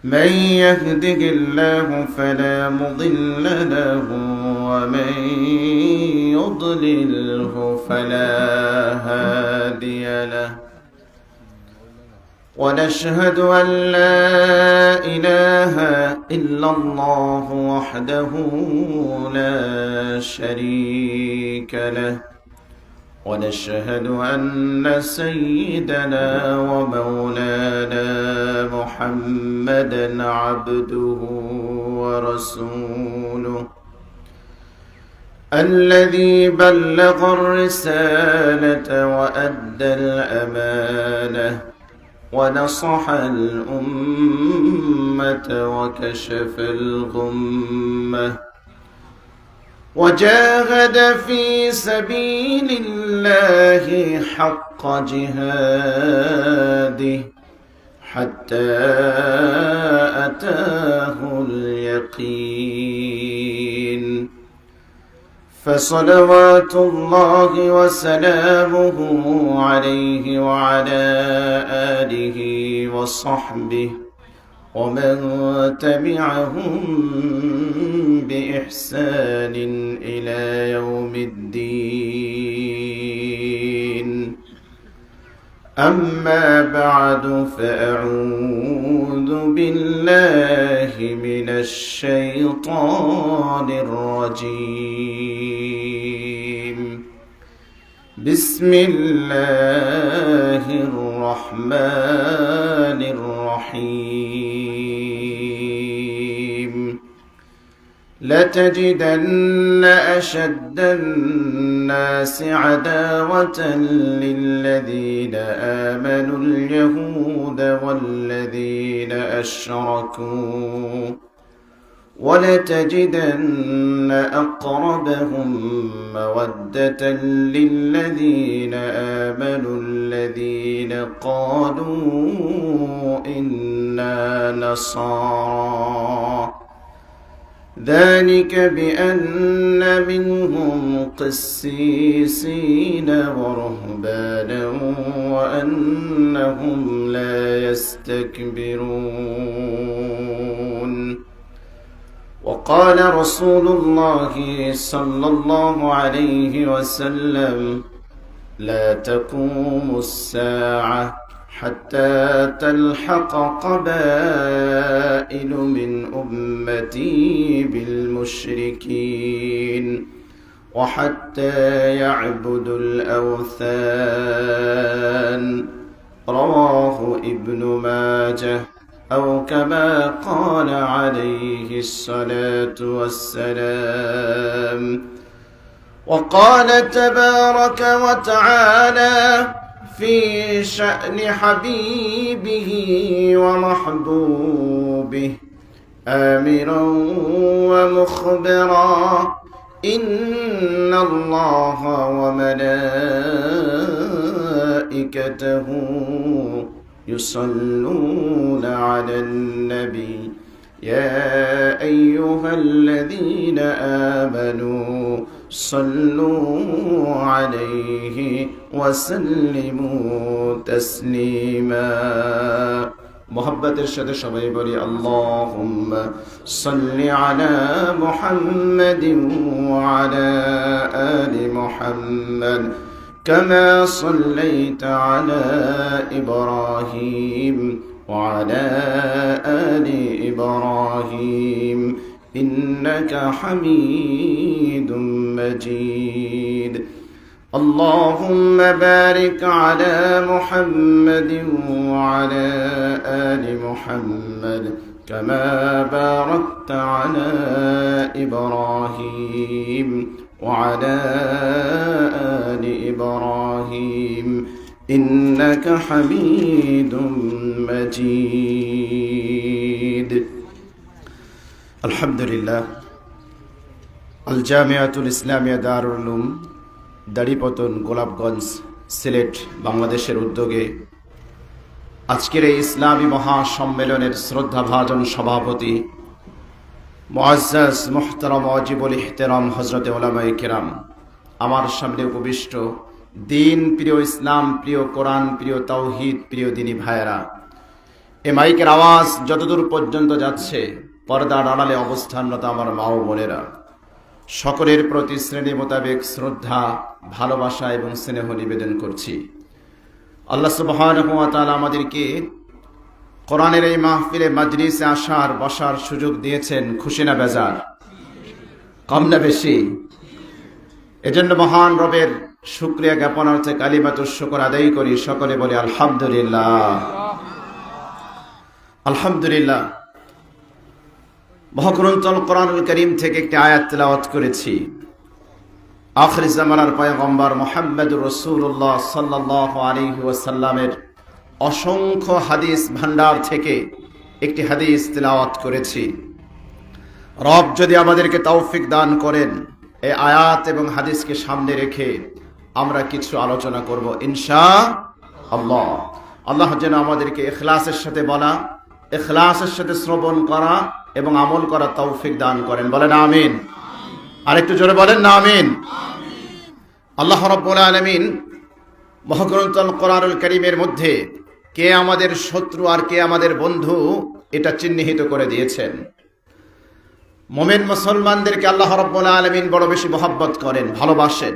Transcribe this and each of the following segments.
من يهده الله فلا مضل له ومن يضلله فلا هادي له ونشهد أن لا إله إلا الله وحده لا شريك له ونشهد أن سيدنا ومولانا محمدا عبده ورسوله الذي بلغ الرسالة وأدى الأمانة ونصح الأمة وكشف الغمة وجاهد في سبيل الله حق جهاده حتى أتاه اليقين فصلوات الله وسلامه عليه وعلى آله وصحبه ومن تبعهم بإحسان إلى يوم الدين أما بعد فأعوذ بالله من الشيطان الرجيم بسم الله الرحمن الرحيم لتجدن أشد الناس عداوة للذين آمنوا اليهود والذين أشركوا ولتجدن أقربهم مودة للذين آمنوا الذين قالوا إنا نصارى ذلك بأن منهم قسيسين ورهبانا وأنهم لا يستكبرون وقال رسول الله صلى الله عليه وسلم لا تقوم الساعة حتى تلحق قبائل من أمتي بالمشركين وحتى يعبدوا الأوثان رواه ابن ماجه أو كما قال عليه الصلاة والسلام وقال تبارك وتعالى في شأن حبيبه ومحبوبه آمرا ومخبرا إن الله وملائكته يصلون على النبي يا أيها الذين آمنوا صلوا عليه وسلموا تسليما محبت الشد شبيبري اللهم صل على محمد وعلى آل محمد كما صليت على إبراهيم وعلى آل إبراهيم إنك حميد مجيد اللهم بارك على محمد وعلى آل محمد كما باركت على إبراهيم وعلى آل إبراهيم إنك حميد مجيد الحمد لله الجامعة الإسلامية دار العلوم দাড়িপতন গোলাপগঞ্জ সিলেট বাংলাদেশের উদ্যোগে আজকের এই ইসলামী মহাসম্মেলনের শ্রদ্ধাভাজন সভাপতি মুআজ্জাজ মুহতারাম ওয়াজিবুল ইহতিরাম হযরতে উলামায়ে কেরাম, আমার সামনে উপবিষ্ট দিন প্রিয়, ইসলাম প্রিয়, কোরআন প্রিয়, তাওহীদ প্রিয় দিনী ভাইয়েরা, এ মাইকের আওয়াজ যতদূর পর্যন্ত যাচ্ছে, পর্দার আড়ালে অবস্থানরত আমার মা ও বোনেরা, সকলের প্রতি শ্রেণী মোতাবেক শ্রদ্ধা, ভালোবাসা এবং স্নেহ নিবেদন করছি। আল্লাহ সুবহানাহু ওয়া তাআলা আমাদেরকে কোরআনের এই মাহফিলে মাজলিসে আসার বসার সুযোগ দিয়েছেন। খুশি না বেজার? কম না বেশি? এজন্য মহান রবের শুকরিয়া জ্ঞাপনার্থে কালিমাতুশ শুকর আদায় করি। সকলে বলি আলহামদুলিল্লাহ। আলহামদুলিল্লাহ। মহাগ্রন্থ কোরআনুল কারীম থেকে একটি আয়াত তেলাওয়াত করেছি। আখির জামানার পয়গম্বর মুহাম্মদুর রাসূলুল্লাহ সাল্লাল্লাহু আলাইহি ওয়াসাল্লামের অসংখ্য হাদিস ভান্ডার থেকে একটি হাদিস তেলাওয়াত করেছি। রব যদি আমাদেরকে তৌফিক দান করেন, এই আয়াত এবং হাদিসকে সামনে রেখে আমরা কিছু আলোচনা করব ইনশাআল্লাহ। আল্লাহ যেন আমাদেরকে ইখলাসের সাথে বলা, ইখলাসের সাথে শ্রবণ করা এবং আমল করা তৌফিক দান করেন। বলেন আমিন। আরেকটু জোরে বলেন না আমিন। আল্লাহ রাব্বুল আলামিন মহাগ্রন্থ কোরআনুল কারীমের মধ্যে কে আমাদের শত্রু আর কে আমাদের বন্ধু এটা চিহ্নিত করে দিয়েছেন। মুমিন মুসলমানদেরকে আল্লাহ রাব্বুল আলামিন বড় বেশি মহব্বত করেন, ভালোবাসেন।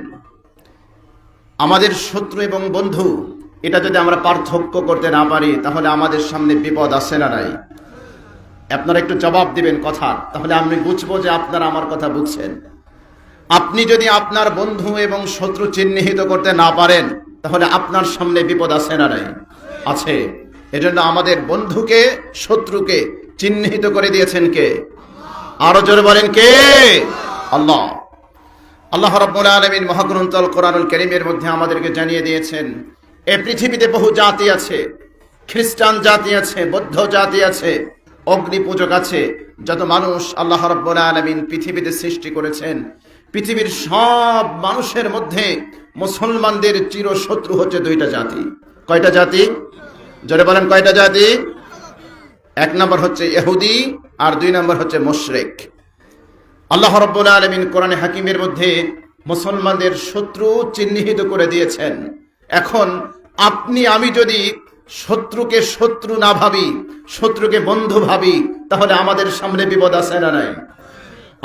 আমাদের শত্রু এবং বন্ধু এটা যদি আমরা পার্থক্য করতে না পারি, তাহলে আমাদের সামনে বিপদ আসে না নাই? আপনারা একটু জবাব দিবেন কথা, তাহলে আমি বুঝবো যে আপনারা আমার কথা বুঝছেন। আপনি যদি আপনার বন্ধু এবং শত্রু চিহ্নিত করতে না পারেন, তাহলে আপনার সামনে বিপদ আসে না নাই? আছে। এজন্য আমাদের বন্ধুকে শত্রুকে চিহ্নিত করে দিয়েছেন কে? আরো জোরে বলেন কে? আল্লাহ। আল্লাহ রাব্বুল আলামিন মহাগ্রন্থ কোরআনুল কারীমের মধ্যে আমাদেরকে জানিয়ে দিয়েছেন, এই পৃথিবীতে বহু জাতি আছে। খ্রিস্টান জাতি আছে, বৌদ্ধ জাতি আছে, অগ্নি পূজক আছে। যত মানুষ আল্লাহ রাব্বুল আলামিন পৃথিবীতে সৃষ্টি করেছেন, পৃথিবীর সব মানুষের মধ্যে মুসলমানদের চিরশত্রু হচ্ছে দুইটা জাতি। কয়টা জাতি? জোরে বলেন কয়টা জাতি? এক নম্বর হচ্ছে ইহুদি আর দুই নম্বর হচ্ছে মুশরিক। আল্লাহ রাব্বুল আলামিন কোরআনে হাকিমের মধ্যে মুসলমানদের শত্রু চিহ্নিত করে দিয়েছেন। এখন আপনি আমি যদি শত্রুকে শত্রু না ভাবি, শত্রুকে বন্ধু ভাবি, তাহলে আমাদের সামনে বিপদ আছে না নাই?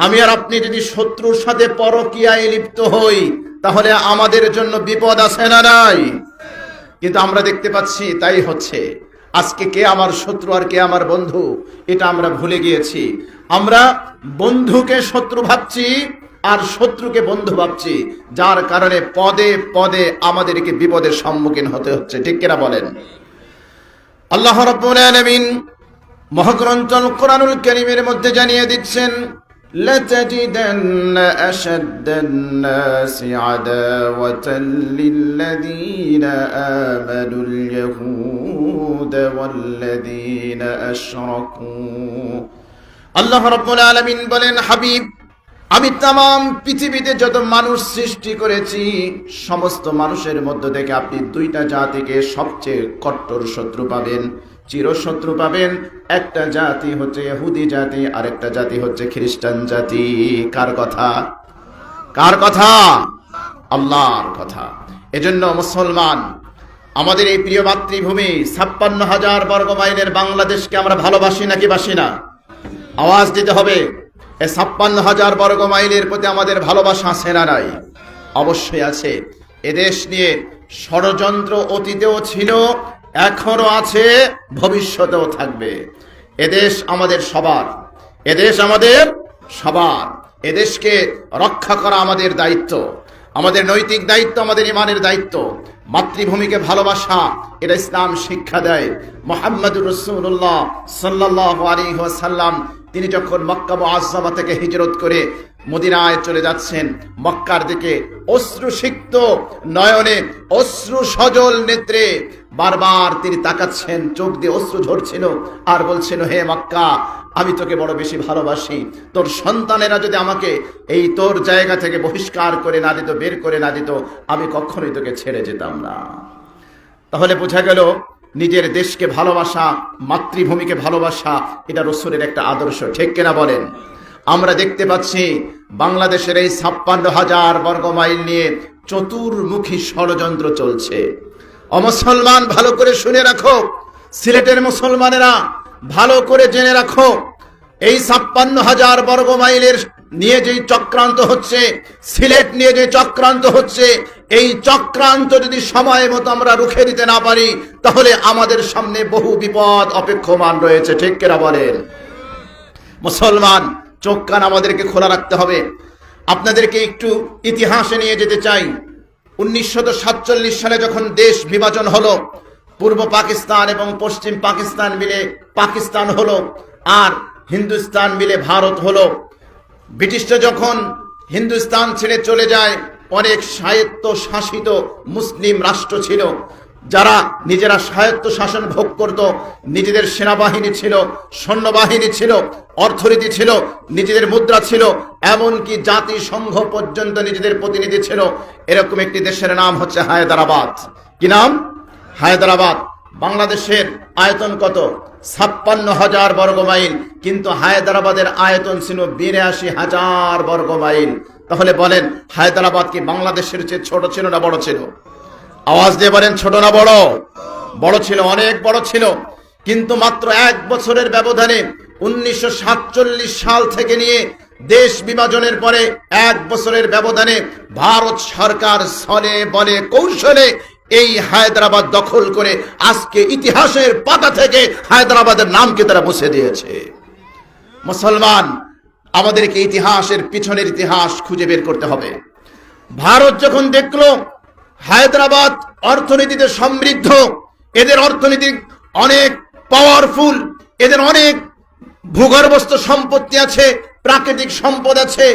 আমি আর আপনি যদি শত্রুর সাথে পরকীয়ায় লিপ্ত হই, তাহলে আমাদের জন্য বিপদ আছে না নাই? কিন্তু আমরা দেখতে পাচ্ছি তাই হচ্ছে। আজকে কে আমার শত্রু আর কে আমার বন্ধু এটা আমরা ভুলে গিয়েছি। আমরা বন্ধুকে শত্রু ভাবছি আর শত্রুকে বন্ধু ভাবছি, যার কারণে পদে পদে আমাদেরকে বিপদের সম্মুখীন হতে হচ্ছে। ঠিক কিনা বলেন? আল্লাহ রাব্বুল আলামিন মহাগ্রন্থ কোরআনুল কারীমের মধ্যে জানিয়ে দিচ্ছেন, لَتَجِدَنَّ أَشَدَّ النَّاسِ عَدَاوَةً لِلَّذِينَ آمَنُوا الْيَهُودَ وَالَّذِينَ أَشْرَكُوا। আল্লাহ রাব্বুল আলামিন বলেন, হাবিব, আমি তামাম পৃথিবীতে যত মানুষ সৃষ্টি করেছি, সমস্ত মানুষের মধ্য থেকে আপনি দুইটা জাতিকে সবচেয়ে কট্টর শত্রু পাবেন, চিরশত্রু পাবেন। একটা জাতি হচ্ছে ইহুদি জাতি, আর একটা জাতি হচ্ছে খ্রিস্টান জাতি। কার কথা? কার কথা? আল্লাহর কথা। এজন্য মুসলমান, আমাদের এই প্রিয় মাতৃভূমি ৫৬,০০০ বর্গ মাইলের বাংলাদেশকে আমরা ভালোবাসি নাকি বাসি না? আওয়াজ দিতে হবে। এই ৫৬,০০০ বর্গ মাইলের প্রতি আমাদের ভালোবাসা আছে না নাই? অবশ্যই আছে। এদেশ নিয়ে ষড়যন্ত্র অতীতেও ছিল, এখনো আছে, ভবিষ্যতেও থাকবে। এদেশ আমাদের সবার, এদেশ আমাদের সবার। এদেশকে রক্ষা করা আমাদের দায়িত্ব, আমাদের নৈতিক দায়িত্ব, আমাদের ইমানের দায়িত্ব। মাতৃভূমিকে ভালোবাসা এটা ইসলাম শিক্ষা দেয়। মুহাম্মদুর রাসূলুল্লাহ সাল্লাল্লাহু আলাইহি ওয়াসাল্লাম তিনি যখন মক্কা মুআজ্জামা থেকে হিজরত করে মদিনায় চলে যাচ্ছেন, মক্কার দিকে অশ্রুসিক্ত নয়নে, অশ্রু সজল নেত্রে বারবার তিনি তাকাচ্ছেন, চোখ দিয়ে অশ্রু ঝরছিল আর বলছেন, হে মক্কা, আমি তোকে বড় বেশি ভালোবাসি। তোর সন্তানেরা যদি আমাকে এই তোর জায়গা থেকে বহিষ্কার করে না দিত, বের করে না দিত, আমি কখনোই তোকে ছেড়ে যেতাম না। তাহলে বোঝা গেল নিজের দেশকে ভালোবাসা, মাতৃভূমিকে ভালোবাসা এটা রাসূলের একটা আদর্শ। ঠিক কিনা বলেন? আমরা দেখতে পাচ্ছি বাংলাদেশের এই ৫৬,০০০ বর্গ মাইল নিয়ে চতুর্মুখী ষড়যন্ত্র চলছে। অমুসলমান ভালো করে শুনে রাখো, সিলেটের মুসলমানেরা ভালো করে জেনে রাখো, এই 56,000 বর্গ মাইলের নিয়ে যে চক্রান্ত হচ্ছে, সিলেট নিয়ে যে চক্রান্ত হচ্ছে, এই চক্রান্ত যদি সময় মতো আমরা রুখে দিতে না পারি, তাহলে আমাদের সামনে বহু বিপদ অপেক্ষমান রয়েছে। ঠিক কিনা বলেন? মুসলমান, চোখ কান আমাদেরকে খোলা রাখতে হবে। আপনাদেরকে একটু ইতিহাসে নিয়ে যেতে চাই। 1947 সালে যখন দেশ বিভাজন হলো, পূর্ব পাকিস্তান এবং পশ্চিম পাকিস্তান মিলে পাকিস্তান হলো, আর হিন্দুস্তান মিলে ভারত হলো। ব্রিটিশরা যখন হিন্দুস্তান ছেড়ে চলে যায়, অনেক স্বায়ত্ত শাসিত মুসলিম রাষ্ট্র ছিল, যারা নিজেরা স্বায়ত্ত শাসন ভোগ করত। নিজেদের সেনাবাহিনী ছিল, সৈন্যবাহিনী ছিল, অর্থনীতি ছিল, নিজেদের মুদ্রা ছিল, এমনকি জাতিসংঘ পর্যন্ত নিজেদের প্রতিনিধি ছিল। এরকম একটি দেশের নাম হচ্ছে হায়দ্রাবাদ। কি নাম? হায়দ্রাবাদ। বাংলাদেশের আয়তন কত? 56,000 বর্গ মাইল, কিন্তু হায়দ্রাবাদের আয়তন ছিল 82,000 বর্গ মাইল। তাহলে বলেন, হায়দ্রাবাদ কি বাংলাদেশের চেয়ে ছোট ছিল না বড় ছিল? আওয়াজ দিয়ে বলেন, ছোট না বড়? বড় ছিল, অনেক বড় ছিল। কিন্তু মাত্র 1 বছরের ব্যবধানে 1947 সাল থেকে নিয়ে দেশ বিভাজনের পরে 1 বছরের ব্যবধানে ভারত সরকার ছলে বলে কৌশলে এই হায়দ্রাবাদ দখল করে আজকে ইতিহাসের পাতা থেকে হায়দ্রাবাদের নামকে তারা মুছে দিয়েছে। মুসলমান, আমাদেরকে ইতিহাসের পিছনের ইতিহাস খুঁজে বের করতে হবে। ভারত যখন দেখলো হায়দ্রাবাদ অর্থনীতিতে সমৃদ্ধ, এদের অর্থনীতি অনেক পাওয়ারফুল, এদের অনেক ভূগর্ভস্থ সম্পত্তি আছে, প্রাকৃতিক সম্পদ আছে,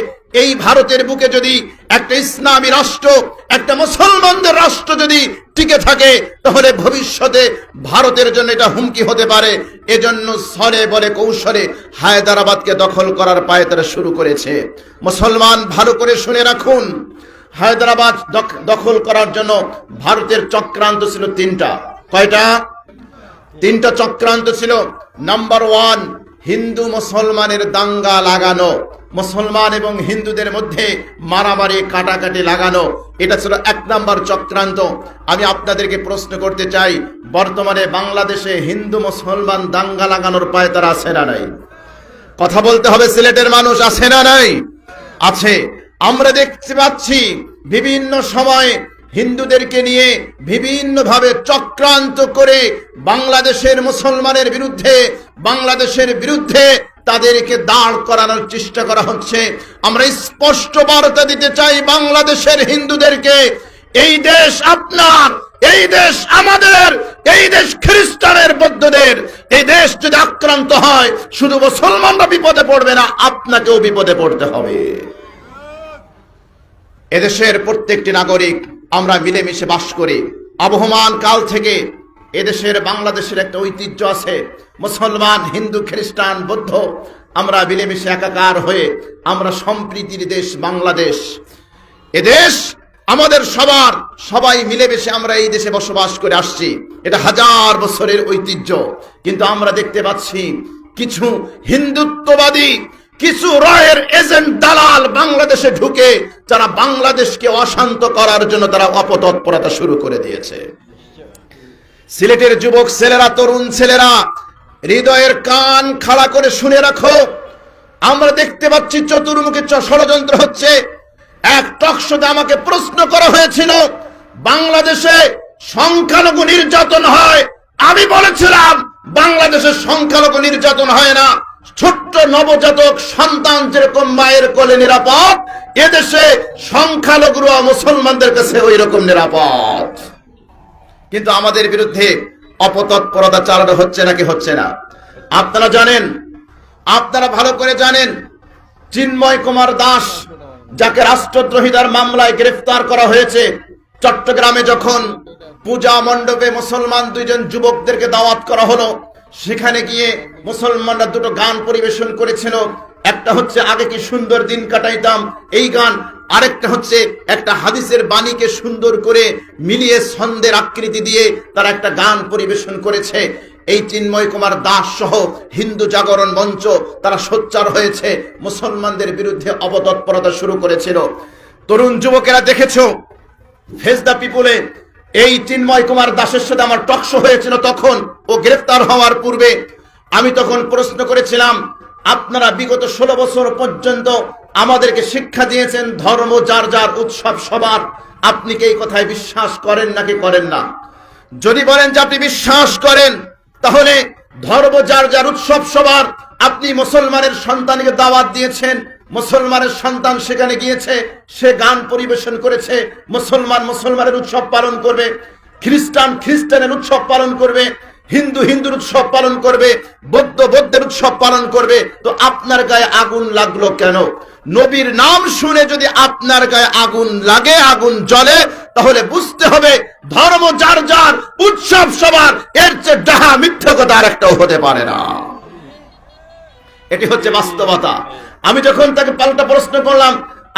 এই ভারতের বুকে যদি একটা ইসলামী রাষ্ট্র, একটা মুসলমানদের রাষ্ট্র যদি টিকে থাকে, তাহলে ভবিষ্যতে ভারতের জন্য এটা হুমকি হতে পারে। এজন্য ছলে বলে কৌশলে হায়দ্রাবাদকে দখল করার পায়তারা শুরু করেছে। মুসলমান, ভালো করে শুনে রাখুন, হায়দ্রাবাদ দখল করার জন্য ভারতের চক্রান্ত ছিল 3টা। কয়টা? 3টা চক্রান্ত ছিল। নাম্বার 1, হিন্দু মুসলমানের দাঙ্গা লাগানো, মুসলমান এবং হিন্দুদের মধ্যে মারামারি কাটাকাটি লাগানো, এটা ছিল 1 নম্বর চক্রান্ত। আমি আপনাদেরকে প্রশ্ন করতে চাই, বর্তমানে বাংলাদেশে হিন্দু মুসলমান দাঙ্গা লাগানোর পায়তারা আছে না নাই? কথা বলতে হবে, সিলেটের মানুষ আছে না নাই? আছে। আমরা দেখতে পাচ্ছি বিভিন্ন সময় হিন্দুদেরকে নিয়ে বিভিন্নভাবে চক্রান্ত করে বাংলাদেশের মুসলমানের বিরুদ্ধে, বাংলাদেশের বিরুদ্ধে তাদেরকে দাঁড় করানোর চেষ্টা করা হচ্ছে। আমরা স্পষ্ট বার্তা দিতে চাই বাংলাদেশের হিন্দুদেরকে, এই দেশ আপনার, এই দেশ আমাদের, এই দেশ খ্রিস্টানের বৌদ্ধদের। এই দেশ যদি আক্রান্ত হয়, শুধু মুসলমানরা বিপদে পড়বে না, আপনাকেও বিপদে পড়তে হবে। এদেশের প্রত্যেকটি নাগরিক আমরা মিলেমিশে বাস করি। আবহমান কাল থেকে এদেশের বাংলাদেশের একটা ঐতিহ্য আছে, মুসলমান, হিন্দু, খ্রিস্টান, বৌদ্ধ আমরা মিলেমিশে একাকার হয়ে আমরা সম্প্রীতির দেশ বাংলাদেশ। এদেশ আমাদের সবার, সবাই মিলেমিশে আমরা এই দেশে বসবাস করে আসছি। এটা 1000 বছরের ঐতিহ্য। কিন্তু আমরা দেখতে পাচ্ছি কিছু হিন্দুত্ববাদী, কিছু রয়ের এজেন্ট দালাল বাংলাদেশে ঢুকে যারা বাংলাদেশকে অশান্ত করার জন্য তারা অপতৎপরতা শুরু করে দিয়েছে। সিলেটের যুবক ছেলেরা, তরুণ ছেলেরা, হৃদয়ের কান খাড়া করে শুনে রাখো, আমরা দেখতে পাচ্ছি চতুর্মুখী ষড়যন্ত্র হচ্ছে। এক টকশোতে আমাকে প্রশ্ন করা হয়েছিল, বাংলাদেশে সংখ্যালঘু নির্যাতন হয়। আমি বলেছিলাম, বাংলাদেশে সংখ্যালঘু নির্যাতন হয় না। ছোট্ট নবজাতক সন্তান যেরকম মায়ের কোলে নিরাপদ, এদেশে সংখ্যালঘুরা মুসলমানদের কাছে ওই রকম নিরাপদ। কিন্তু আমাদের বিরুদ্ধে অপতৎপরতা চালানো হচ্ছে নাকি হচ্ছে না? আপনারা জানেন, আপনারা ভালো করে জানেন, চিন্ময় কুমার দাস, যাকে রাষ্ট্রদ্রোহিতার মামলায় গ্রেফতার করা হয়েছে, চট্টগ্রামে যখন পূজা মণ্ডপে মুসলমান 2জন যুবকদেরকে দাওয়াত করা হলো, সেখানে গিয়ে মুসলমানরা 2টো গান পরিবেশন করেছিল। একটা হচ্ছে আগে কি সুন্দর দিন কাটাইতাম, এই গান, আরেকটা হচ্ছে একটা হাদিসের বাণীকে সুন্দর করে মিলিয়ে ছন্দের আকৃতি দিয়ে তারা একটা গান পরিবেশন করেছে। এই চিন্ময় কুমার দাস সহ হিন্দু জাগরণ মঞ্চ তারা সোচ্চার হয়েছে, মুসলমানদের বিরুদ্ধে অপতৎপরতা শুরু করেছিল। তরুণ যুবকেরা দেখেছো, ফেস দ্য পিপুলে এই চিন্ময় কুমার দাসের সাথে আমার টকশো হয়েছিল তখন, ও গ্রেফতার হওয়ার পূর্বে। আমি তখন প্রশ্ন করেছিলাম, আপনারা বিগত 16 বছর পর্যন্ত আমাদেরকে শিক্ষা দিয়েছেন ধর্ম যার যার, উৎসব সবার। আপনি কি এই কথায় বিশ্বাস করেন নাকি করেন না? যদি বলেন যে আপনি বিশ্বাস করেন, তাহলে ধর্ম যার যার, উৎসব সবার। আপনি মুসলমানের সন্তানকে দাওয়াত দিয়েছেন, মুসলমানের সন্তান সেখানে গিয়েছে, সে গান পরিবেশন করেছে, মুসলমান মুসলমানের উৎসব পালন করবে, খ্রিস্টান খ্রিস্টানের উৎসব পালন করবে, হিন্দু হিন্দুর উৎসব পালন করবে, বৌদ্ধ বৌদ্ধের উৎসব পালন করবে। তো আপনার গায়ে আগুন লাগলো কেন? নবীর নাম শুনে যদি আপনার গায়ে আগুন লাগে, আগুন জ্বলে, তাহলে বুঝতে হবে ধর্ম যার যার, উৎসব সবার। এর চেয়ে ডাহা মিথ্যা কথা আর একটাও হতে পারে না। এটি হচ্ছে বাস্তবতা। আমি যখন তাকে পাল্টা প্রশ্ন করলাম,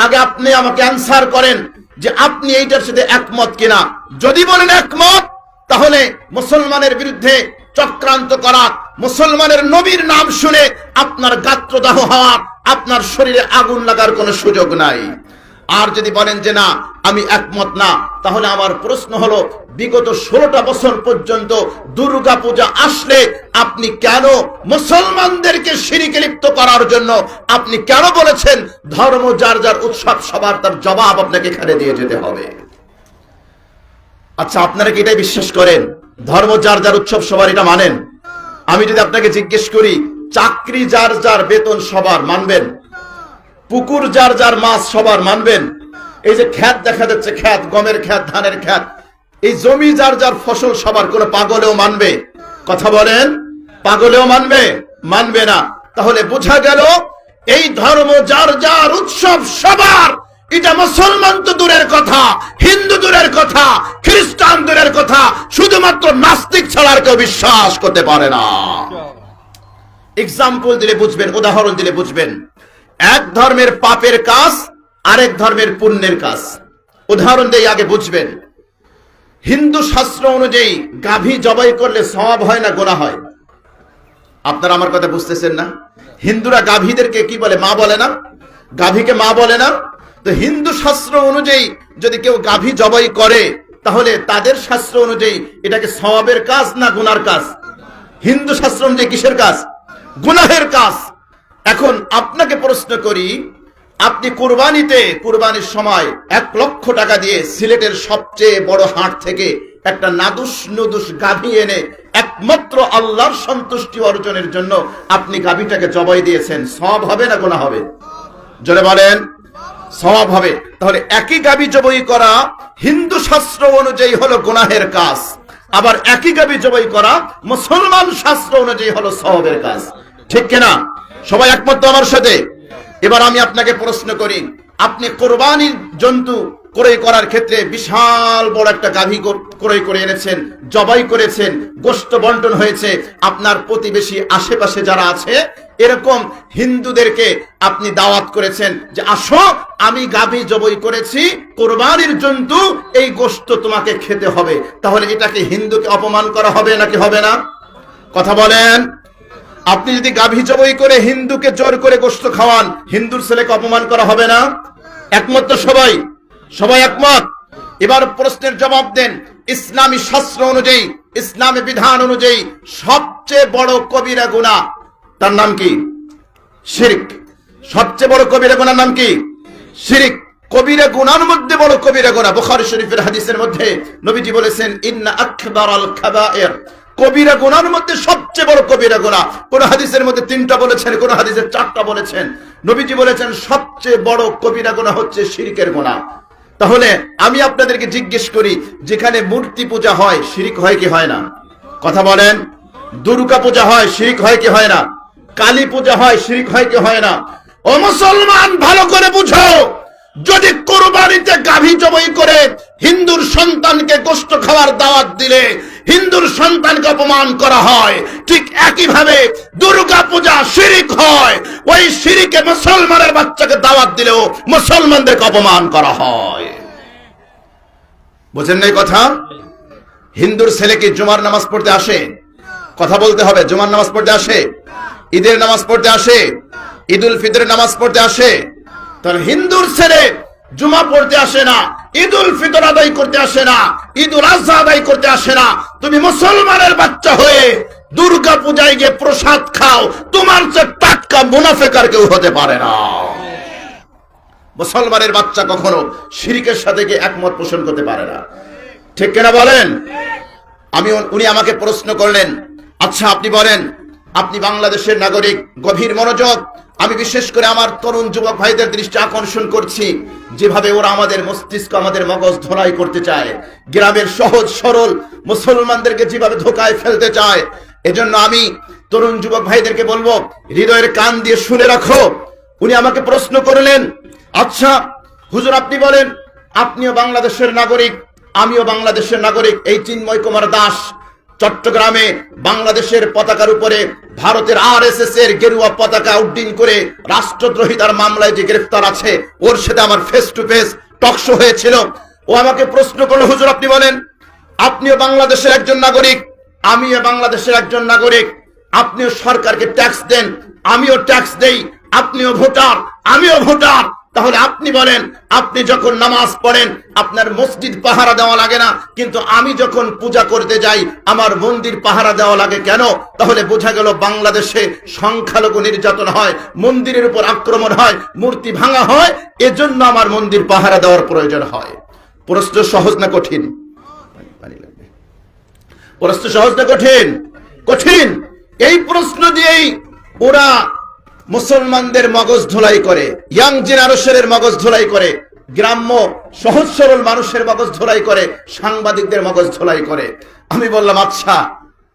আগে আপনি আমাকে অ্যানসার করেন যে আপনি এইটার সাথে একমত কিনা। যদি বলেন একমত, তাহলে মুসলমানের বিরুদ্ধে চক্রান্ত করা, মুসলমানের নবীর নাম শুনে আপনার গাত্রদাহ হওয়ার, আপনার শরীরে আগুন লাগার কোনো সুযোগ নাই। আর যদি বলেন যে না আমি একমত না, তাহলে আমার প্রশ্ন হলো, বিগত 16টা বছর পর্যন্ত দুর্গা পূজা আসলে আপনি কেন মুসলমানদেরকে শিরকে লিপ্ত করার জন্য আপনি কেন বলেছেন ধর্ম যার যার, উৎসব সবার? তার জবাব আপনাকে এখানে দিয়ে যেতে হবে। আচ্ছা, আপনারা কি এটাই বিশ্বাস করেন ধর্ম যার যার, উৎসব সবার? এটা মানেন? আমি যদি আপনাকে জিজ্ঞেস করি, চাকরি যার যার, বেতন সবার, মানবেন? পুকুর যার যার, মাছ সবার, মানবেন? এই যে ক্ষেত দেখা যাচ্ছে, ক্ষেত, গমের ক্ষেত, ধানের ক্ষেত, এই জমি যার যার, ফসল সবার, কোন পাগলেও মানবে? কথা বলেন, পাগলেও মানবে? মানবে না। তাহলে বোঝা গেল এই ধর্ম যার যার, উৎসব সবার, এটা মুসলমান তো দূরের কথা, হিন্দু দূরের কথা, খ্রিস্টান দূরের কথা, শুধুমাত্র নাস্তিক ছাড়া আর কেউ বিশ্বাস করতে পারে না। এক্সাম্পল দিলে বুঝবেন, উদাহরণ দিলে বুঝবেন। এক ধর্মের পাপের কাজ, আরেক ধর্মের পুণ্যের কাজ। উদাহরণ দিয়ে আগে বুঝবেন। হিন্দু শাস্ত্র অনুযায়ী গাভী জবাই করলে সওয়াব হয় না গুনাহ হয়? আপনারা আমার কথা বুঝতেছেন না? হিন্দুরা গাভীদেরকে কি বলে? মা বলে না? গাভীকে মা বলে না? তো হিন্দু শাস্ত্র অনুযায়ী যদি কেউ গাভী জবাই করে, তাহলে তাদের শাস্ত্র অনুযায়ী এটাকে সওয়াবের কাজ না গুনার কাজ? হিন্দু শাস্ত্র অনুযায়ী কিসের কাজ? গুনাহের কাজ। এখন আপনাকে প্রশ্ন করি, আপনি কুরবানির সময় 1 লক্ষ টাকা দিয়ে সিলেটের সবচেয়ে বড় হাট থেকে একটা নাদুস নুদুস গাভী এনে একমাত্র আল্লাহর সন্তুষ্টি অর্জনের জন্য আপনি গাভীটাকে জবাই দিয়েছেন, সওয়াব হবে না গুনাহ হবে? জোরে বলেন। সওয়াব হবে। তাহলে একই গাভী জবাই করা হিন্দু শাস্ত্র অনুযায়ী হলো গুনাহের কাজ, আবার একই গাভী জবাই করা মুসলমান শাস্ত্র অনুযায়ী হলো সওয়াবের কাজ। ঠিক কিনা? সবাই একমত তো আমার সাথে? এবার আমি আপনাকে প্রশ্ন করি, আপনি কোরবানির জন্তু ক্রয় করার ক্ষেত্রে বিশাল বড় একটা গাভী ক্রয় করে এনেছেন, জবাই করেছেন, গোশত বন্টন হয়েছে। আপনার প্রতিবেশী আশেপাশে যারা আছে এরকম হিন্দুদেরকে আপনি দাওয়াত করেছেন যে আসো, আমি গাভী জবাই করেছি, কোরবানির জন্তু, এই গোশত তোমাকে খেতে হবে। তাহলে এটাকে হিন্দুকে অপমান করা হবে নাকি হবে না? কথা বলেন। আপনি যদি গাভী জবাই করে হিন্দুকে জোর করে গোশত খাওয়ান, হিন্দুর ছেলেকে অপমান করা হবে না? একমত তো সবাই? সবাই একমত? এবার প্রশ্নের জবাব দেন। ইসলামী শাস্ত্র অনুযায়ী, ইসলামী বিধান অনুযায়ী সবচেয়ে বড় কবিরা গুনাহ, তার নাম কি? শিরক। সবচেয়ে বড় কবিরা গুনার নাম কি? শিরক। কবিরা গুনার মধ্যে বড় কবিরা গুনাহ, বুখারী শরীফের হাদিসের মধ্যে নবীজি বলেছেন, ইন্না আকবারাল কাবায়ের, কবিরা গুনার মধ্যে সবচেয়ে বড় কবিরা গুনাহ। কোন হাদিসের মধ্যে 3টা বলেছেন, কোন হাদিসে 4টা বলেছেন। নবীজি বলেছেন সবচেয়ে বড় কবিরা গুনাহ হচ্ছে শিরকের গুনাহ। তাহলে আমি আপনাদেরকে জিজ্ঞেস করি, যেখানে মূর্তি পূজা হয় শিরক হয় কি হয় না? কথা বলেন। দুর্গা পূজা হয় শিরক হয় কি হয় না? কালী পূজা হয় শিরক হয় কি হয় না? ও মুসলমান, ভালো করে বুঝো, যদি কোরবানিতে গাভী জবাই করে হিন্দুর সন্তানকে গোশত খাওয়ার দাওয়াত দিলে হিন্দুর সন্তানকে অপমান করা হয়, ঠিক একইভাবে দুর্গা পূজা শিরক হয়। ওই শিরকে মুসলমানের বাচ্চাকে দাওয়াত দিলেও মুসলমানদেরকে অপমান করা হয়। বুঝেন নাই কথা? হিন্দুর ছেলে কি জুমার নামাজ পড়তে আসে? কথা বলতে হবে। জুমার নামাজ পড়তে আসে, ঈদের নামাজ পড়তে আসে, ঈদুল ফিতরের নামাজ পড়তে আসে। তাহলে হিন্দুর ছেলে জুমা পড়তে আসে না, ঈদুল ফিতর আদায় করতে আসে না, ঈদুল আজহা আদায় করতে আসে না। তুমি মুসলমানের বাচ্চা হয়ে দুর্গা পূজায় গিয়ে প্রসাদ খাও, তোমার চেয়ে টাটকা মুনাফিক আর কেউ হতে পারে না। মুসলমানের বাচ্চা কখনো শিরকের সাথে গিয়ে একমত পোষণ করতে পারে না, ঠিক কিনা বলেন? উনি আমাকে প্রশ্ন করলেন, আচ্ছা আপনি বলেন, আপনি বাংলাদেশের নাগরিক, গভীর মনোযোগ। আমি বিশেষ করে আমার তরুণ যুবক ভাইদের দৃষ্টি আকর্ষণ করছি, যেভাবে ওরা আমাদের মস্তিষ্ক, আমাদের মগজ ধোলাই করতে চায়, গ্রামের সহজ সরল মুসলমানদেরকে যেভাবে ধোকায় ফেলতে চায়। এজন্য আমি তরুণ যুবক ভাইদেরকে বলবো, হৃদয়ের কান দিয়ে শুনে রাখো। উনি আমাকে প্রশ্ন করলেন, আচ্ছা হুজুর আপনি বলেন, আপনিও বাংলাদেশের নাগরিক, আমিও বাংলাদেশের নাগরিক। এই চিন্ময় কুমার দাস চট্টগ্রামে বাংলাদেশের পতাকার উপরে ভারতের আরএসএস এর গেরুয়া পতাকা উড্ডীন করে রাষ্ট্রদ্রোহিতার মামলায় যে গ্রেফতার আছে, ওর সাথে আমার ফেস টু ফেস টকশো হয়েছিল। ও আমাকে প্রশ্ন করলো, হুজুর আপনি বলেন, আপনিও বাংলাদেশের একজন নাগরিক, আমিও বাংলাদেশের একজন নাগরিক, আপনিও সরকারকে ট্যাক্স দেন, আমিও ট্যাক্স দেই, আপনিও ভোটার, আমিও ভোটার, তাহলে আপনি বলেন, আপনি যখন নামাজ পড়েন আপনার মসজিদ পাহারা দেওয়া লাগে না, কিন্তু আমি যখন পূজা করতে যাই আমার মন্দির পাহারা দেওয়া লাগে কেন? তাহলে বোঝা গেল বাংলাদেশে সংখ্যালঘু নির্যাতন হয়, মন্দিরের উপর আক্রমণ হয়, মূর্তি ভাঙা হয়, এজন্য আমার মন্দির পাহারা দেওয়ার প্রয়োজন হয়। প্রশ্ন সহজ না কঠিন? প্রশ্ন সহজ না কঠিন? কঠিন। এই প্রশ্ন দিয়েই ওরা মুসলমানদের মগজ ধোলাই করে, ইয়াং জেনারেশনের মগজ ধোলাই করে, গ্রাম্য সহজ সরল মানুষের মগজ ধোলাই করে, সাংবাদিকদের মগজ ধোলাই করে। আমি বললাম, আচ্ছা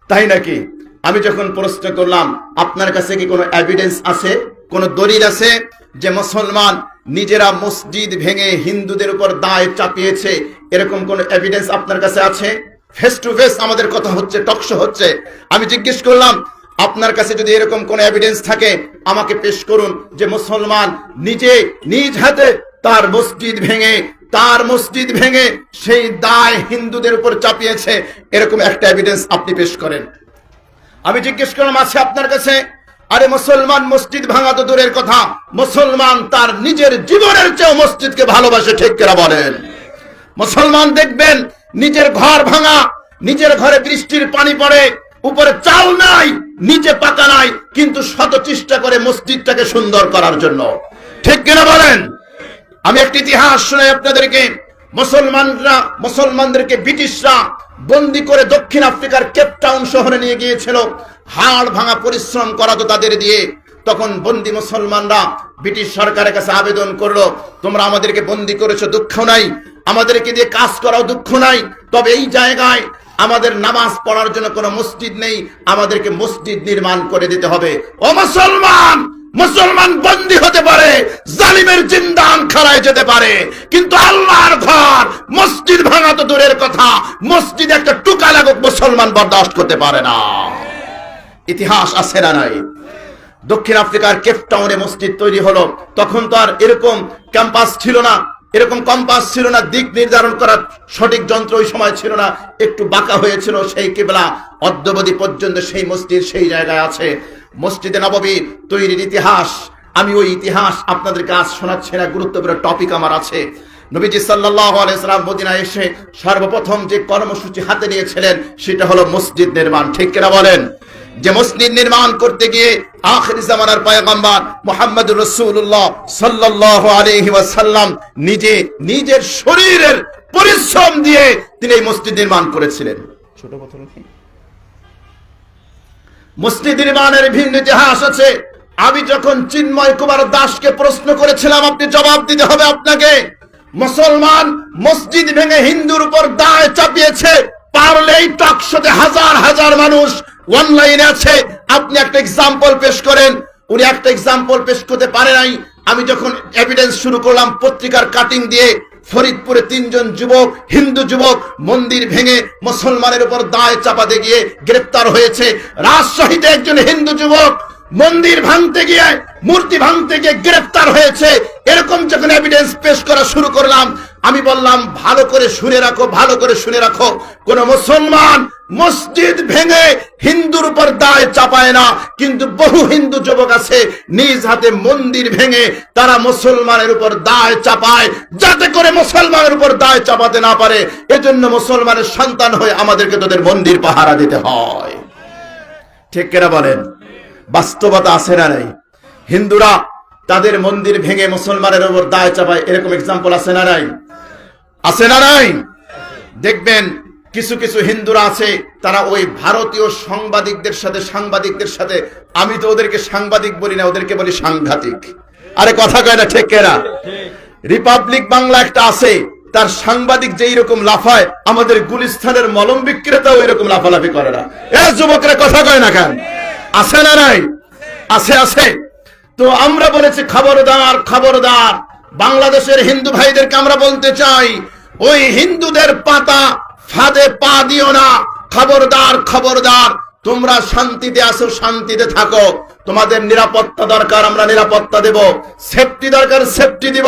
তাই নাকি? আমি যখন প্রশ্ন করলাম, আপনার কাছে কি কোনো এভিডেন্স আছে, কোনো দলিল আছে যে মুসলমান নিজেরা মসজিদ ভেঙে হিন্দুদের উপর দায় চাপিয়েছে, এরকম কোন এভিডেন্স আপনার কাছে আছে? ফেস টু ফেস আমাদের কথা হচ্ছে, টকশো হচ্ছে। আমি জিজ্ঞেস করলাম, আপনার কাছে যদি এরকম কোন এভিডেন্স থাকে আমাকে পেশ করুন, যে মুসলমান নিজে নিজ হাতে তার মসজিদ ভেঙে সেই দায় হিন্দুদের উপর চাপিয়েছে, এরকম একটা এভিডেন্স আপনি পেশ করেন। আমি জিজ্ঞেস করলাম, আছে আপনার কাছে? আরে মুসলমান মসজিদ ভাঙা তো দূরের কথা, মুসলমান তার নিজের জীবনের চেয়েও মসজিদকে ভালোবাসে, ঠিক কিনা বলেন? মুসলমান দেখবেন নিজের ঘর ভাঙা, নিজের ঘরে বৃষ্টির পানি পড়ে, উপরে চাল নাই, নিচে পাকা নাই, কিন্তু শত চেষ্টা করে মসজিদটাকে সুন্দর করার জন্য, ঠিক কিনা বলেন? আমি একটি ইতিহাস শোনাই আপনাদেরকে। মুসলমানদেরকে ব্রিটিশরা বন্দী করে দক্ষিণ আফ্রিকার কেপটাউন শহরে নিয়ে গিয়েছিল, হাড় ভাঙা পরিশ্রম করাতো তাদের দিয়ে। তখন বন্দী মুসলমানরা ব্রিটিশ সরকারের কাছে আবেদন করলো, তোমরা আমাদেরকে বন্দী করেছো, দুঃখ নাই, আমাদেরকে দিয়ে কাজ করাও দুঃখ নাই, তবে এই জায়গায় আমাদের নামাজ পড়ার জন্য কোনো মসজিদ নেই, আমাদেরকে মসজিদ নির্মাণ করে দিতে হবে। ও মুসলমান বন্দী হতে পারে, জালিমের জিন্দান খারায় যেতে পারে, কিন্তু আল্লাহর ঘর মসজিদ ভাঙা তো দূরের কথা, মসজিদ একটা টুকা লাগুক মুসলমান বরদাস্ত করতে পারে না। ইতিহাস আছে না নাই? দক্ষিণ আফ্রিকার কেপটাউনে মসজিদ তৈরি হলো, তখন তো আর এরকম ক্যাম্পাস ছিল না, এরকম কম্পাস ছিল না, দিক নির্ধারণ করার সঠিক যন্ত্র ওই সময় ছিল না, একটু বাঁকা হয়েছিল সেই কিবলা। অদ্যাবধি পর্যন্ত সেই মসজিদ সেই জায়গায় আছে। মসজিদে নববী তৈরির ইতিহাস, আমি ওই ইতিহাস আপনাদেরকে আজ শোনাচ্ছি না, গুরুত্বপূর্ণ টপিক আমার আছে। নবীজি সাল্লাল্লাহু আলাইহি সাল্লাম মদিনায় এসে সর্বপ্রথম যে কর্মসূচি হাতে নিয়েছিলেন সেটা হলো মসজিদ নির্মাণ, ঠিক কিনা বলেন? যে মসজিদ নির্মাণ করতে গিয়ে আখির জামানার পয়গম্বর মুহাম্মদুর রাসূলুল্লাহ সাল্লাল্লাহু আলাইহি ওয়াসাল্লাম নিজের শরীরের পরিশ্রম দিয়ে তিনি এই মসজিদ নির্মাণ করেছিলেন। ছোট কথা নাকি? মসজিদ নির্মাণের ভিন্ন ইতিহাস আছে। আমি যখন চিন্ময় কুমার দাসকে প্রশ্ন করেছিলাম, আপনি জবাব দিতে হবে আপনাকে, মুসলমান মসজিদ ভেঙে হিন্দুর উপর দায় চাপিয়েছে, পারলেই টকশোতে হাজার হাজার মানুষ অনলাইনে আছে, আপনি একটা এক্সাম্পল পেশ করেন। উনি একটা এক্সাম্পল পেশ করতে পারে নাই। আমি যখন এভিডেন্স শুরু করলাম পত্রিকার কাটিং দিয়ে, ফরিদপুরে 3 জন যুবক, হিন্দু যুবক মন্দির ভেঙে মুসলমানের উপর দায় চাপাতে গিয়ে গ্রেফতার হয়েছে। রাজশাহীতে একজন হিন্দু যুবক মন্দির ভাঙতে গিয়ে, মূর্তি ভাঙতে গিয়ে গ্রেফতার হয়েছে। এরকম যখন এভিডেন্স পেশ করা শুরু করলাম, আমি বললাম ভালো করে শুনে রাখো, ভালো করে শুনে রাখো, কোন মুসলমান মসজিদ ভেঙে হিন্দুর উপর দায় চাপায় না, কিন্তু বহু হিন্দু যুবক আছে নিজ হাতে মন্দির ভেঙে তারা মুসলমানের উপর দায় চাপায়, যাতে করে মুসলমানের উপর দায় চাপাতে না পারে। এজন্য মুসলমানের সন্তান হয়ে আমাদেরকে তাদের মন্দির পাহারা দিতে হয়। ঠিক কিনা বলেন? বাস্তবতা আছে না নাই? হিন্দুরা তাদের মন্দির ভেঙে মুসলমানের উপর দায় চাপায়, এরকম এক্সাম্পল আছে না নাই? আছে না নাই? দেখবেন কিছু কিছু হিন্দুরা আছে, তারা ওই ভারতীয় সাংবাদিকদের সাথে, আমি তো ওদেরকে সাংবাদিক বলি না, ওদেরকে বলি সাংঘাতিক। আরে কথা কয় না, ঠিক কেনা? রিপাবলিক বাংলা একটা আছে, তার সাংবাদিক যেই রকম লাফায়, আমাদের গুলিস্তানের মলম বিক্রেতাও এরকম লাফালাফি করে না। এ যুবকরা কথা কয় না কেন? আছে না নাই? আছে আছে। তো আমরা বলেছি খবরদার খবরদার, বাংলাদেশের হিন্দু ভাইদেরকে আমরা বলতে চাই, ওই হিন্দুদের পাতা ফাঁদে পা দিও না। খবরদার খবরদার, তোমরা শান্তিতে আসো, শান্তিতে থাকো। তোমাদের নিরাপত্তা দরকার, আমরা নিরাপত্তা দেব। সেফটি দরকার, সেফটি দিব।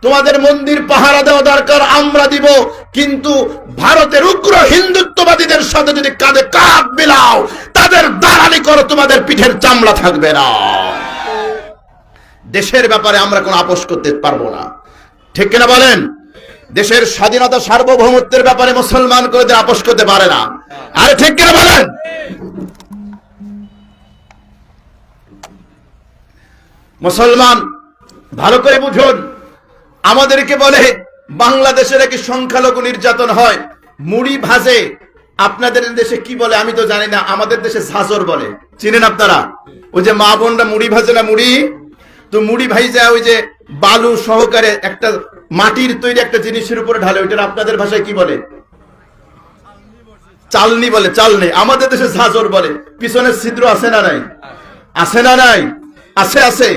তোমাদের মন্দির পাহারা দেওয়া দরকার, আমরা দিব। কিন্তু ভারতের উগ্র হিন্দুত্ববাদীদের সাথে যদি কাঁধে কাঁধ মিলাও, তাদের দালালি করো, তোমাদের পিঠের চামড়া থাকবে না। দেশের ব্যাপারে আমরা কোনো আপোষ করতে পারবো না। ঠিক কিনা বলেন? দেশের স্বাধীনতা সার্বভৌমত্বের ব্যাপারে মুসলমান করে আপোষ করতে পারে না। আরে ঠিক কিনা বলেন? মুসলমান ভালো করে বুঝুন, আমাদেরকে বলে বাংলাদেশের কি সংখ্যালঘু নির্যাতন হয়, মুড়ি ভাজে। আপনাদের দেশে কি বলে আমি তো জানি না, আমাদের দেশে ঝাঁঝর বলে, চিনেন আপনারা? ওই যে মা বোনরা মুড়ি ভাজে না, মুড়ি, তো মুড়ি ভাইজা ওই যে বালু সহকারে একটা মাটির তৈরি একটা জিনিসের উপরে ঢালে, ওইটা আপনাদের ভাষায় কি বলে? চালনি বলে, চালনি। আমাদের দেশে ঝাঁঝর বলে। পিছনে ছিদ্র আছে না নাই? আছে না নাই? আছে আছে।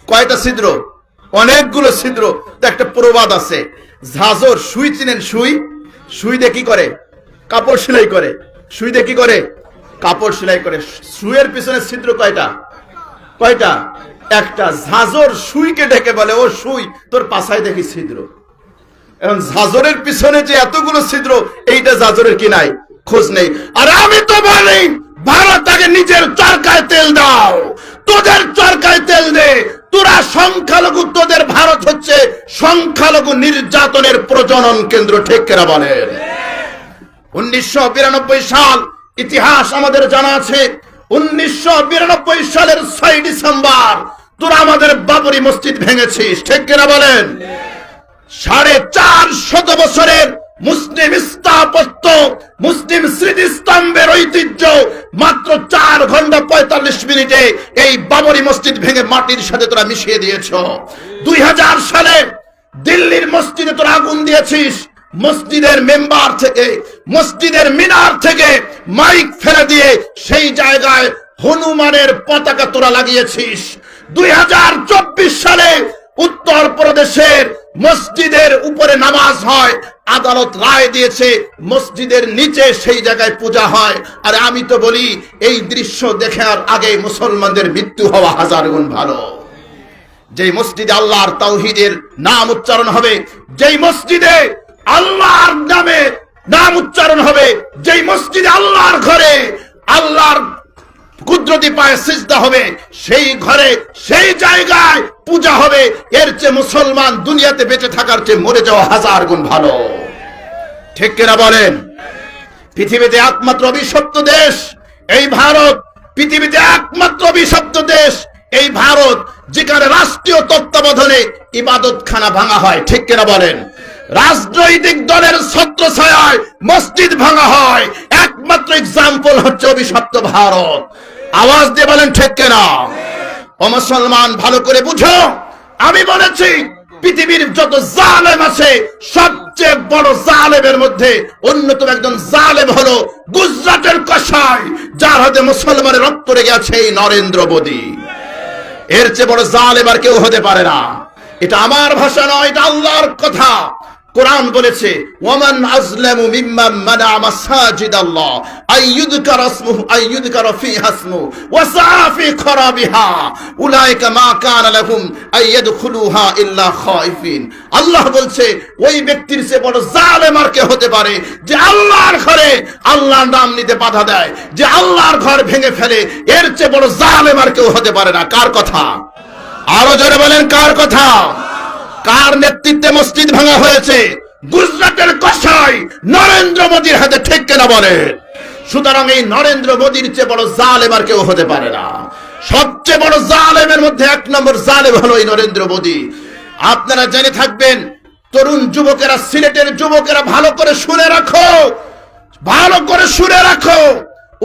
কয়টা ছিদ্র? অনেকগুলো ছিদ্র। তো একটা প্রবাদ আছে, ঝাঁঝর সুই, চিনেন? সুই, সুই দিয়ে কি করে? কাপড় সেলাই করে। সুই দিয়ে কি করে? কাপড় সেলাই করে। সুইয়ের পিছনে ছিদ্র কয়টা? কয়টা? একটা। ঝাঁঝর সুইকে ডেকে বলে, ও সুই, তোর পাছায় দেখি ছিদ্র। এখন ঝাঁঝরের পিছনে যে এতগুলো ছিদ্র, এইটা ঝাঁঝরের কি নাই? খোঁজ নেই। আর আমি তো বলি, ভারত আগে নিজের চরকায় তেল দাও, তোদের চরকায় তেল দে। তোরা সংখ্যালঘু, তোদের ভারত হচ্ছে সংখ্যালঘু নির্যাতনের প্রজনন কেন্দ্র। ঠিক কেনা বলেন? 1992 সাল ইতিহাস আমাদের জানা আছে। 1992 সালের 6 ডিসেম্বর তোরা আমাদের বাবরি মসজিদ ভেঙেছিস। ঠিক কিনা বলেন? 450 বছরের মুসলিম স্থাপত্য, মুসলিম স্মৃতিস্তম্ভের ঐতিহ্য মাত্র 4 ঘন্টা 45 মিনিটে এই বাবরি মসজিদ ভেঙে মাটির সাথে তোরা মিশিয়ে দিয়েছ। 2000 সালে দিল্লির মসজিদে তোরা আগুন দিয়েছিস। মসজিদের মেম্বার থেকে, মসজিদের মিনার থেকে মাইক ফেলে দিয়ে সেই জায়গায় হনুমানের পতাকা তোরা লাগিয়েছিস। 2024 সালে উত্তর প্রদেশের মসজিদের উপরে নামাজ হয়, আদালত রায় দিয়েছে মসজিদের নিচে সেই জায়গায় পূজা হয়। আর আমি তো বলি, এই দৃশ্য দেখার আগে মুসলমানদের মৃত্যু হওয়া 1000 গুণ ভালো। যেই মসজিদে আল্লাহর তাওহীদের নাম উচ্চারণ হবে, যেই মসজিদে আল্লাহর নামে নাম উচ্চারণ হবে, যেই মসজিদে আল্লাহর ঘরে আল্লাহর কুদরতি পায়ে সিজদা হবে, সেই ঘরে সেই জায়গায় পূজা হবে, এর চেয়ে মুসলমান দুনিয়াতে বেঁচে থাকার চেয়ে মরে যাওয়া 1000 গুণ ভালো। ঠিক কিনা বলেন? পৃথিবীতে একমাত্র অভিশপ্ত দেশ এই ভারত। পৃথিবীতে একমাত্র অভিশপ্ত দেশ এই ভারত, যেখানে রাষ্ট্রীয় তত্ত্বাবধানে ইবাদতখানা ভাঙা হয়। ঠিক কিনা বলেন? রাজনৈতিক দলের ছত্রছায়ায় মসজিদ ভাঙা হয়। একমাত্র এক্সাম্পল হচ্ছে অভিশপ্ত ভারত। আওয়াজ দিয়ে বলেন ঠিক কিনা? ও মুসলমান, ভালো করে বুঝো, আমি বলেছি পৃথিবীর যত জালেম আছে, সবচেয়ে বড় জালেমের মধ্যে অন্যতম একজন জালেম হলো গুজরাটের কসাই, যার হাতে মুসলমানের রক্ত লেগে আছে, এই নরেন্দ্র মোদী। এর চেয়ে বড় জালেম আর কেউ হতে পারে না। এটা আমার ভাষা নয়, এটা আল্লাহর কথা। কোরআন বলেছে, ওয়ামান আযলামু মিম্মান মানা মাসাজিদাল্লাহ আইয়ুযকারা ইসমুহু আইয়ুযকারা ফিহা ইসমুহু ওয়া সাআ ফি খরাবিহা উলাইকা মা কানা লাহুম আইয়াদখুলুহা ইল্লা খাইফিন। আল্লাহ বলছে ওই ব্যক্তির চেয়ে বড় জালেম আর কে হতে পারে যে আল্লাহর ঘরে আল্লাহর নাম নিতে বাধা দেয়, যে আল্লাহর ঘর ভেঙে ফেলে। এর চেয়ে বড় জালেম আর কেউ হতে পারে না। কার কথা? আরো জোরে বলেন, কার কথা? কার নেতৃত্বে মসজিদ ভাঙা হয়েছে? গুজরাটের কসাই নরেন্দ্র মোদীর হাতে, ঠিক কিনা বলে? সুতরাং এই নরেন্দ্র মোদীর চেয়ে বড় জালেম আর কেউ হতে পারে না। সবচেয়ে বড় জালেমের মধ্যে এক নম্বর জালেম হলো এই নরেন্দ্র মোদী। আপনারা জেনে থাকবেন, তরুণ যুবকেরা, সিলেটের যুবকেরা ভালো করে শুনে রাখো, ভালো করে শুনে রাখো।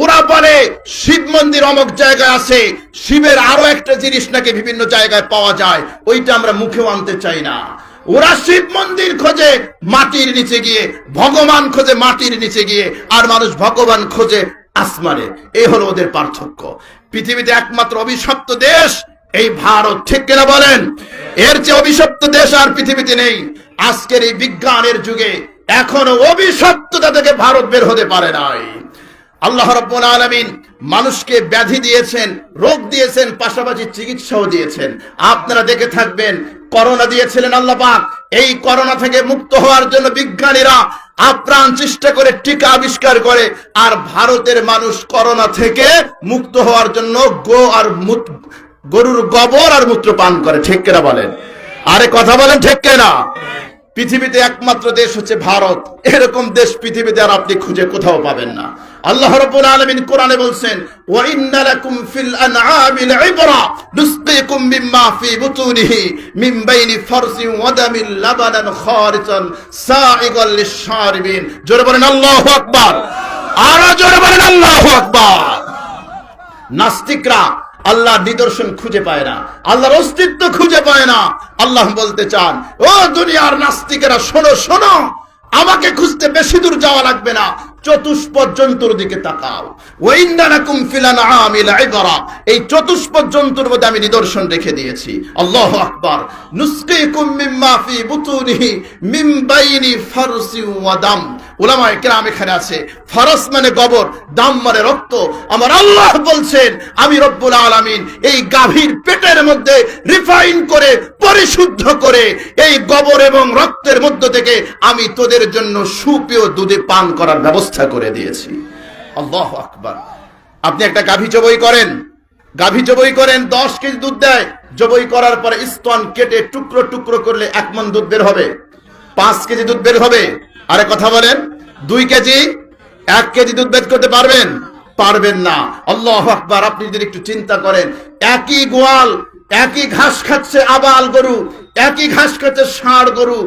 ওরা বলে শিব মন্দির অমুক জায়গায় আছে, শিবের আরো একটা জিনিস নাকি বিভিন্ন জায়গায় পাওয়া যায়, ওইটা আমরা মুখেও আনতে চাই না। ওরা শিব মন্দির খোঁজে মাটির নিচে গিয়ে, ভগবান খোঁজে মাটির নিচে গিয়ে, আর মানুষ ভগবান খোঁজে আসমানে। এই হলো ওদের পার্থক্য। পৃথিবীতে একমাত্র অভিশপ্ত দেশ এই ভারত, ঠিক কিনা বলেন? এর চেয়ে অভিশপ্ত দেশ আর পৃথিবীতে নেই। আজকের এই বিজ্ঞানের যুগে এখনো অভিশপ্ততা থেকে ভারত বের হতে পারে নাই। আল্লাহ রাব্বুল আলামিন মানুষকে ব্যাধি দিয়েছেন, রোগ দিয়েছেন, পাশাপাশি চিকিৎসাও দিয়েছেন। আপনারা দেখে থাকবেন, করোনা দিয়েছিলেন আল্লাহ পাক। এই করোনা থেকে মুক্ত হওয়ার জন্য বিজ্ঞানীরা আপ্রাণ চেষ্টা করে টিকা আবিষ্কার করে, আর ভারতের মানুষ করোনা থেকে মুক্ত হওয়ার জন্য গরুর গোবর আর মূত্র পান করে, ঠিক কিনা বলেন? আরে কথা বলেন, ঠিক কিনা? পৃথিবীতে একমাত্র দেশ হচ্ছে ভারত। এরকম দেশ পৃথিবীতে আর আপনি খুঁজে কোথাও পাবেন না। আল্লাহ রাব্বুল আলামিন কোরআনে বলছেন, ওয়া ইন্না লাকুম ফিল আনআমি লাইবরা নুসকিকুম মিম্মা ফি বুতুনিহি মিন বাইনি ফারসিন ওয়া দামিন লাবানান খারিজান সাইগাল লিশ-শারিবিন। জোরে বলেন আল্লাহু আকবার। আর জোরে বলেন আল্লাহু আকবার। নাস্তিকরা আল্লাহর নিদর্শন খুঁজে পায় না, আল্লাহর অস্তিত্ব খুঁজে পায় না। আল্লাহ বলতে চান, ও দুনিয়ার নাস্তিকেরা, শোনো শোনো, আমাকে খুঁজতে বেশি দূর যাওয়া লাগবে না, চতুষ্পদ জন্তুর দিকে তাকাও। ওয়াইন্নালাকুম ফিল আনআমি লাইবরা, এই চতুষ্পদ জন্তুর মধ্যে আমি নিদর্শন রেখে দিয়েছি। আল্লাহু আকবার। নুসকিকুম মিম্মা ফি বুতুনিহি মিন বাইনি ফারসি ওয়া দাম। উলামায়ে কেরাম এখানে আছে, ফারস মানে গোবর, দাম মানে রক্ত। আমার আল্লাহ বলছেন, আমি রব্বুল আলামিন এই গাভীর পেটের মধ্যে রিফাইন করে, পরিশুদ্ধ করে, এই গোবর এবং রক্তের মধ্য থেকে আমি তোদের জন্য সুপেয় দুধে পান করার ব্যবস্থা করে দিয়েছি। আল্লাহু আকবার। আপনি একটা গাভী জবাই করেন, গাভী জবাই করেন, 10 কেজি দুধ দেয়। জবাই করার পরে স্তন কেটে টুকরো টুকরো করলে 1 মণ দুধ বের হবে, 5 কেজি দুধ বের হবে। আরে কথা বলেন, 2 কেজি, 1 কেজি দুধ বের করতে পারবেন? পারবেন না। আল্লাহু আকবার। আপনি যদি একটু চিন্তা করেন, একই গোয়াল, একই ঘাস খাচ্ছে আবাল গরু, একই ঘাস খাচ্ছে ষাঁড় গরু,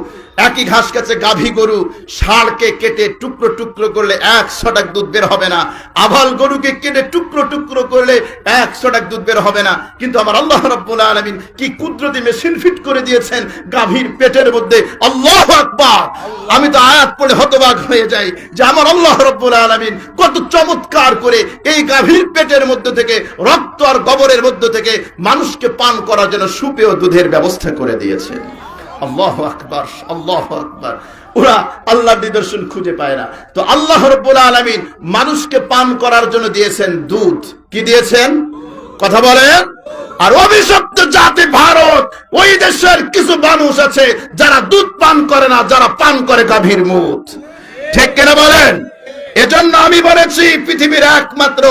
একই ঘাস খাচ্ছে গাভী গরু। ষাঁড়কে কেটে টুকরো টুকরো করলে 100 টাক দুধ বের হবে না, আবাল গরুকে কেটে টুকরো টুকরো করলে 100 টাক দুধ বের হবে না। কিন্তু আমার আল্লাহ রাব্বুল আলামিন কি কুদরতি মেশিন ফিট করে দিয়েছেন গাভীর পেটের মধ্যে। আল্লাহু আকবার। আমি তো আয়াত পড়ে হতবাক হয়ে যাই যে আমার আল্লাহ রাব্বুল আলামিন কত চমৎকার করে এই গাভীর পেটের মধ্যে থেকে, রক্ত আর গোবরের মধ্যে থেকে মানুষকে পান করার জন্য সুপেয় দুধের ব্যবস্থা করে দিয়েছেন। আল্লাহু আকবার, আল্লাহু আকবার। ওরা আল্লাহর নিদর্শন খুঁজে পায় না। তো আল্লাহ রাব্বুল আলামিন মানুষকে পান করার জন্য দিয়েছেন দুধ। কি দিয়েছেন? কথা বলেন। আর অভিশপ্ত জাতি ভারত, ওই দেশের কিছু মানুষ আছে যারা দুধ পান করে না, যারা পান করে গাভীর মুত, ঠিক কিনা বলেন? এজন্য আমি বলেছি পৃথিবীর একমাত্র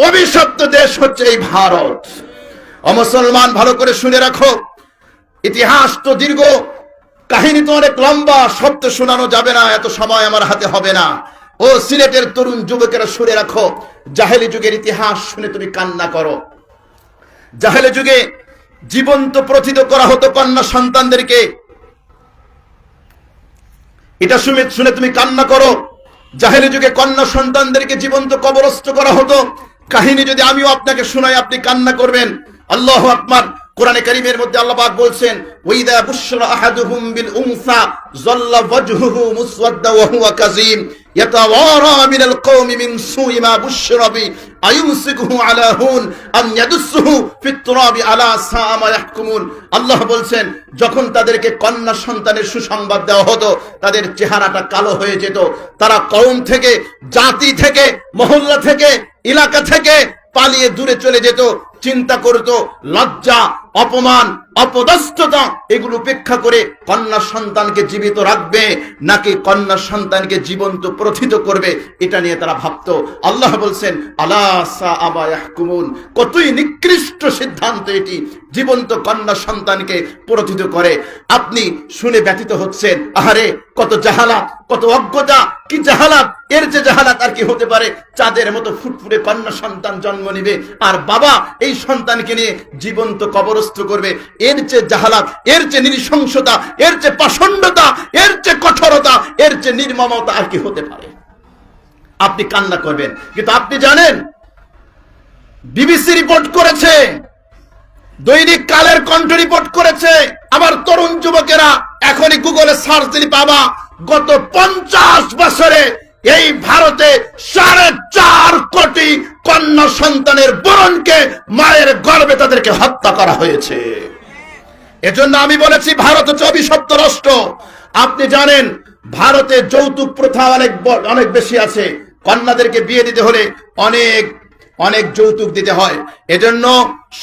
অভিশপ্ত দেশ হচ্ছে এই ভারত। ও মুসলমান, ভালো করে শুনে রাখো, ইতিহাস তো দীর্ঘ, কাহিনী তো অনেক লম্বা, সব তো শোনানো যাবে না, এত সময় আমার হাতে হবে না। ও সিলেটের তরুণ যুবকেরা শুনে রাখো, জাহেলি যুগের ইতিহাস শুনে তুমি কান্না করো। জাহেলি যুগে জীবন্ত প্রথিত করা হতো কন্যা সন্তানদেরকে। এটা শুনে তুমি কান্না করো। জাহেলি যুগে কন্যা সন্তানদেরকে জীবন্ত কবরস্থ করা হতো। কাহিনী যদি আমিও আপনাকে শোনাই, আপনি কান্না করবেন। আল্লাহু আকবার। কোরআনে কারীমের মধ্যে আল্লাহ পাক বলছেন, ওয়াইদা বুশরা আহাদুহুম বিল উনসা যাল্লা ওয়াজহুহু মুসওয়াদ্দা ওয়া হুয়া কাযীম ইয়াতাওয়ারা মিনাল কওমি মিন সুই মা বুশরা বি আয়ুমসিকুহু আলা হুন আম ইয়াদুসুহু ফিত তুরাবি আলা সাআ মা ইয়াহকুমুন। আল্লাহ বলছেন, যখন তাদেরকে কন্যা সন্তানের সুসংবাদ দেওয়া হতো, তাদের চেহারাটা কালো হয়ে যেত। তারা কওম থেকে, জাতি থেকে, মহল্লা থেকে, এলাকা থেকে পালিয়ে দূরে চলে যেত। চিন্তা করতো লজ্জা, অপমান, অপদস্থতা, এগুলো উপেক্ষা করে কন্যা সন্তানকে জীবিত রাখবে নাকি কন্যা সন্তানকে জীবন্ত প্রথিত করবে, এটা নিয়ে তারা ভাবতো। আল্লাহ বলছেন আলা সাআ মা ইয়াহকুমুন, কতই নিকৃষ্ট সিদ্ধান্ত এটি, জীবন্ত কন্যা সন্তানকে প্রথিত করে। আপনি শুনে ব্যথিত হচ্ছেন, আহারে কত জাহালাত, কত অজ্ঞতা, কি জাহালাত, এর যে জাহালাত আর কি হতে পারে। চাঁদের মতো ফুটফুটে কন্যা সন্তান জন্ম নিবে আর বাবা এই সন্তানকে নিয়ে জীবন্ত কবরস্থ করবে, এর যে জাহালাত, এর যে নৃশংসতা, এর যে পাষণ্ডতা, এর যে কঠোরতা, এর যে নির্মমতা আর কি হতে পারে। আপনি কান্না করবেন, কিন্তু আপনি জানেন বিবিসি রিপোর্ট করেছে, দৈনিক কালের কণ্ঠ রিপোর্ট করেছে, আবার তরুণ যুবকেরা এখনই গুগলে সার্চ দিলে পাবা, গত 50 বছরে এই ভারতে 4.5 কোটি কন্যা সন্তানের বোনকে মায়ের গর্ভে তাদেরকে হত্যা করা হয়েছে। এজন্য আমি বলেছি ভারত হচ্ছে অভিশপ্ত রাষ্ট্র। আপনি জানেন ভারতে যৌতুক প্রথা অনেক বেশি আছে, কন্যাদেরকে বিয়ে দিতে হলে অনেক অনেক যৌতুক দিতে হয়। এজন্য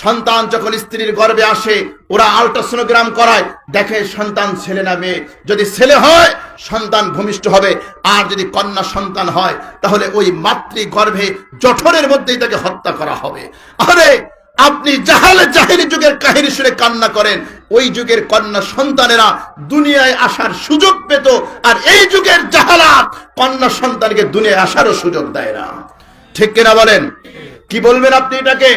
সন্তান যখন স্ত্রীর গর্ভে আসে ওরা আল্ট্রাসোনোগ্রাম করায়, দেখে সন্তান ছেলে না মেয়ে। যদি ছেলে হয় সন্তান ভূমিষ্ঠ হবে, আর যদি কন্যা সন্তান হয় তাহলে ওই মাতৃ গর্ভে জঠরের মধ্যেই তাকে হত্যা করা হবে। আরে আপনি জাহিলি যুগের কাহিনী শুনে কান্না করেন, ওই যুগের কন্যা সন্তানেরা দুনিয়ায় আসার সুযোগ পেত, আর এই যুগের জাহালাত কন্যা সন্তানকে দুনিয়ায় আসারও সুযোগ দেয় না। ঠিক কিনা বলেন? কি বলবেন আপনি এটাকে?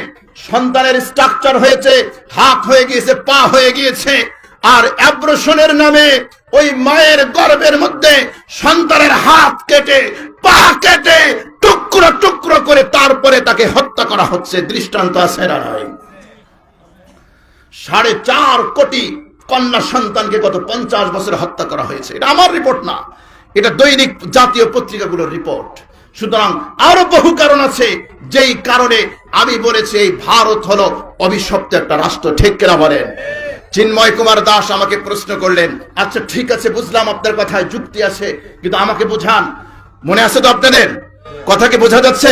সন্তানের স্ট্রাকচার হয়েছে, হাত হয়ে গিয়েছে, পা হয়ে গিয়েছে, আর অ্যাব্রশনের নামে ওই মায়ের গর্ভের মধ্যে সন্তানের হাত কেটে, পা কেটে, টুকরো টুকরো করে তারপরে তাকে হত্যা করা হচ্ছে। দৃষ্টান্ত আছে না নাই? 4.5 কোটি কন্যা সন্তানকে গত 50 বছরে হত্যা করা হয়েছে। এটা আমার রিপোর্ট না, এটা দৈনিক জাতীয় পত্রিকাগুলোর রিপোর্ট। সুতরাং আরো বহু কারণ আছে যেই কারণে আমি বলেছি এই ভারত হলো অভিশপ্ত একটা রাষ্ট্র। ঠিক কিনা বলেন? চিন্ময় কুমার দাস আমাকে প্রশ্ন করলেন, আচ্ছা ঠিক আছে বুঝলাম আপনার কথায় যুক্তি আছে, কিন্তু আমাকে বোঝান। মনে আছে তো আপনাদের? কথা কি বোঝা যাচ্ছে?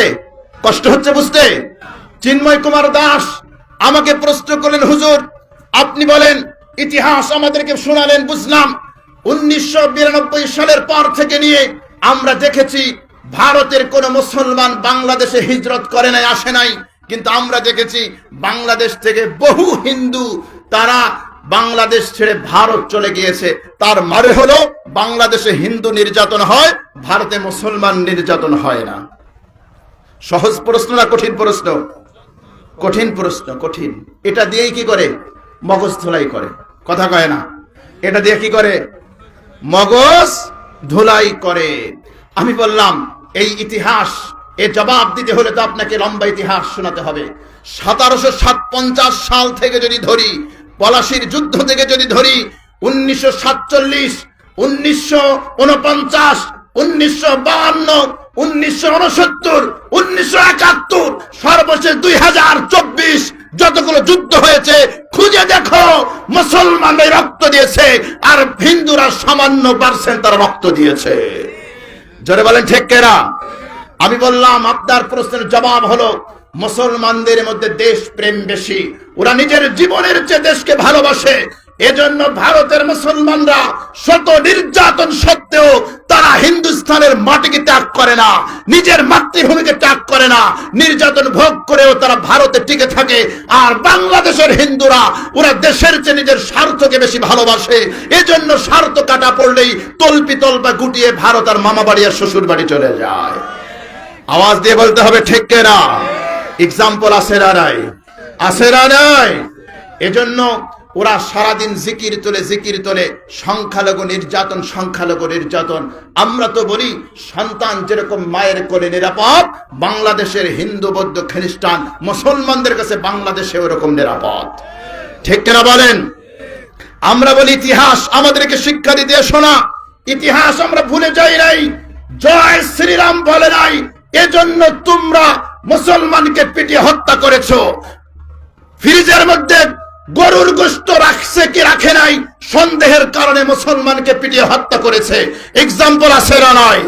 কষ্ট হচ্ছে বুঝতে? চিন্ময় কুমার দাস আমাকে প্রশ্ন করলেন, হুজুর আপনি বলেন, ইতিহাস আমাদেরকে শোনালেন, বুঝলাম 1992 সালের পর থেকে নিয়ে আমরা দেখেছি ভারতের কোন মুসলমান বাংলাদেশে হিজরত করে নাই, আসে নাই, কিন্তু আমরা দেখেছি বাংলাদেশ থেকে বহু হিন্দু তারা বাংলাদেশ ছেড়ে ভারত চলে গিয়েছে। তার মানে হলো বাংলাদেশে হিন্দু নির্যাতন হয়, ভারতে মুসলমান নির্যাতন হয় না। সহজ প্রশ্ন না কঠিন প্রশ্ন? কঠিন প্রশ্ন, কঠিন। এটা দিয়েই কি করে? মগজ ধুলাই করে। কথা কয় না? এটা দিয়ে কি করে? মগজ ধুলাই করে। আমি বললাম এই ইতিহাস এ জবাব দিতে হলে তো আপনাকে লম্বা ইতিহাস শোনাতে হবে। 1757 সাল থেকে যদি ধরি, পলাশির যুদ্ধ থেকে যদি ধরি, 1947, 1949, 1952, 1969, 1971, সর্বশেষ 2024 যতগুলো যুদ্ধ হয়েছে খুঁজে দেখো, মুসলমানরা রক্ত দিয়েছে আর হিন্দুরা সামান্য % তারা রক্ত দিয়েছে। জোরে বলেন ঠিক কিনা? আমি বললাম আপনার প্রশ্নের জবাব হলো মুসলমানদের মধ্যে দেশ প্রেম বেশি, ওরা নিজের জীবনের চেয়ে দেশকে ভালোবাসে। এজন্য ভারতের মুসলমানরা শত নির্যাতন সত্ত্বেও তারা হিন্দুস্তানের মাটিকে ত্যাগ করে না, নিজের মাতৃভূমিকে ত্যাগ করে না, নির্যাতন ভোগ করেও তারা ভারতে টিকে থাকে। আর বাংলাদেশের হিন্দুরা ওরা দেশের চেয়ে নিজের স্বার্থকে বেশি ভালোবাসে। এজন্য স্বার্থ কাটা পড়লেই তল্পি তল্পা গুটিয়ে ভারত আর মামা বাড়ি আর শ্বশুর বাড়ি চলে যায়। আওয়াজ দিয়ে বলতে হবে ঠিক কিনা? এক্সাম্পল আছে না নাই? আছে না নাই? এজন্য ওরা সারাদিন জিকির তোলে, সংখ্যালঘু নির্যাতন, সংখ্যালঘু নির্যাতন। আমরা তো বলি সন্তান যেরকম মায়ের কোলে নিরাপদ, বাংলাদেশের হিন্দু বৌদ্ধ খ্রিস্টান মুসলমানদের কাছে বাংলাদেশে ওরকম নিরাপদ। ঠিক কিনা বলেন? আমরা বলি ইতিহাস আমাদেরকে শিক্ষা দিতে শোনা, ইতিহাস আমরা ভুলে যাই নাই, জয় শ্রীরাম বলে নাই, এজন্য তোমরা মুসলমানকে পিটিয়ে হত্যা করেছো। ফ্রিজের মধ্যে গরুর গোশত রাখছে কি রাখে নাই সন্দেহের কারণে মুসলমানকে পিটিয়ে হত্যা করেছে। এক্সাম্পল আছে না নাই?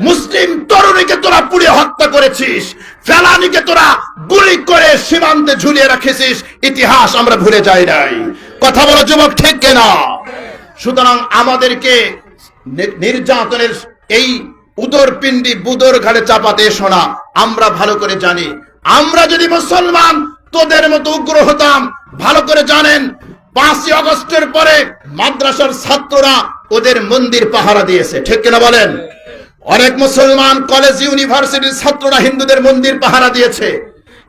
মুসলিম তরুণীকে তোরা পুড়িয়ে হত্যা করেছিস, ফেলানিকে তোরা গুলি করে সীমান্তে ঝুলিয়ে রাখেছিস। ইতিহাস আমরা ভুলে যাই নাই। কথা বলো যুবক, ঠিক কিনা? সুতরাং আমাদেরকে নির্যাতনের এই উদরপিণ্ডি বুদর ঘাড়ে চাপাতে এসো না। আমরা ভালো করে জানি, আমরা যদি মুসলমান তোদের মতো উগ্র হতাম, ভালো করে জানেন 5ই আগস্টের পরে মাদ্রাসার ছাত্ররা ওদের মন্দির পাহারা দিয়েছে, ঠিক কিনা বলেন? অনেক মুসলমান কলেজ ইউনিভার্সিটির ছাত্ররা হিন্দুদের মন্দির পাহারা দিয়েছে।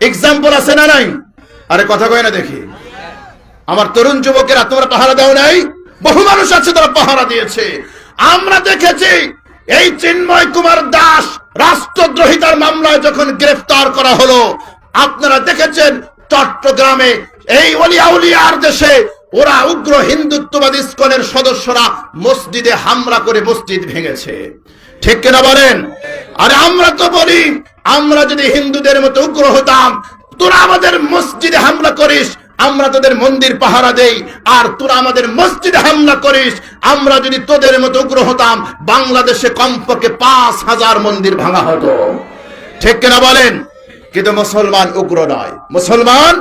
এক্সাম্পল আছে না নাই? আরে কথা কয় না দেখি। আমার তরুণ যুবকেরা, তোমরা পাহারা দাও নাই? বহু মানুষ আছে তারা পাহারা দিয়েছে। আমরা দেখেছি এই চিন্ময় কুমার দাস রাষ্ট্রদ্রোহিতার মামলায় যখন গ্রেফতার করা হলো, আপনারা দেখেছেন চট্টগ্রামে এই ওলিয়াউলিয়ার দেশে ওরা উগ্র হিন্দুত্ববাদী ইসকনের সদস্যরা মসজিদে হামলা করে মসজিদ ভেঙেছে, ঠিক কিনা বলেন? আরে আমরা তো বলি, আমরা যদি হিন্দুদের মতো উগ্র হতাম, তোরা আমাদের মসজিদে হামলা করিস, আমরা তোদের মন্দির পাহারা দেই, আর তোরা আমাদের মসজিদে হামলা করিস। আমরা যদি তোদের মতো উগ্র হতাম, বাংলাদেশে কমপক্ষে 5000 মন্দির ভাঙা হতো, ঠিক কিনা বলেন? কিন্তু মুসলমান উগ্র নয়, মুসলমান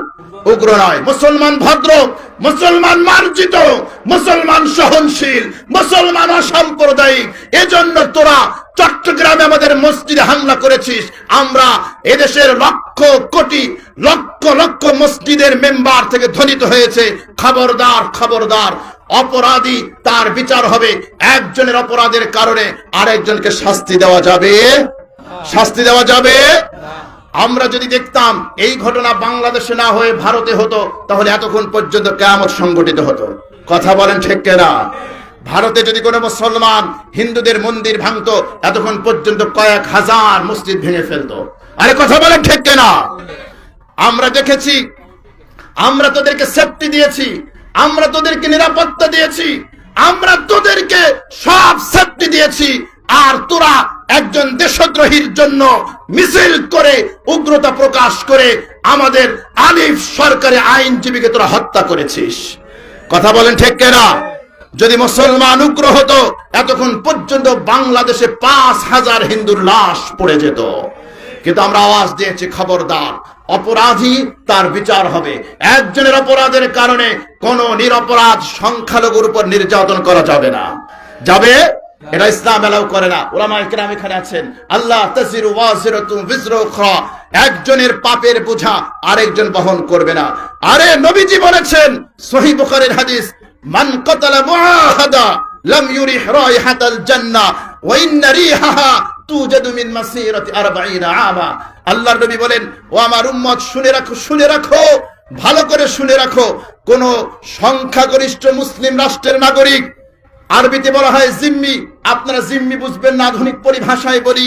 উগ্র নয়, মুসলমান ভদ্র, মুসলমান মার্জিত, মুসলমান সহনশীল, মুসলমান অসাম্প্রদায়িক। এজন্য তোরা চট্টগ্রামে আমাদের মসজিদে হামলা করেছিস। আমরা এদেশের লক্ষ কোটি লক্ষ লক্ষ মসজিদের মেম্বার থেকে ধ্বনিত হয়েছে, খবরদার খবরদার, অপরাধী তার বিচার হবে। একজনের অপরাধের কারণে আরেকজনকে শাস্তি দেওয়া যাবে, শাস্তি দেওয়া যাবে। আমরা যদি দেখতাম এই ঘটনা বাংলাদেশে না হয়ে ভারতে হতো, তাহলে এতক্ষণ পর্যন্ত কিয়ামত সংঘটিত হতো। কথা বলেন ঠিক কিনা? ভারতে যদি কোনো মুসলমান হিন্দুদের মন্দির ভাঙতো, এতক্ষণ পর্যন্ত কয়েক হাজার মসজিদ ভেঙে ফেলতো। আরে কথা বলেন ঠিক কিনা? আমরা দেখেছি, আমরা তোদেরকে সেফটি দিয়েছি, আমরা তোদেরকে নিরাপত্তা দিয়েছি, আমরা তোদেরকে সব সেফটি দিয়েছি, আর তোরা একজন দেশদ্রোহীর জন্য মিছিল করে উগ্রতা প্রকাশ করে আমাদের আলিফ সরকারি আইনজীবীকে তোরা হত্যা করেছিস। কথা বলেন ঠিক কিনা? যদি মুসলমান উগ্র হতো, এতক্ষণ পর্যন্ত বাংলাদেশে 5000 হিন্দুর লাশ পড়ে যেত। কিন্তু আমরা আওয়াজ দিয়েছি, খবরদার, অপরাধী তার বিচার হবে। একজনের অপরাধের কারণে কোন নিরপরাধ সংখ্যালঘুর উপর নির্যাতন করা যাবে না, যাবে? এটা ইসলাম এলাও করে না। উলামায়ে কেরাম এখানে আছেন। আল্লাহ তাজিরু ওয়াজিরাতুন বিজরা উখরা, একজনের পাপের বোঝা আরেকজন বহন করবে না। আরে নবীজি বলেছেন, সহিহ বুখারীর হাদিস, মান কাতালা মুআহাদা লাম ইউরিহ রাইহাতাল জান্নাহ ওয়া ইন্না রিহাহা তুজাদু মিন মাসিরাতি 40 আমা। আল্লাহর নবী বলেন, ও আমার উম্মত, শুনে রাখো, শুনে রাখো, ভালো করে শুনে রাখো, কোন সংখ্যাগরিষ্ঠ মুসলিম রাষ্ট্রের নাগরিক, আরবিতে বলা হয় জিম্মি, আপনারা জিম্মি বুঝবেন না, আধুনিক পরিভাষায় বলি,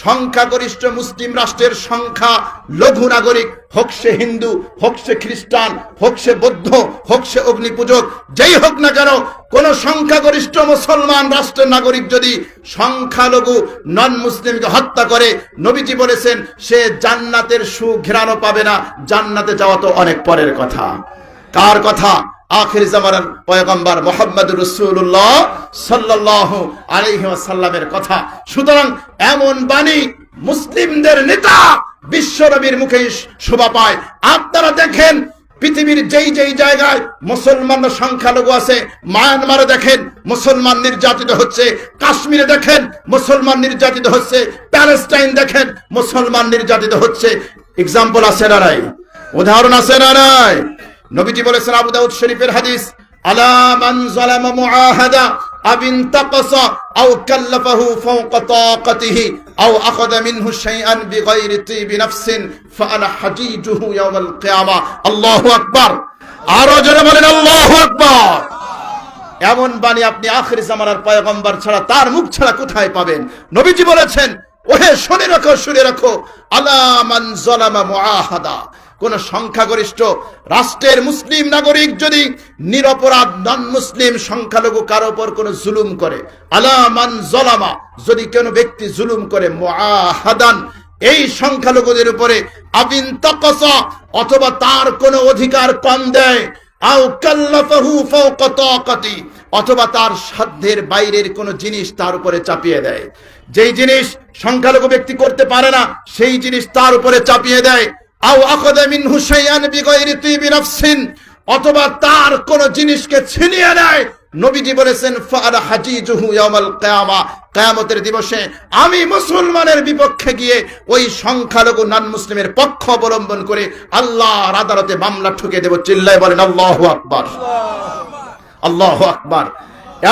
সংখ্যাগরিষ্ঠ মুসলিম রাষ্ট্রের সংখ্যা লঘু নাগরিক, হোক সে হিন্দু, হোক সে খ্রিস্টান, হোক সে বৌদ্ধ, হোক সে অগ্নিপূজক, যেই হোক না কেন, কোন সংখ্যাগরিষ্ঠ মুসলমান রাষ্ট্রের নাগরিক যদি সংখ্যালঘু নন মুসলিমকে হত্যা করে, নবীজি বলেছেন সে জান্নাতের সুঘ্রাণও পাবে না। জান্নাতে যাওয়া তো অনেক পরের কথা। কার কথা? আখির জামানার পয়গম্বর মুহাম্মদুর রাসূলুল্লাহ সাল্লাল্লাহু আলাইহি ওয়াসাল্লামের কথা। সুতরাং এমন বাণী মুসলিমদের নেতা বিশ্বনবীর মুখে শোভা পায়। আপনারা দেখেন, পৃথিবীর যেই যেই জায়গায় মুসলমান সংখ্যালঘু আছে, মায়ানমারে দেখেন মুসলমান নির্যাতিত হচ্ছে, কাশ্মীরে দেখেন মুসলমান নির্যাতিত হচ্ছে, প্যালেস্টাইন দেখেন মুসলমান নির্যাতিত হচ্ছে। এক্সাম্পল আছে না নাই? উদাহরণ আছে না নাই? নবীজি বলেছেন, আবু দাউদ শরীফের হাদিস, আলা মান যালামা মুআহাদা আবিন তাকাসা আও কাল্লাফাহু ফাওকা তাকাতিহি আও আখাযা মিনহু শাইআন বিগাইরি তিবি নাফসিন ফাআনা হাজিজুহু ইয়াওমাল কিয়ামা। আল্লাহু আকবার। আর জোরে বলেন আল্লাহু আকবার। এমন বাণী আপনি আখির জামানার পয়গম্বর ছাড়া, তার মুখ ছাড়া কোথায় পাবেন? নবীজি বলেছেন, ওহে শুনে রাখো, শুনে রাখো, আলা মান যালামা মুআহাদা, কোন সংখ্যাগরিষ্ঠ রাষ্ট্রের মুসলিম নাগরিক যদি নিরপরাধ নন মুসলিম সংখ্যালঘু কারো উপর কোন জুলুম করে, আলা মান যালামা, যদি কোন ব্যক্তি জুলুম করে, মুআহাদান, এই সংখ্যালঘুদের উপরে, আবিন তাকাসা, অথবা তার কোন অধিকার কম দেয়, আও কাল্লাফাহু ফাওকা তাকাতি, অথবা তার সাধ্যের বাইরের কোন জিনিস তার উপরে চাপিয়ে দেয়, যেই জিনিস সংখ্যালঘু ব্যক্তি করতে পারে না সেই জিনিস তার উপরে চাপিয়ে দেয়, আও আখাযা মিনহু শাইআন বিগাইরি তিবি নাফসিন, অথবা তার কোন জিনিসকে ছিনিয়ে নেয়, নবীজি বলেছেন ফাআনা হাজিজুহু ইয়াউমাল কিয়ামা, কিয়ামতের দিবসে আমি মুসলমানের বিপক্ষে গিয়ে ওই সংখ্যালঘু নন মুসলিমের পক্ষ অবলম্বন করে আল্লাহর আদালতে মামলা ঠুকে দেব। চিল্লায় বলেন আল্লাহু আকবার, আল্লাহু আকবার।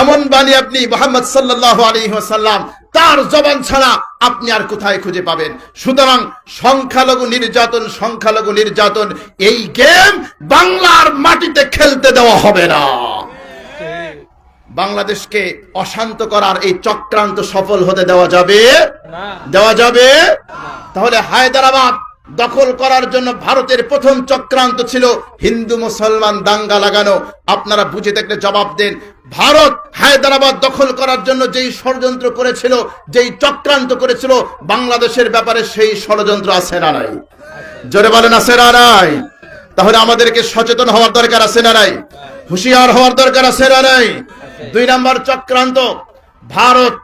এমন বাণী আপনি মুহাম্মদ সাল্লাল্লাহু আলাইহি ওয়াসাল্লাম তার জবান ছাড়া আপনি আর কোথায় খুঁজে পাবেন? সুতরাং সংখ্যালঘু নির্যাতন এই গেম বাংলার মাটিতে খেলতে দেওয়া হবে না। বাংলাদেশকে অশান্ত করার এই চক্রান্ত সফল হতে দেওয়া যাবে না। তাহলে হায়দ্রাবাদ দখল করার জন্য ভারতের প্রথম চক্রান্ত ছিল হিন্দু মুসলমান দাঙ্গা লাগানো। আপনারা বুঝে থাকলে জবাব দেন, ভারত হায়দ্রাবাদ দখল করার জন্য যেই ষড়যন্ত্র করেছিল, যেই চক্রান্ত করেছিল বাংলাদেশের ব্যাপারে, সেই ষড়যন্ত্র আছে না নাই? জোরে বলেন আছে না নাই? তাহলে আমাদেরকে সচেতন হওয়ার দরকার আছে না নাই? হুঁশিয়ার হওয়ার দরকার আছে না নাই? 2 নম্বর চক্রান্ত, ভারত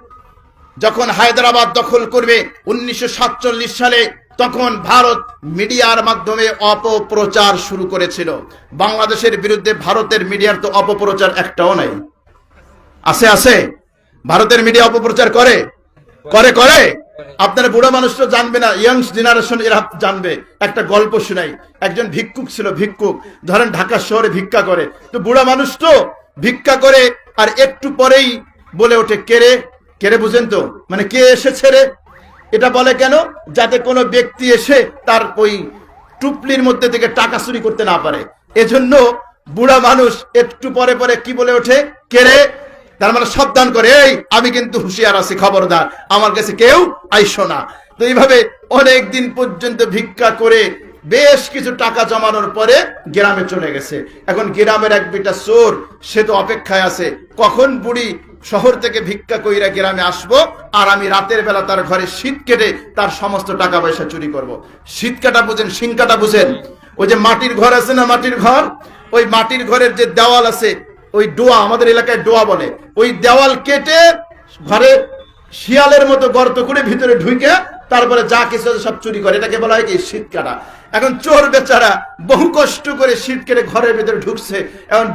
যখন হায়দ্রাবাদ দখল করবে 1947 সালে, তখন ভারত মিডিয়ার মাধ্যমে অপপ্রচার শুরু করেছিল বাংলাদেশের বিরুদ্ধে। ভারতের মিডিয়ার তো অপপ্রচার একটাও নাই। আছে ভারতের মিডিয়া অপপ্রচার করে। আপনারা বুড়া মানুষ তো জানবে না, ইয়াং জেনারেশন এরা জানবে। একটা গল্প শুনাই। একজন ভিক্ষুক ছিল, ধরেন ঢাকা শহরে ভিক্ষা করে, তো বুড়া মানুষ তো ভিক্ষা করে, আর একটু পরেই বলে ওঠে কেরে বুঝেন তো, মানে কে এসেছে রে। এটা বলে কেন? যাতে কোনো ব্যক্তি এসে তার ওই টুপলির মধ্যে থেকে টাকা চুরি করতে না পারে। এজন্য বুড়া মানুষ একটু পরে কি বলে ওঠে, কেরে। তার মানে সাবধান করে, এই আমি কিন্তু হুঁশিয়ার আছি, খবরদার, আমার কাছে কেউ আইসো না। তো এইভাবে অনেক দিন পর্যন্ত ভিক্ষা করে বেশ কিছু টাকা জমানোর পরে গ্রামে চলে গেছে। এখন গ্রামের এক বিটা চোর, সে তো অপেক্ষায় আছে কখন বুড়ি শহর থেকে ভিক্ষা কইরা গ্রামে আসবো, আর আমি রাতের বেলা তার ঘরে শীত কেটে তার সমস্ত টাকা পয়সা চুরি করব। শীত কাটা বুঝেন, শিং কাটা বুঝেন? ওই যে মাটির ঘর আছে না, মাটির ঘর, ওই মাটির ঘরের যে দেওয়াল আছে, ওই ডোয়া, আমাদের এলাকায় ডোয়া বলে, ওই দেওয়াল কেটে ঘরে শিয়ালের মতো গর্ত করে ভিতরে ঢুকে তারপরে যা কিছু সব চুরি করে, এটাকে বলা হয় কি শীত কাটা। এখন চোর বেচারা বহু কষ্ট করে শীত কেটে ঘরের ভিতরে ঢুকছে। এখন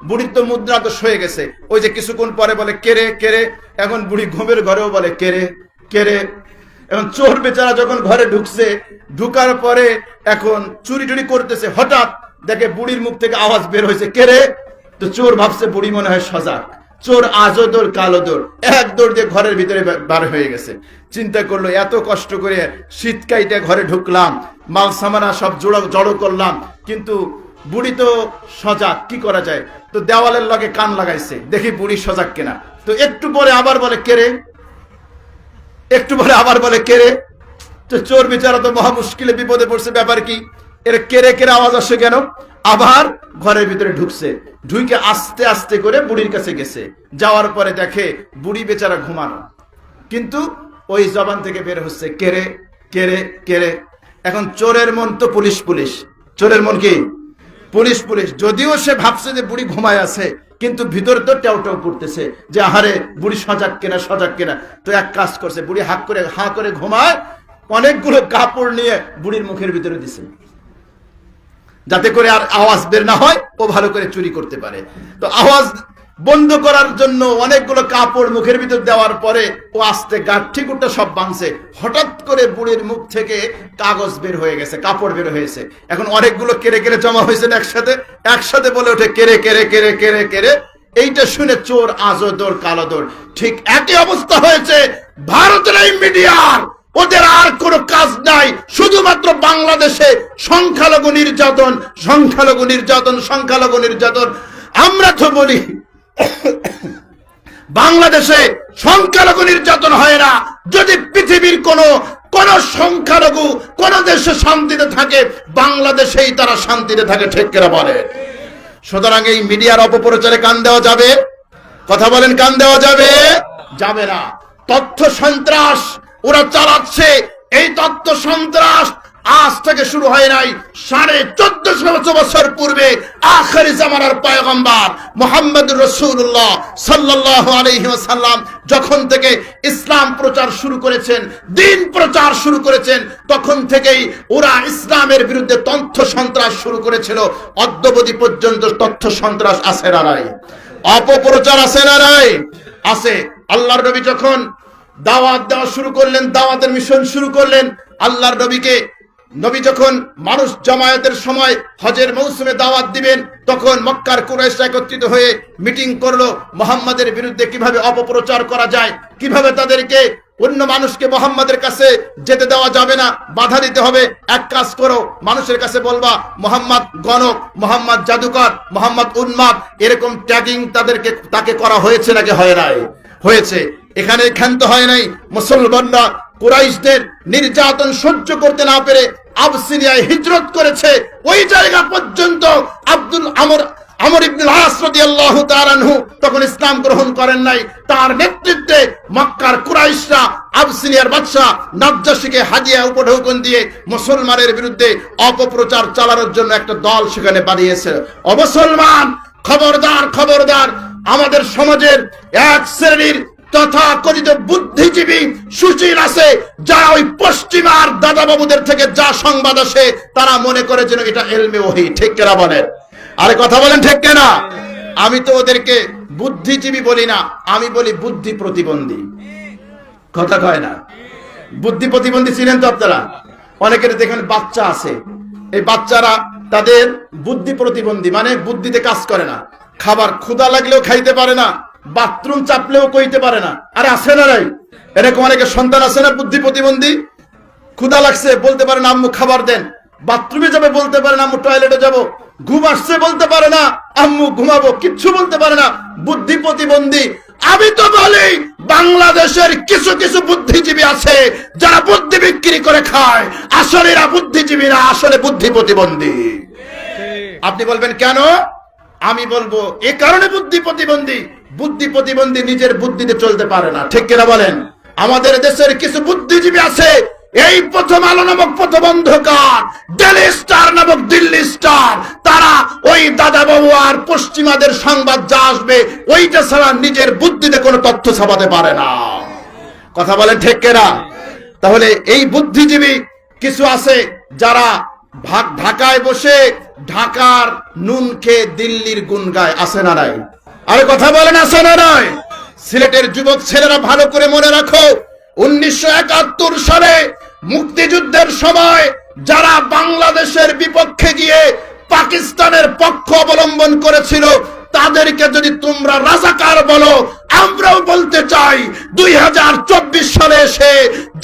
বুড়ির তো মুদ্রা তো সয়ে গেছে। ওই যে কিছুক্ষণ পরে বলে কেরে। এখন বুড়ি ঘুমের ঘরেও বলে কেরে। এখন চোর বেচারা যখন ঘরে ঢুকছে, ঢুকার পরে এখন চুরি টুরি করতেছে, হঠাৎ দেখে বুড়ির মুখ থেকে আওয়াজ বের হয়েছে, কেরে। তো চোর ভাবছে বুড়ি মনে হয় সজাগ। চোর আজও দৌড় কালো দৌড়, এক দৌড় দিয়ে ঘরের ভিতরে বার হয়ে গেছে। চিন্তা করলো, এত কষ্ট করে শীতকাইতে ঘরে ঢুকলাম, মাল সামানা সব জড়ো করলাম, কিন্তু বুড়ি তো সজাগ, কি করা যায়? তো দেওয়ালের লগে কান লাগাইছে, দেখি বুড়ি সজাগ কিনা। তো একটু পরে আবার বলে কেরে। তো চোর বিচারা তো মহা মুশকিলে বিপদে পড়ছে, ব্যাপার কি, এর কেরে আওয়াজ আসে কেন? আবার ঘরের ভিতরে ঢুকে আস্তে আস্তে করে বুড়ির কাছে গেছে। যাওয়ার পরে দেখে বুড়ি বেচারা ঘুমানো, কিন্তু ওই জবান থেকে বের হচ্ছে কেরে। এখন চোরের মন তো পুলিশ, চোরের মন কি পুলিশ। যদিও সে ভাবছে যে বুড়ি ঘুমায় আছে, কিন্তু ভিতরে তো টেউ করতেছে যে আহারে বুড়ি সজাগ কেনা। তো এক কাজ করছে, বুড়ি হাঁ করে ঘুমায়, অনেকগুলো কাপড় নিয়ে বুড়ির মুখের ভিতরে দিছে, যাতে করে আর আওয়াজ বের না হয়, ও ভালো করে চুরি করতে পারে। তো আওয়াজ বন্ধ করার জন্য অনেকগুলো কাপড় মুখের ভিতর দেওয়ার পরে ও আস্তে গাঁঠি-গুট্টা সব ভাঙছে। হঠাৎ করে বুড়ির মুখ থেকে কাগজ বের হয়ে গেছে, কাপড় বের হয়েছে। এখন অনেকগুলো কেরে জমা হয়েছে একসাথে বলে ওঠে কেরে। এইটা শুনে চোর আজও দৌড় কালো দৌড়। ঠিক একই অবস্থা হয়েছে ভারতের এই মিডিয়ার। ওদের আর কোনো কাজ নাই, শুধুমাত্র বাংলাদেশে সংখ্যালঘু নির্যাতন। আমরা তো বলি বাংলাদেশে সংখ্যালঘু নির্যাতন হয় না। যদি পৃথিবীর কোন সংখ্যালঘু কোন দেশে শান্তিতে থাকে, বাংলাদেশেই তারা শান্তিতে থাকে, ঠিক কিনা বলে? সুতরাং এই মিডিয়ার অপপ্রচারে কান দেওয়া যাবে? কথা বলেন, কান দেওয়া যাবে না। তথ্য সন্ত্রাস ওরা চালাচ্ছে, এই তথ্য সন্ত্রাস আজ থেকে শুরু হয় নাই, 1450 বছর পূর্বে আখিরি জামানার পয়গম্বর মুহাম্মদুর রাসূলুল্লাহ সাল্লাল্লাহু আলাইহি ওয়াসাল্লাম যখন থেকে ইসলাম প্রচার শুরু করেছেন, দ্বীন প্রচার শুরু করেছেন, তখন থেকেই ওরা ইসলামের বিরুদ্ধে তথ্য সন্ত্রাস শুরু করেছিল। অদ্যাবধি পর্যন্ত তথ্য সন্ত্রাস আছে না নাই? অপপ্রচার আছে না নাই? আছে। আল্লাহর নবী যখন দাওয়াত দেওয়া শুরু করলেন, দাওয়াতের মিশন শুরু করলেন, আল্লাহর নবী যখন মানুষ জমায়েতের সময় হজের মৌসুমে দাওয়াত দিবেন, তখন মক্কার কুরাইশরা একত্রিত হয়ে মিটিং করলো মুহাম্মাদের বিরুদ্ধে কিভাবে অপপ্রচার করা যায়, কিভাবে তাদেরকে অন্য মানুষকে মুহাম্মাদের কাছে যেতে দেওয়া যাবে না, বাধা দিতে হবে। এক কাজ করো, মানুষের কাছে বলবা মুহাম্মদ গণক, মুহাম্মদ জাদুকর, মুহাম্মদ উন্মাদ, এরকম ট্যাগিং তাকে করা হয়েছে নাকি হয় নাই? হয়েছে। এখানে ক্ষান্ত হয় নাই। মুসলমানরা কুরাইশদের নির্যাতন সহ্য করতে না পেরে আবসিনিয়ায় হিজরত করেছে। ওই জায়গা পর্যন্ত আমর ইবনুল আস রাদিয়াল্লাহু তাআলা আনহু তখন ইসলাম গ্রহণ করেন নাই। তার নেতৃত্বে মক্কার কুরাইশরা আবসিনিয়ার বাদশা নাজ্জাশীকে হাদিয়া উপঢৌকন দিয়ে মুসলমানের বিরুদ্ধে অপপ্রচার চালানোর জন্য একটা দল সেখানে বানিয়েছে। মুসলমান, খবরদার খবরদার, আমাদের সমাজের এক শ্রেণীর তথাকথিত বুদ্ধিজীবী সুশীল আছে, যারা ওই পশ্চিমার দাদাবাবুদের থেকে যা সংবাদ আসে তারা মনে করে যেন এটা ইলমে ওহী। ঠিক কিনা বলেন? আরে কথা বলেন ঠিক কিনা? আমি তো ওদেরকে বুদ্ধিজীবী বলি না, আমি বলি বুদ্ধি প্রতিবন্ধী। কথা কয় না? বুদ্ধি প্রতিবন্ধী ছিলেন তো আপনারা? অনেকের দেখেন বাচ্চা আছে, এই বাচ্চারা তাদের বুদ্ধি প্রতিবন্ধী, মানে বুদ্ধিতে কাজ করে না, খাবার ক্ষুধা লাগলেও খাইতে পারে না, বাথরুম চাপলেও কইতে পারে না। আরে আছে না নাই? এরকম অনেকে সন্তান আছে না বুদ্ধি প্রতিবন্ধী? ক্ষুধা লাগছে বলতে পারে না আম্মু খাবার দেন, বাথরুমে যাবে বলতে পারে না আম্মু টয়লেটে যাব, ঘুম আসছে বলতে পারে না আম্মু ঘুমাবো, কিচ্ছু বলতে পারে না, বুদ্ধি প্রতিবন্ধী। আমি তো বলি বাংলাদেশের কিছু কিছু বুদ্ধিজীবী আছে যারা বুদ্ধি বিক্রি করে খায়, আসলে এরা বুদ্ধিজীবী না, আসলে বুদ্ধি প্রতিবন্ধী। আপনি বলবেন কেন? আমি বলবো এ কারণে বুদ্ধি প্রতিবন্ধী নিজের বুদ্ধিতে চলতে পারে না। ঠিক কিনা বলেন? আমাদের দেশের কিছু বুদ্ধিজীবী আছে, এই প্রথম আলো নামক পথবন্ধকার, ডেলি স্টার নামক দিল্লি স্টার, তারা ওই দাদাবাবু আর পশ্চিমাদের সংবাদ যা আসবে ওইটা ছাড়া নিজের বুদ্ধিতে কোনো তথ্য ছাপাতে পারে না। কথা বলেন ঠিক কিনা? তাহলে এই বুদ্ধিজীবী কিছু আছে যারা ঢাকায় বসে ঢাকার নুন খেয়ে দিল্লির গুণ গায়। আছে না নাই? আরে কথা বলেন আছে না নাই? সিলেটের যুবক ছেলেরা ভালো করে মনে রাখো, 1971 সালে মুক্তিযুদ্ধের সময় যারা বাংলাদেশের বিপক্ষে গিয়ে পাকিস্তানের পক্ষ অবলম্বন করেছিল, তাদেরকে যদি তোমরা রাজাকার বলো, আমরাও বলতে চাই 2024 সালে এসে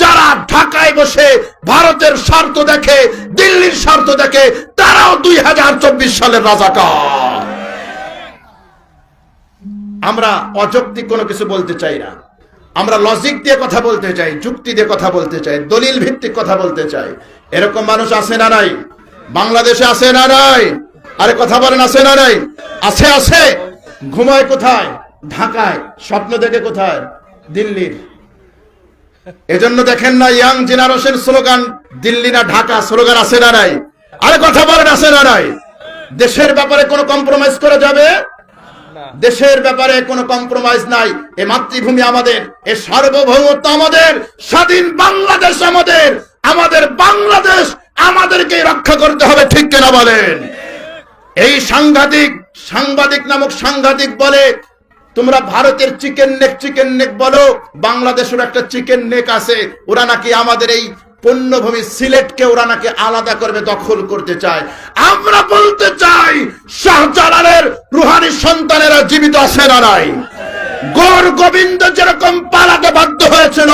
যারা ঢাকায় বসে ভারতের স্বার্থ দেখে, দিল্লির স্বার্থ দেখে, তারাও 2024 সালের রাজাকার। আমরা অযৌক্তিক কোনো কিছু বলতে চাই না, আমরা লজিক দিয়ে কথা বলতে চাই, যুক্তি দিয়ে কথা বলতে চাই, দলিল ভিত্তিক কথা বলতে চাই। এরকম মানুষ আছে না নাই? বাংলাদেশে আছে না নাই? আরে কথা বলেন আছে না নাই? আছে আছে। ঘুমায় কোথায়? ঢাকায়। স্বপ্ন দেখে কোথায়? দিল্লির। এজন্য দেখেন না ইয়াং জেনারেশন স্লোগান দিল্লি না ঢাকা স্লোগান আছে না নাই? আরে কথা বলেন আছে না নাই? দেশের ব্যাপারে কোনো কম্প্রোমাইজ করা যাবে? দেশের ব্যাপারে কোনো কম্প্রোমাইজ নাই। এ মাতৃভূমি আমাদের, এ সার্বভৌমত্ব আমাদের, স্বাধীন বাংলাদেশ আমাদের, আমাদের বাংলাদেশ আমাদেরকে রক্ষা করতে হবে। ঠিক কিনা বলেন? এই সাংবাদিক নামক সাংঘাতিক বলে তোমরা ভারতের চিকেন নেক বলো, বাংলাদেশের একটা চিকেন নেক আছে, ওরা নাকি আমাদের এই পণ্যভূমি সিলেটকে ওরা নাকি আলাদা করবে, দখল করতে চায়। আমরা বলতে চাই শাহজালালের রুহানি সন্তানেরা জীবিত আছে না নাই? গৌর গোবিন্দ যেরকম পালাতে বাধ্য হয়েছিল,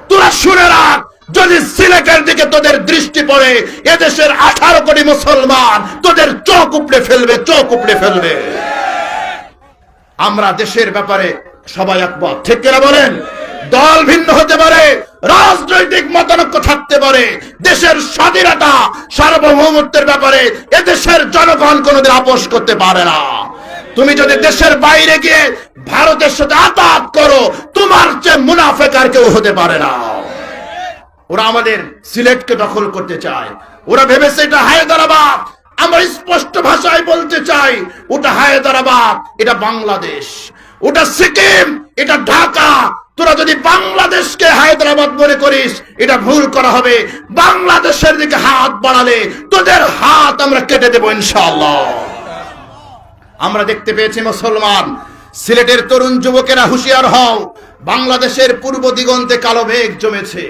তোরা শুনে রাখ, যদি সিলেটের দিকে তোদের দৃষ্টি পড়ে, এদেশের 18 কোটি মুসলমান তোদের চোখ উপড়ে ফেলবে। আমরা দেশের ব্যাপারে সবাই একমত। ঠিক কিনা বলেন? দল ভিন্ন হতে পারে, রাজনৈতিক মতানৈক্য থাকতে পারে, দেশের স্বাধীনতা সার্বভৌমত্বের ব্যাপারে এদেশের জনগণ কোনোদিন আপোষ করতে পারে না। তুমি যদি দেশের বাইরে গিয়ে ভারতের সাথে আতাত করো, তোমার চেয়ে মুনাফেক আর কেউ হতে পারে না। ওরা আমাদের সিলেটকে দখল করতে চায়। ওরা ভেবেছে এটা হায়দ্রাবাদ। আমরা স্পষ্ট ভাষায় বলতে চাই, ওটা হায়দ্রাবাদ, এটা বাংলাদেশ। ওটা সিকিম, এটা ঢাকা। তোরা যদি বাংলাদেশকে হায়দ্রাবাদ মনে করিস, এটা ভুল করা হবে। বাংলাদেশের দিকে হাত বাড়ালে তোদের হাত আমরা কেটে দেবো ইনশাআল্লাহ। আমরা দেখতে পেয়েছি মুসলমান সিলেটের তরুণ যুবকেরা হুঁশিয়ার হও, বাংলাদেশের পূর্ব দিগন্তে কালো মেঘ জমেছে।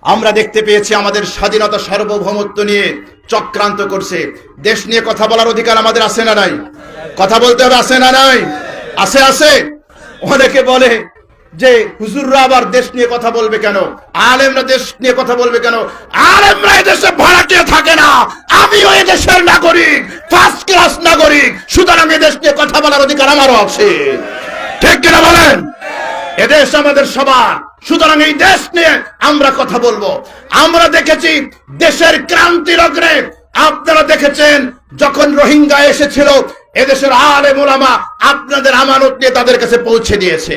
আমরা দেখতে পেয়েছি আমাদের স্বাধীনতা সার্বভৌমত্ব নিয়ে চক্রান্ত করছে। দেশ নিয়ে কথা বলার অধিকার আমাদের আছে না নাই? কথা বলতে হবে, আছে না নাই? আছে, আছে। অনেকে বলে যে হুজুররা আবার দেশ নিয়ে কথা বলবে কেন, আলেমরা দেশ নিয়ে কথা বলবে কেন? আলেমরা এই দেশে ভাড়াটিয়া থাকে না, আমিও এই দেশের নাগরিক, ফার্স্ট ক্লাস নাগরিক, সুতরাং এই দেশ নিয়ে কথা বলার অধিকার আমারও আছে। ঠিক কিনা বলেন? এদেশ আমাদের সবার, সুতরাং এই দেশ নিয়ে আমরা কথা বলবো। আমরা দেখেছি দেশের ক্রান্তির অগ্রে, আপনারা দেখেছেন যখন রোহিঙ্গা এসেছিল, এদেশের আলেম ওলামা আপনাদের আমানত নিয়ে তাদের কাছে পৌঁছে দিয়েছে।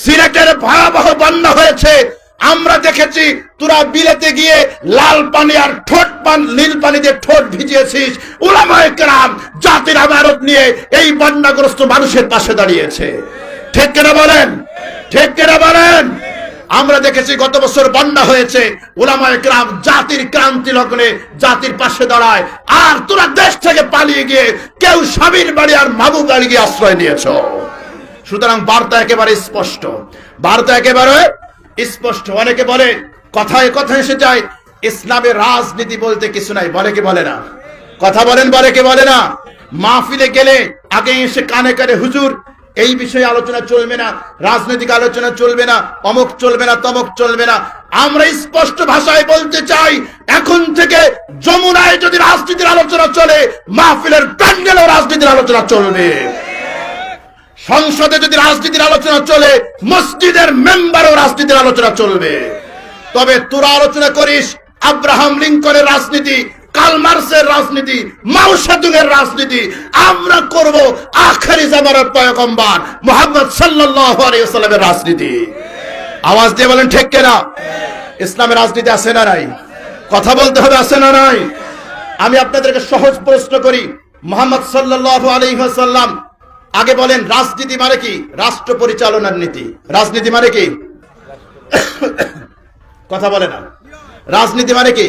সিলেটের ভয়াবহ বন্যা হয়েছে, আমরা দেখেছি তোরা বিলেতে গিয়ে লাল পানি আর নীল পানি দিয়ে ঠোঁট ভিজিয়েছিস। উলামায়ে কেরাম জাতির আমানত নিয়ে এই বন্যাগ্রস্ত মানুষের পাশে দাঁড়িয়েছে। ঠিক কিনা বলেন? ঠিক কিনা বলেন? আমরা দেখেছি গত বছর বন্যা হয়েছে, উলামায়ে কেরাম জাতির ক্রান্তি লগ্নে জাতির পাশে দাঁড়ায়। আর তোরা দেশ থেকে পালিয়ে গিয়ে কেউ স্বামীর বাড়ি আর মামু বাড়ি গিয়ে আশ্রয় নিয়েছ। সুতরাং বার্তা একেবারে স্পষ্ট, বার্তা একেবারে স্পষ্ট। অনেকে বলে কথায় কথা এসে যায় ইসলামের রাজনীতি বলতে কিছু নাই, বলে কি বলে না? কথা বলেন, বলে কি বলে না? মাহফিলে গেলে আগে এসে কানে কানে হুজুর এই বিষয়ে আলোচনা চলবে না, রাজনৈতিক আলোচনা চলবে না, অমুক চলবে না, তমুক চলবে না। আমরা স্পষ্ট ভাষায় বলতে চাই, এখন থেকে যমুনায় যদি রাজনীতির আলোচনা চলে, মাহফিলের প্যান্ডেলেও রাজনীতির আলোচনা চলবে। সংসদে যদি রাজনীতির আলোচনা চলে, মসজিদের মেম্বারও রাজনীতির আলোচনা চলবে। তবে তোরা আলোচনা করিস আব্রাহাম লিঙ্কনের রাজনীতি, কার্ল মার্কসের রাজনীতি, মাও সেতুংয়ের রাজনীতি, আমরা করব আখেরি জামানার পয়গম্বর মুহাম্মদ সাল্লাল্লাহু আলাইহি ওয়াসাল্লামের রাজনীতি। আওয়াজ দিয়ে বলেন ঠিক কিনা? ইসলামের রাজনীতি আছে না নাই? কথা বলতে হবে, আছে না নাই? আমি আপনাদেরকে সহজ প্রশ্ন করি, মুহাম্মদ সাল্লাল্লাহু আলাইহি ওয়াসাল্লাম আগে বলেন রাজনীতি মানে কি? রাষ্ট্র পরিচালনার নীতি। রাজনীতি মানে কি? কথা বলে না। রাজনীতি মানে কি?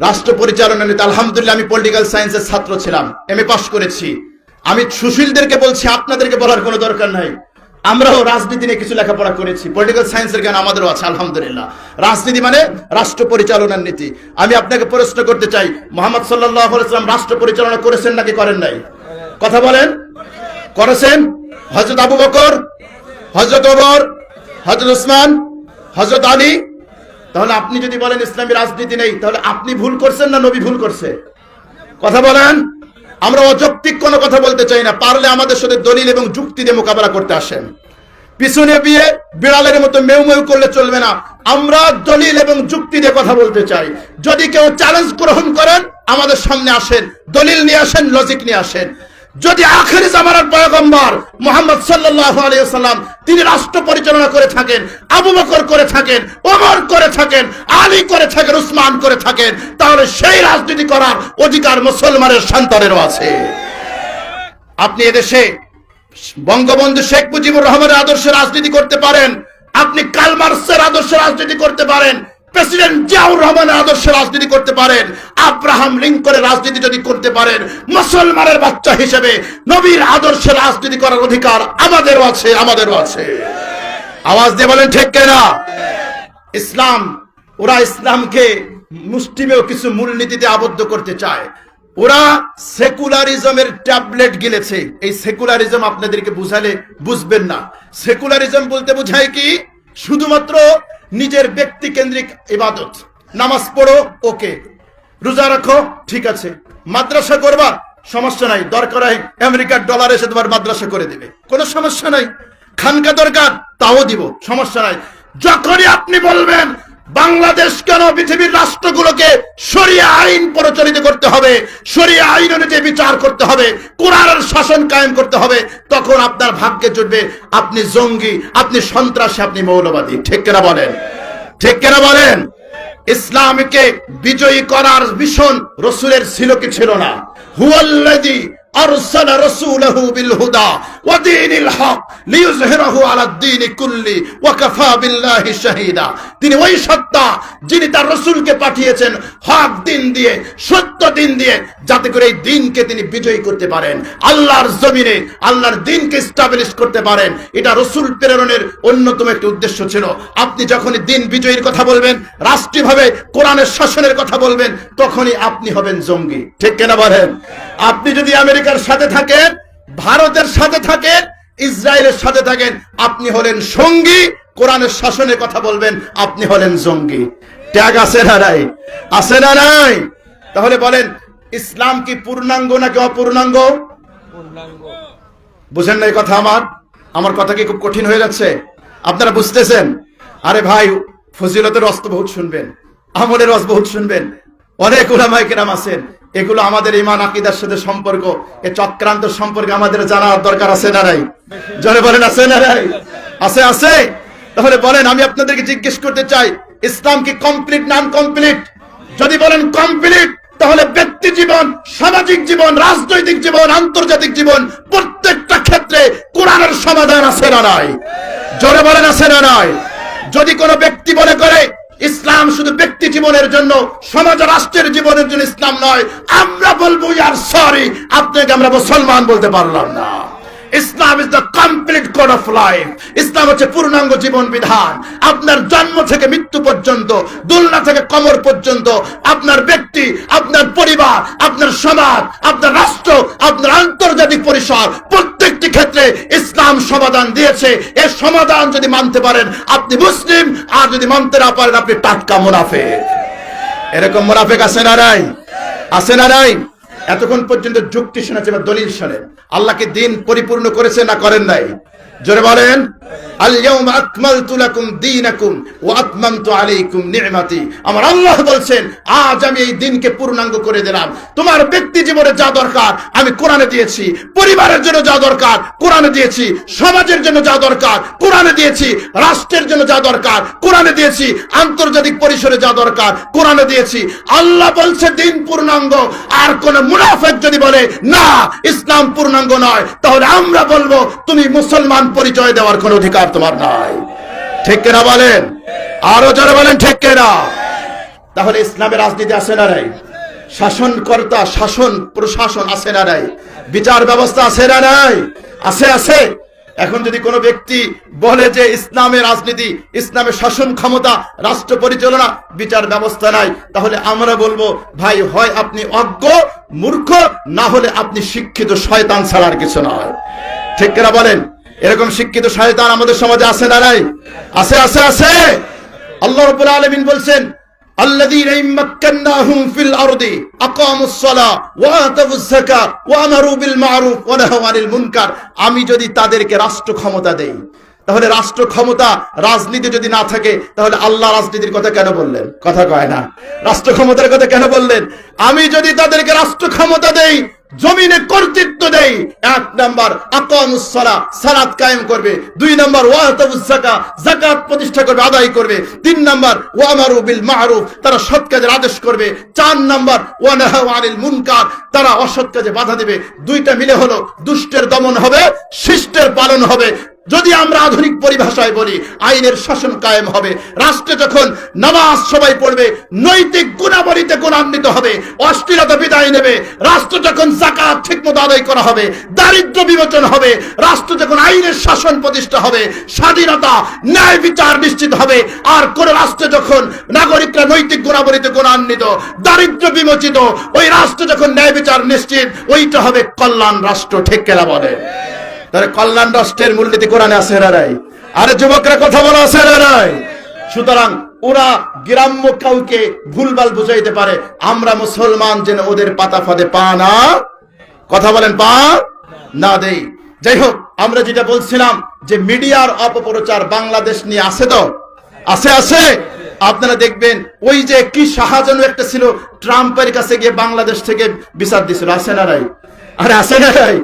রাষ্ট্র পরিচালনার নীতি। আলহামদুলিল্লাহ আমি পলিটিক্যাল সায়েন্সের ছাত্র ছিলাম, এমএ পাস করেছি। আমি সুশীলদেরকে বলছি, আপনাদেরকে বলার কোনো দরকার নাই। আমরাও রাজনীতি নিয়ে কিছু লেখাপড়া করেছি, পলিটিক্যাল সায়েন্সের জ্ঞান আমাদেরও আছে আলহামদুলিল্লাহ। রাজনীতি মানে রাষ্ট্র পরিচালনার নীতি। আমি আপনাকে প্রশ্ন করতে চাই, মুহাম্মদ সাল্লাল্লাহু আলাইহি ওয়াসাল্লাম রাষ্ট্র পরিচালনা করেছেন নাকি করেন নাই? কথা বলেন। করেছেন? হযরত আবু বকর, হযরত ওমর, হযরত উসমান, হযরত আলী। তাহলে আপনি যদি বলেন ইসলামী রাজনীতি নেই, তাহলে আপনি ভুল করছেন না নবী ভুল করছে? কথা বলেন। আমরা অযৌক্তিক কোনো কথা বলতে চাই না, পারলে আমাদের সাথে দলিল এবং যুক্তি দিয়ে মোকাবেলা করতে আসেন। পিছনে বিয়ে বিড়ালের মতো মেউ মেউ করলে চলবে না, আমরা দলিল এবং যুক্তি দিয়ে কথা বলতে চাই। যদি কেউ চ্যালেঞ্জ গ্রহণ করেন, আমাদের সামনে আসেন, দলিল নিয়ে আসেন, লজিক নিয়ে আসেন। যদি আখেরি জামানার পয়গম্বর মুহাম্মদ সাল্লাল্লাহু আলাইহি ওয়াসাল্লাম তিনি রাষ্ট্র পরিচালনা করে থাকেন, আবু বকর করে থাকেন, ওমর করে থাকেন, আলী করে থাকেন, উসমান করে থাকেন, তাহলে সেই রাজনীতি করার অধিকার মুসলমানের সন্তানেরও আছে। আপনি এদেশে বঙ্গবন্ধু শেখ মুজিবুর রহমানের আদর্শে রাজনীতি করতে পারেন, আপনি কার্ল মার্কসের আদর্শে রাজনীতি করতে পারেন, প্রেসিডেন্ট জিয়াউর রহমানের আদর্শে রাজনীতি করতে পারেন, আব্রাহাম লিঙ্কনের রাজনীতি যদি করতে পারেন, মুসলমানের বাচ্চা হিসেবে নবীর আদর্শে রাজনীতি করার অধিকার আমাদেরও আছে, আমাদেরও আছে। আওয়াজ দিয়ে বলেন ঠিক কিনা? ইসলাম, ওরা ইসলামকে মুষ্টিমেয় কিছু মূলনীতিতে আবদ্ধ করতে চায়। ওরা সেকুলারিজমের ট্যাবলেট গিলেছে। এই সেকুলারিজম আপনাদেরকে বুঝালে বুঝবেন না। সেকুলারিজম বলতে বোঝায় কি? শুধুমাত্র নিজের ব্যক্তি কেন্দ্রিক ইবাদত। নামাজ পড়ো, ওকে। রোজা রাখো, ঠিক আছে। মাদ্রাসা করবা, সমস্যা নাই, দরকার হয় আমেরিকার ডলার এসে তোমার মাদ্রাসা করে দেবে, কোনো সমস্যা নাই। খানকা দরকার, তাও দিব, সমস্যা নাই। যখনই আপনি বলবেন বাংলাদেশ কেন পৃথিবীর রাষ্ট্রগুলোকে শরিয়া আইন প্রচলিত করতে হবে, শরিয়া আইন অনুযায়ী বিচার করতে হবে, কোরআনের শাসন কায়েম করতে হবে, তখন আপনার ভাগ্যে জুটবে আপনি জঙ্গি, আপনি সন্ত্রাসী, আপনি মৌলবাদী। ঠিক কিনা বলেন? ঠিক কিনা বলেন? ইসলামকে বিজয়ী করার মিশন রাসূলের ছিল কি ছিল না? হুয়াল্লাযী আরসালা রাসূলাহু বিল হুদা ওয়া দীনিল হক লিইয়ুযহিরাহু আলাদ দীনি কুল্লি ওয়া কাফা বিল্লাহি শাহীদা। তিনি ওই সত্তা যিনি তার রাসূলকে পাঠিয়েছেন হক দিন দিয়ে, সত্য দিন দিয়ে, যাতে করে এই দিনকে তিনি বিজয়ী করতে পারেন, আল্লাহর জমিনে আল্লাহর দিনকে এস্টাবলিশ করতে পারেন। এটা রাসূল প্রেরণের অন্যতম একটি উদ্দেশ্য ছিল। আপনি যখনই দিন বিজয়ীর কথা বলবেন, রাষ্ট্রীয়ভাবে কোরআনের শাসনের কথা বলবেন, তখনই আপনি হবেন জঙ্গি। ঠিক কিনা বলেন? আপনি যদি আমেরিকার সাথে থাকেন, ভারতের সাথে থাকেন, ইসরায়েলের সাথে থাকেন, আপনি হলেন সঙ্গী। কোরআনের শাসনের কথা বলবেন, আপনি হলেন জঙ্গি। ত্যাগ আছে না নাই? আছে না নাই? তাহলে বলেন, ইসলাম কি পূর্ণাঙ্গ নাকি অপূর্ণাঙ্গ? বুঝেন না এই কথা? আমার কথা কি খুব কঠিন হয়ে যাচ্ছে? আপনারা বুঝতেছেন? আরে ভাই, ফজিলতের রস তো বহুত শুনবেন, আমলের রস বহুত শুনবেন, অনেক উলামায়ে কেরাম আছেন। এগুলো আমাদের ঈমান আকীদার সাথে সম্পর্ক, এই চক্রান্ত সম্পর্কে আমাদের জানার দরকার আছে না নাই? জোরে বলেন, আছে না নাই? আছে, আছে। তাহলে বলেন, আমি আপনাদেরকে জিজ্ঞেস করতে চাই, ইসলাম কি কমপ্লিট না আনকমপ্লিট? যদি বলেন কমপ্লিট, তাহলে ব্যক্তি জীবন, সামাজিক জীবন, রাজনৈতিক জীবন, আন্তর্জাতিক জীবন, প্রত্যেকটা ক্ষেত্রে কোরআনের সমাধান আছে না নাই? জোরে বলেন, আছে না নাই? যদি কোনো ব্যক্তি মনে করে ইসলাম শুধু ব্যক্তি জীবনের জন্য, সমাজ রাষ্ট্রের জীবনের জন্য ইসলাম নয়, আমরা বলবো ইয়ার সরি, আপনাকে আমরা মুসলমান বলতে পারলাম না। Islam is the complete code of life. ইসলাম হচ্ছে পূর্ণাঙ্গ জীবন বিধান। আপনার জন্ম থেকে মৃত্যু পর্যন্ত, দুলনা থেকে কবর পর্যন্ত, আপনার ব্যক্তি, আপনার পরিবার, আপনার সমাজ, আপনার রাষ্ট্র, আপনার আন্তর্জাতিক পরিসর, প্রত্যেকটি ক্ষেত্রে ইসলাম সমাধান দিয়েছে। এর সমাধান যদি মানতে পারেন, আপনি মুসলিম। আর যদি মানতে না পারেন, আপনি টাটকা মুনাফিক। এরকম মুনাফিক আছে না নাই? আছে না নাই? এতক্ষণ পর্যন্ত যুক্তি শোনাচ্ছে, বা দলিল শোনেন। আল্লাহকে দিন পরিপূর্ণ করেছে না করেন নাই? জোরে বলেন। আল ইয়াউমা আকমালতু লাকুম দীনাকুম ওয়া আতমামতু আলাইকুম নি'মাতি। আমার আল্লাহ বলছেন, আজ আমি এই দিনকে পূর্ণাঙ্গ করে দিলাম। তোমার ব্যক্তি জীবনে যা দরকার আমি কোরআনে দিয়েছি, পরিবারের জন্য যা দরকার কোরআনে দিয়েছি, সমাজের জন্য যা দরকার কোরআনে দিয়েছি, রাষ্ট্রের জন্য যা দরকার কোরআনে দিয়েছি, আন্তর্জাতিক পরিসরে যা দরকার কোরআনে দিয়েছি। আল্লাহ বলছে দিন পূর্ণাঙ্গ। আর কোন মুনাফিক যদি বলে না ইসলাম পূর্ণাঙ্গ নয়, তাহলে আমরা বলবো তুমি মুসলমান পরিচয় দেওয়ার কোন অধিকার তোমার নাই। ঠিক কিনা বলেন? আরো যারা বলেন ঠিক কিনা? তাহলে ইসলামের রাজনীতি আছে না নাই? শাসনকর্তা, শাসন, প্রশাসন আছে না নাই? বিচার ব্যবস্থা আছে না নাই? আছে, আছে। এখন যদি কোনো ব্যক্তি বলে যে ইসলামের রাজনীতি, ইসলামের শাসন ক্ষমতা, রাষ্ট্র পরিচালনা, বিচার ব্যবস্থা নাই, তাহলে আমরা বলবো ভাই, হয় আপনি অজ্ঞ মূর্খ, না হলে আপনি শিক্ষিত শয়তান ছাড়ার কিছু নয়। ঠিক কিনা বলেন? এরকম শিক্ষিত শয়তান আমাদের সমাজে আছে না নাই? আছে, আছে, আছে। আল্লাহ রাব্বুল আলামিন বলছেন, আল্লাযীনা ইম্মাক্কান্নাহুম ফিল আরদি আকামুস সালাহ ওয়া আতাউজ যাকাত ওয়া আমারু বিল মা'রুফ ওয়া নাহাউ আনিল মুনকার। আমি যদি তাদেরকে রাষ্ট্র ক্ষমতা দেই, তাহলে রাষ্ট্র ক্ষমতা, রাজনীতি যদি না থাকে, তাহলে আল্লাহ রাজনীতির কথা কেন বললেন? কথা কয় না। রাষ্ট্র ক্ষমতার কথা কেন বললেন? আমি যদি তাদেরকে রাষ্ট্র ক্ষমতা দেই, জমিনে কর্তৃত্ব দেই, এক নাম্বার আকামুস সালাহ, সালাত কায়েম করবে। দুই নাম্বার ওয়া আতাউজ যাকাত, যাকাত প্রতিষ্ঠা করবে, আদায় করবে। তিন নাম্বার ওয়া আমারু বিল মা'রুফ, তারা সৎ কাজের আদেশ করবে। চার নাম্বার ওয়া নাহাউ আনিল মুনকার, তারা অসৎ কাজে বাধা দেবে। দুইটা মিলে হলো দুষ্টের দমন হবে, শিষ্টের পালন হবে। যদি আমরা আধুনিক পরিভাষায় বলি, আইনের শাসন কায়েম হবে। রাষ্ট্রে যখন নামাজ সবাই পড়বে, নৈতিক গুণাবলীতে গুণান্বিত হবে, অশ্লীলতা বিদায় নেবে। রাষ্ট্র যখন যাকাত ঠিকমতো আদায় করা হবে, দারিদ্র্য বিমোচন হবে। রাষ্ট্র যখন আইনের শাসন প্রতিষ্ঠা হবে, স্বাধীনতা, ন্যায় বিচার নিশ্চিত হবে। আর কোন রাষ্ট্রে যখন নাগরিকরা নৈতিক গুণাবলীতে গুণান্বিত, দারিদ্র্য বিমোচিত, ওই রাষ্ট্র যখন ন্যায় বিচার নিশ্চিত, ওইটা হবে কল্যাণ রাষ্ট্র। ঠিক কেনা বলে? তাহলে কল্যাণ রাষ্ট্রের মূলনীতি কোরআনে আছে না নাই? আরে যুবকরা কথা বলা আছে না নাই? সুতরাং ওরা গ্রাম্য কাউকে ভুলভাল বুঝাইতে পারে, আমরা মুসলমান যেন ওদের পাতা ফাঁদে পা না, কথা বলেন, পা না দেই। যাই হোক, আমরা যেটা বলছিলাম যে মিডিয়ার অপপ্রচার বাংলাদেশ নিয়ে আছে, তো আছে, আছে। আপনারা দেখবেন ওই যে কি শাহজাহান একটা ছিল, ট্রাম্পের কাছে গিয়ে বাংলাদেশ থেকে বিচার দিছিল, আছে না নাই? আরে আছে না নাই?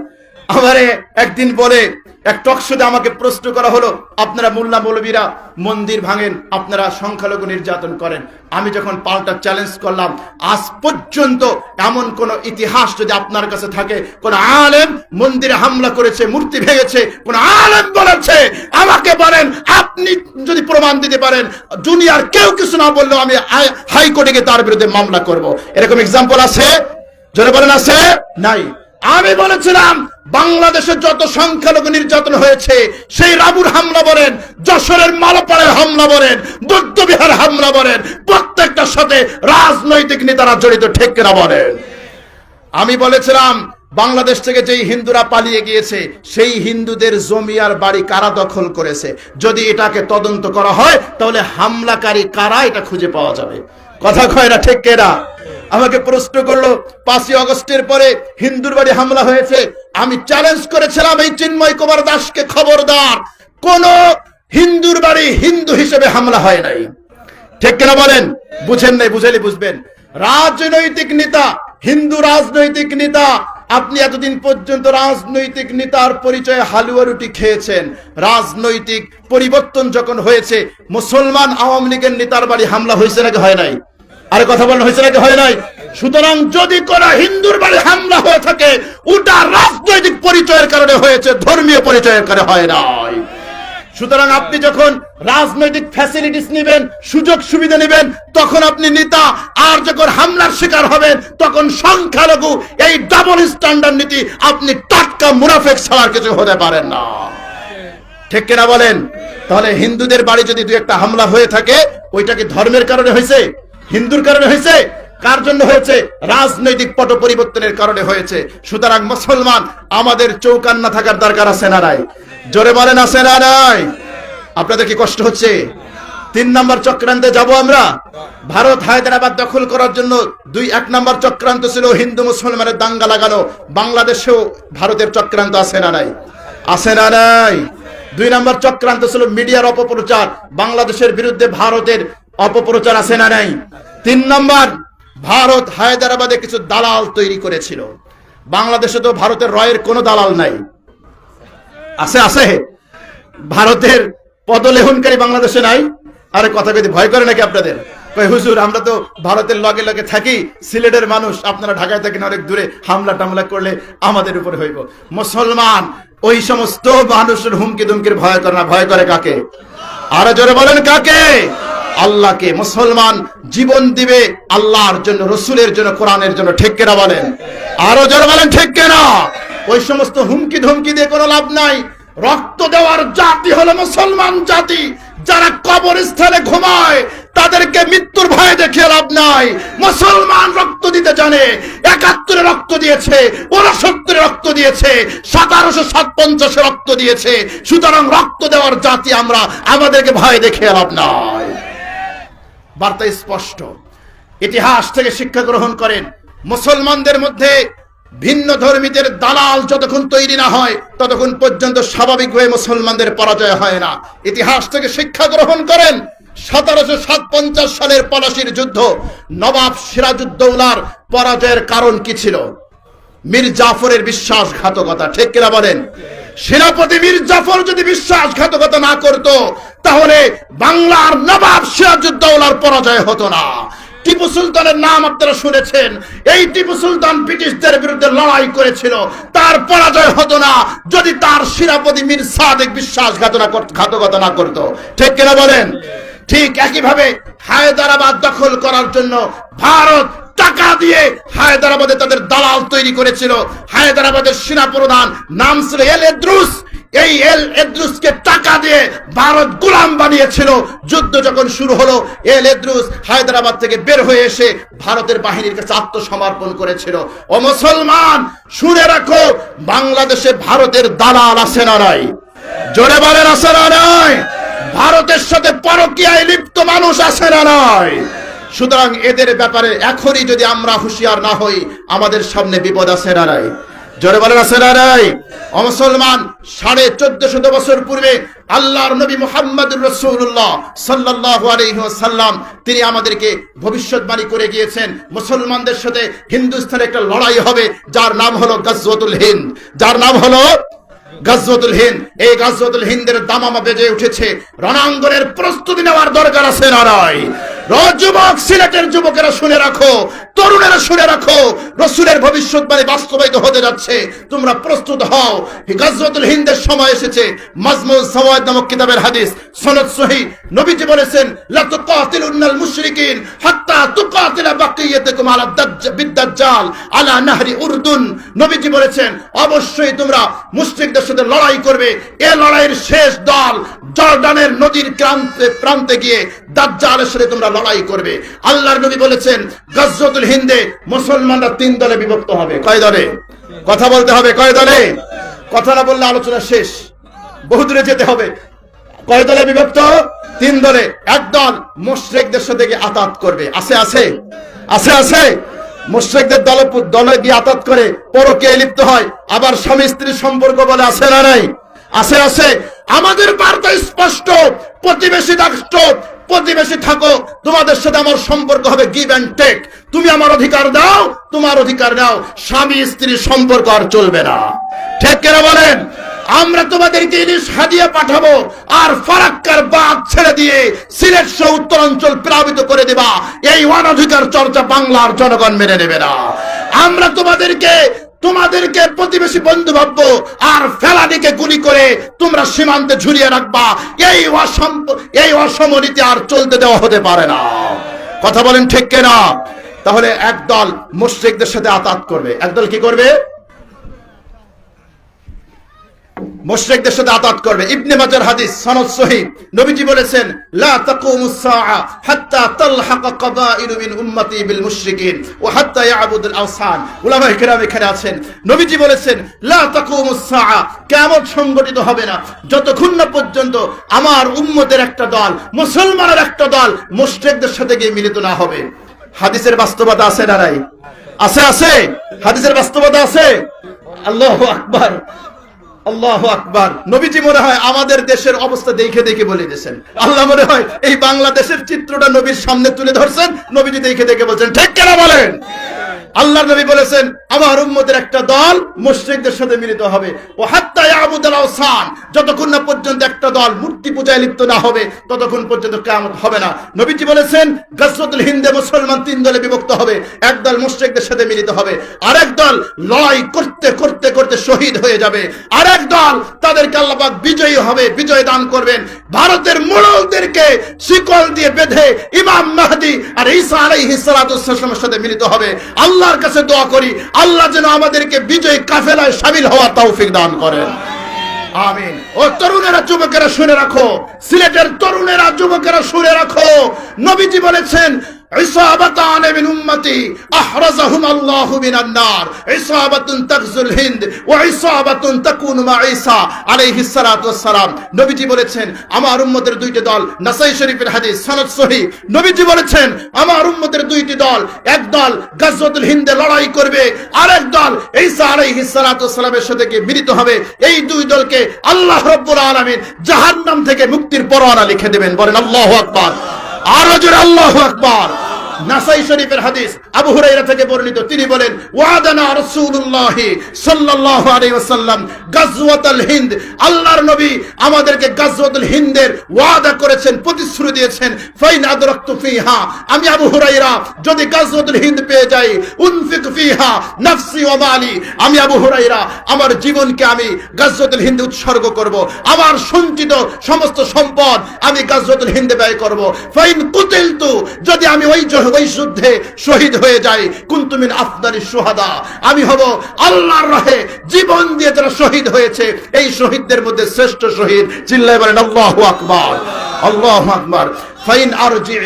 আমারে একদিন বলে এক টকশোতে আমাকে প্রশ্ন করা হলো, আপনারা মোল্লা মৌলবীরা মন্দির ভাঙেন, আপনারা সংখ্যালঘু নির্যাতন করেন। আমি যখন পাল্টা চ্যালেঞ্জ করলাম, আজ পর্যন্ত এমন কোন ইতিহাস যদি আপনার কাছে থাকে, কোন আলেম মন্দিরে হামলা করেছে, মূর্তি ভেঙেছে, কোন আলেম বলেছে, আমাকে বলেন। আপনি যদি প্রমাণ দিতে পারেন, দুনিয়ার কেউ কিছু না বললেও আমি হাইকোর্টে গিয়ে তার বিরুদ্ধে মামলা করব। এরকম এক্সাম্পল আছে? জোরে বলেন আছে? নাই। আমি বলেছিলাম বাংলাদেশে যত সংখ্যালঘু নির্যাতন হয়েছে, সেই রাবুর হামলা বলেন, যশোরের মালাপাড়ার হামলা বলেন, বৌদ্ধবিহার হামলা বলেন, প্রত্যেকটার সাথে রাজনৈতিক নেতারা জড়িত, ঠিক কিনা বলেন? আমি বলেছিলাম বাংলাদেশ থেকে যেই হিন্দুরা পালিয়ে গিয়েছে, সেই হিন্দুদের জমি আর বাড়ি কারা দখল করেছে, যদি এটাকে তদন্ত করা হয় তাহলে হামলাকারী কারা এটা খুঁজে পাওয়া যাবে। কথা কয় না, ঠিক কিনা? আমাকে প্রশ্ন করলো 5ই আগস্টের পরে হিন্দুর বাড়ি হামলা হয়েছে। আমি চ্যালেঞ্জ করেছিলাম এই চিন্ময় কুমার দাসকে, খবরদার, কোন হিন্দুর বাড়ি হিন্দু হিসেবে হামলা হয় নাই। ঠিক কিনা বলেন? বুঝেন নাই? বুঝাইলে বুঝবেন। রাজনৈতিক নেতা, হিন্দু রাজনৈতিক নেতা, আপনি এতদিন পর্যন্ত রাজনৈতিক নেতার পরিচয়ে হালুয়া রুটি খেয়েছেন। রাজনৈতিক পরিবর্তন যখন হয়েছে, মুসলমান আওয়ামী লীগের নেতার বাড়ি হামলা হয়েছে নাকি হয় নাই? আরে কথা বলেন, হয়েছে নাকি হয় নাই? সুতরাং যদি কোন হিন্দুর বাড়ি হামলা হয়ে থাকে, ওটা রাজনৈতিক পরিচয়ের কারণে হয়েছে, ধর্মীয় পরিচয়ের কারণে হয় নাই। সুতরাং আপনি যখন রাজনৈতিক ফ্যাসিলিটিস নেবেন, সুযোগ সুবিধা নেবেন, তখন আপনি নেতা, আর যখন হামলার শিকার হবেন তখন সংখ্যালঘু, এই ডাবল স্ট্যান্ডার্ড নীতি আপনি টাটকা মুনাফেক ছাড়ার কিছু হতে পারেন না। ঠিক কিনা বলেন? তাহলে হিন্দুদের বাড়ি যদি দুই একটা হামলা হয়ে থাকে, ওইটা কি ধর্মের কারণে হয়েছে, হিন্দুর কারণে হয়েছে? কার জন্য হয়েছে? রাজনৈতিক পট পরিবর্তনের কারণে হয়েছে। সুতরাং মুসলমান, আমাদের চৌকান্না থাকার দরকার আছে না নাই? জোরে বলেন, আছে না নাই? আপনাদের কি কষ্ট হচ্ছে? 3 নম্বর চক্রান্তে যাব আমরা। ভারত হায়দ্রাবাদ দখল করার জন্য 1 নম্বর চক্রান্ত ছিল হিন্দু মুসলমানের দাঙ্গা লাগানো। বাংলাদেশেও ভারতের চক্রান্ত আছে না নাই? আছে না নাই? 2 নম্বর চক্রান্ত ছিল মিডিয়ার অপপ্রচার, বাংলাদেশের বিরুদ্ধে ভারতের অপপ্রচার আছে না নাই? 3 নম্বর, ভারত হায়দ্রাবাদে কিছু দালাল তৈরি করেছিল। বাংলাদেশে তো ভারতের রয়ের কোনো দালাল নাই। আছে? আছে। ভারতের পদলেহনকারী বাংলাদেশে নাই? আরে কথা কইতে ভয় করে নাকি আপনাদের? কই হুজুর, আমরা তো ভারতের লগে লগে থাকি, সিলেটের মানুষ, আপনারা ঢাকায় থাকেন অনেক দূরে, হামলা টামলা করলে আমাদের উপরে হইব। মুসলমান ওই সমস্ত মানুষের হুমকি ধুমকির ভয় করে না। ভয় করে কাকে? আরো জোরে বলেন, কাকে? আল্লাহকে। মুসলমান জীবন দিবে আল্লাহর জন্য, রসুলের জন্য, কোরআনের জন্য। ঠিক কিনা বলেন? আরো জোরে বলেন, ঠিক কিনা? ওই সমস্ত হুমকি ধমকি দিয়ে কোনো লাভ নাই। রক্ত দেওয়ার জাতি হলো মুসলমান জাতি। যারা কবরস্থানে ঘুমায় তাদেরকে মৃত্যুর ভয় দেখিয়ে লাভ নাই। মুসলমান রক্ত দিতে জানে। 71 রক্ত দিয়েছে, 69 রক্ত দিয়েছে, 1757 রক্ত দিয়েছে। সুতরাং রক্ত দেওয়ার জাতি আমরা, আমাদেরকে ভয় দেখিয়ে লাভ নাই। বার্তা স্পষ্ট। ইতিহাস থেকে শিক্ষা গ্রহণ করেন। মুসলমানদের মধ্যে ভিন্ন ধর্মীদের দালাল যতক্ষণ তৈরি না হয়, ততক্ষণ পর্যন্ত স্বাভাবিকভাবে মুসলমানদের পরাজয় হয় না। ইতিহাস থেকে শিক্ষা গ্রহণ করেন। 1757 সালের পলাশির যুদ্ধ, নবাব সিরাজউদ্দৌলার পরাজয়ের কারণ কি ছিল? মীর জাফরের বিশ্বাসঘাতকতা। ঠিক কিনা বলেন? সেনাপতি মীর জাফর যদি বিশ্বাসঘাতকতা না করত, তাহলে বাংলার নবাব সিরাজউদ্দৌলার পরাজয় হতো না। টিপু সুলতানের নাম আপনারা শুনেছেন। এই টিপু সুলতান ব্রিটিশদের বিরুদ্ধে লড়াই করেছিল, তার পরাজয় হতো না যদি তার সেনাপতি মীর সাদেক বিশ্বাসঘাতকতা না করত। ঠিক কিনা বলেন? ঠিক একইভাবে হায়দ্রাবাদ দখল করার জন্য ভারত টাকা দিয়ে হায়দ্রাবাদে তাদের দালাল তৈরি করেছিল। হায়দ্রাবাদের সেনাপ্রধান নাম ছিল এল এদ্রুস। এই এল এদ্রুসকে টাকা দিয়ে ভারত গোলাম বানিয়েছিল। যুদ্ধ যখন শুরু হলো, এল এদ্রুস হায়দ্রাবাদ থেকে বের হয়ে এসে ভারতের বাহিনীর কাছে আত্মসমর্পণ করেছিল। ও মুসলমান, শুনে রাখো, বাংলাদেশে ভারতের দালাল আছে না নাই? জোরে বলেন, আছে না নাই? ভারতের সাথে পরকীয়ায় লিপ্ত মানুষ আছে না নাই? সুতরাং এদের ব্যাপারে এখনই যদি আমরা হুঁশিয়ার না হই, আমাদের সামনে বিপদ আছে না নাই? জোরে বলেন, আছে না নাই? ও মুসলমান, 1450 বছর পূর্বে আল্লাহর নবী মুহাম্মদুর রাসূলুল্লাহ সাল্লাল্লাহু আলাইহি ওয়াসাল্লাম তিনি আমাদেরকে ভবিষ্যৎবাণী করে গিয়েছেন, মুসলমানদের সাথে হিন্দুস্তানের একটা লড়াই হবে, যার নাম হলো গাজওয়াতুল হিন্দ। যার নাম হলো গাজওয়াতুল হিন্দ, এই গাজওয়াতুল হিন্দের দামামা বেজে উঠেছে। রণাঙ্গনের প্রস্তুতি নেওয়ার দরকার আছে না নাই? যুবক, সিলেটের যুবকেরা শুনে রাখো, তরুণেরা শুনে রাখো, রাসূলের ভবিষ্যৎবাণী বাস্তবায়িত হতে যাচ্ছে। তোমরা প্রস্তুত হও। গাজওয়াতুল হিন্দের সময় এসেছে। মাজমুউস সাওয়ায়েদ নামক কিতাবের হাদিস, সনদ সহিহ। নবীজি বলেছেন, লা তুকাতিলুন্নাল মুশরিকিন হাত্তা তুকাতিলা বাকিয়াতুকুম আলা বিদ-দাজ্জাল আলা নাহরি উরদুন। নবীজি বলেছেন, অবশ্যই তোমরা মুশরিকদের সাথে লড়াই করবে। এই লড়াইয়ের শেষ দল জর্ডানের নদীর প্রান্তে গিয়ে দাজ্জালের সাথে তোমরা লড়াই করবে। আল্লাহর নবী বলেছেন, গাজওয়াতুল হিন্দে মুসলমানরা 3 দলে বিভক্ত হবে। কয় দলে? কথা বলতে হবে, কয় দলে? কথা না বললে আলোচনা শেষ, বহুদূরে যেতে হবে। কয় দলে বিভক্ত? 3 দলে। এক দল মুশরিকদের সাথে গিয়ে আতাত করবে। আছে আছে আছে আছে মুশরিকদের দলে গিয়ে আতাত করে পরকে লিপ্ত হয়, আবার স্বামী স্ত্রীর সম্পর্ক বলে। আছে না নাই? আছে আছে। আমাদের বার্তা স্পষ্ট, প্রতিবেশী রাষ্ট্র, প্রতিবেশী থাকো, তোমাদের সাথে আমার সম্পর্ক হবে গিভ এন্ড টেক। তুমি আমার অধিকার দাও, তোমার অধিকার দাও। স্বামী স্ত্রীর সম্পর্ক আর চলবে না। ঠিক কিনা বলেন? আমরা তোমাদেরকে ইলিশ হাদিয়া পাঠাবো, আর ফারাক্কার বাঁধ ছেড়ে দিয়ে সিলেট সহ উত্তরাঞ্চল প্লাবিত করে দেবা। এই অনধিকার চর্চা বাংলার জনগণ মেনে নেবে না। আমরা তোমাদেরকে প্রতিবেশী বন্ধু ভাববো, আর ফেলানিকে গুলি করে তোমরা সীমান্তে ঝুলিয়ে রাখবা। এই অসমনীতি আর চলতে দেওয়া হতে পারে না। কথা বলেন ঠিক কিনা? তাহলে একদল মুশরিকদের সাথে আতাত করবে, একদল কি করবে? মুশরিকদের সাথে আতাত করবে। ইবনে মাজার হাদিস, সনদ সহিহ। নবীজি বলেছেন, লা তাকুমুস সাআ হাত্তা তালহাকা কাবাইলু মিন উম্মতি বিল মুশরিকিন ওয়া হাত্তা ইয়াবুদুল আওসান। উলামায়ে কেরাম এখানে আছেন। নবীজি বলেছেন, লা তাকুমুস সাআ, কিয়ামত সংগঠিত হবে না যতক্ষণ না পর্যন্ত আমার উম্মতের একটা দল, মুসলমানের একটা দল মুশরিকদের সাথে গিয়ে মিলিত না হবে। হাদিসের বাস্তবতা আছে না নাই? আছে আছে। হাদিসের বাস্তবতা আছে। আল্লাহু আকবার, আল্লাহু আকবার। নবীজি মনে হয় আমাদের দেশের অবস্থা দেখে দেখে বলে দিয়েছেন। আল্লাহ মনে হয় এই বাংলাদেশের চিত্রটা নবীর সামনে তুলে ধরছেন, নবীজি দেখে দেখে বলছেন। ঠিক কেনা বলেন? আল্লাহর নবী বলেছেন, আমার উম্মতের একটা দল মুশরিকদের সাথে মিলিত হবে। ও হাত্তা ইয়াবুদুল আওসান, যতক্ষণ না পর্যন্ত একটা দল মূর্তি পূজায় লিপ্ত না হবে ততক্ষণ পর্যন্ত কিয়ামত হবে না। নবীজি বলেছেন, গাজওয়াতুল হিন্দে মুসলমান 3 দলে বিভক্ত হবে। এক দল মুশরিকদের সাথে মিলিত হবে, আরেক দল লড়াই করতে করতে করতে শহীদ হয়ে যাবে, আরেক দল তাদেরকে আল্লাহ পাক বিজয়ী হবে, বিজয় দান করবেন। ভারতের মুলকদেরকে শিকল দিয়ে বেঁধে ইমাম মাহদি আর ঈসা আলাইহিস সালাতু ওয়াস সালামের সাথে মিলিত হবে। আল্লাহর কাছে দোয়া করি, আল্লাহ যেন আমাদেরকে বিজয় কাফেলায় শামিল হওয়ার তৌফিক দান করেন। আমিন। ও তরুণেরা, যুবকেরা শুনে রাখো, সিলেটের তরুণেরা, যুবকেরা শুনে রাখো, নবীজি বলেছেন, ইসাবাতান মিন উম্মতি আহরাজাহুম আল্লাহু মিনান নার, ইসাবাতুন তাগজুল হিন্দ ওয়া ইসাবাতুন তাকুনু মা ঈসা আলাইহিস সালাতু ওয়াস সালাম। নবীজি বলেছেন, আমার উম্মতের 2টি দল। নাসাই শরীফের হাদিস, সনদ সহিহ। নবীজি বলেছেন, আমার উম্মতের 2টি দল, এক দল গাজওয়াতুল হিন্দে লড়াই করবে, আরেক দল ঈসা আলাইহিস সালাতু ওয়াস সালামের সাথে মিলিত হবে। এই 2 দলকে আল্লাহ রাব্বুল আলামিন জাহান্নাম থেকে মুক্তির পরোয়ানা লিখে দেবেন। বলেন আল্লাহু আকবার। আরো জোরে আল্লাহু আকবার। নাসাই শরীফের হাদিস, আবু হুরায়রা থেকে বর্ণিত, তিনি বলেন, ওয়াদানা রাসূলুল্লাহ সাল্লাল্লাহু আলাইহি ওয়াসাল্লাম গাজওয়াতুল হিন্দ, আল্লাহর নবী আমাদেরকে গাজওয়াতুল হিন্দের ওয়াদা করেছেন, প্রতিশ্রুতি দিয়েছেন। ফাইন আদরাকতু ফিহা, আমি আবু হুরায়রা যদি গাজওয়াতুল হিন্দ পেয়ে যাই, উনফিক ফিহা নাফসি ওয়া মালি, আমি আবু হুরায়রা আমার জীবনকে আমি গাজওয়াতুল হিন্দ উৎসর্গ করব, আমার সঞ্চিত সমস্ত সম্পদ আমি গাজওয়াতুল হিন্দে ব্যয় করব। ফাইন কুতিলতু, যদি আমি ওই যুদ্ধে শহীদ হয়ে যাই, কুনতু মিন আফদালিশ শুহাদা, আমি হব আল্লাহর রাহে জীবন দিয়ে যারা শহীদ হয়েছে এই শহীদদের মধ্যে শ্রেষ্ঠ শহীদ। চিল্লায় বলেন আল্লাহু আকবার, আল্লাহু আকবার। ফাইন আরজি,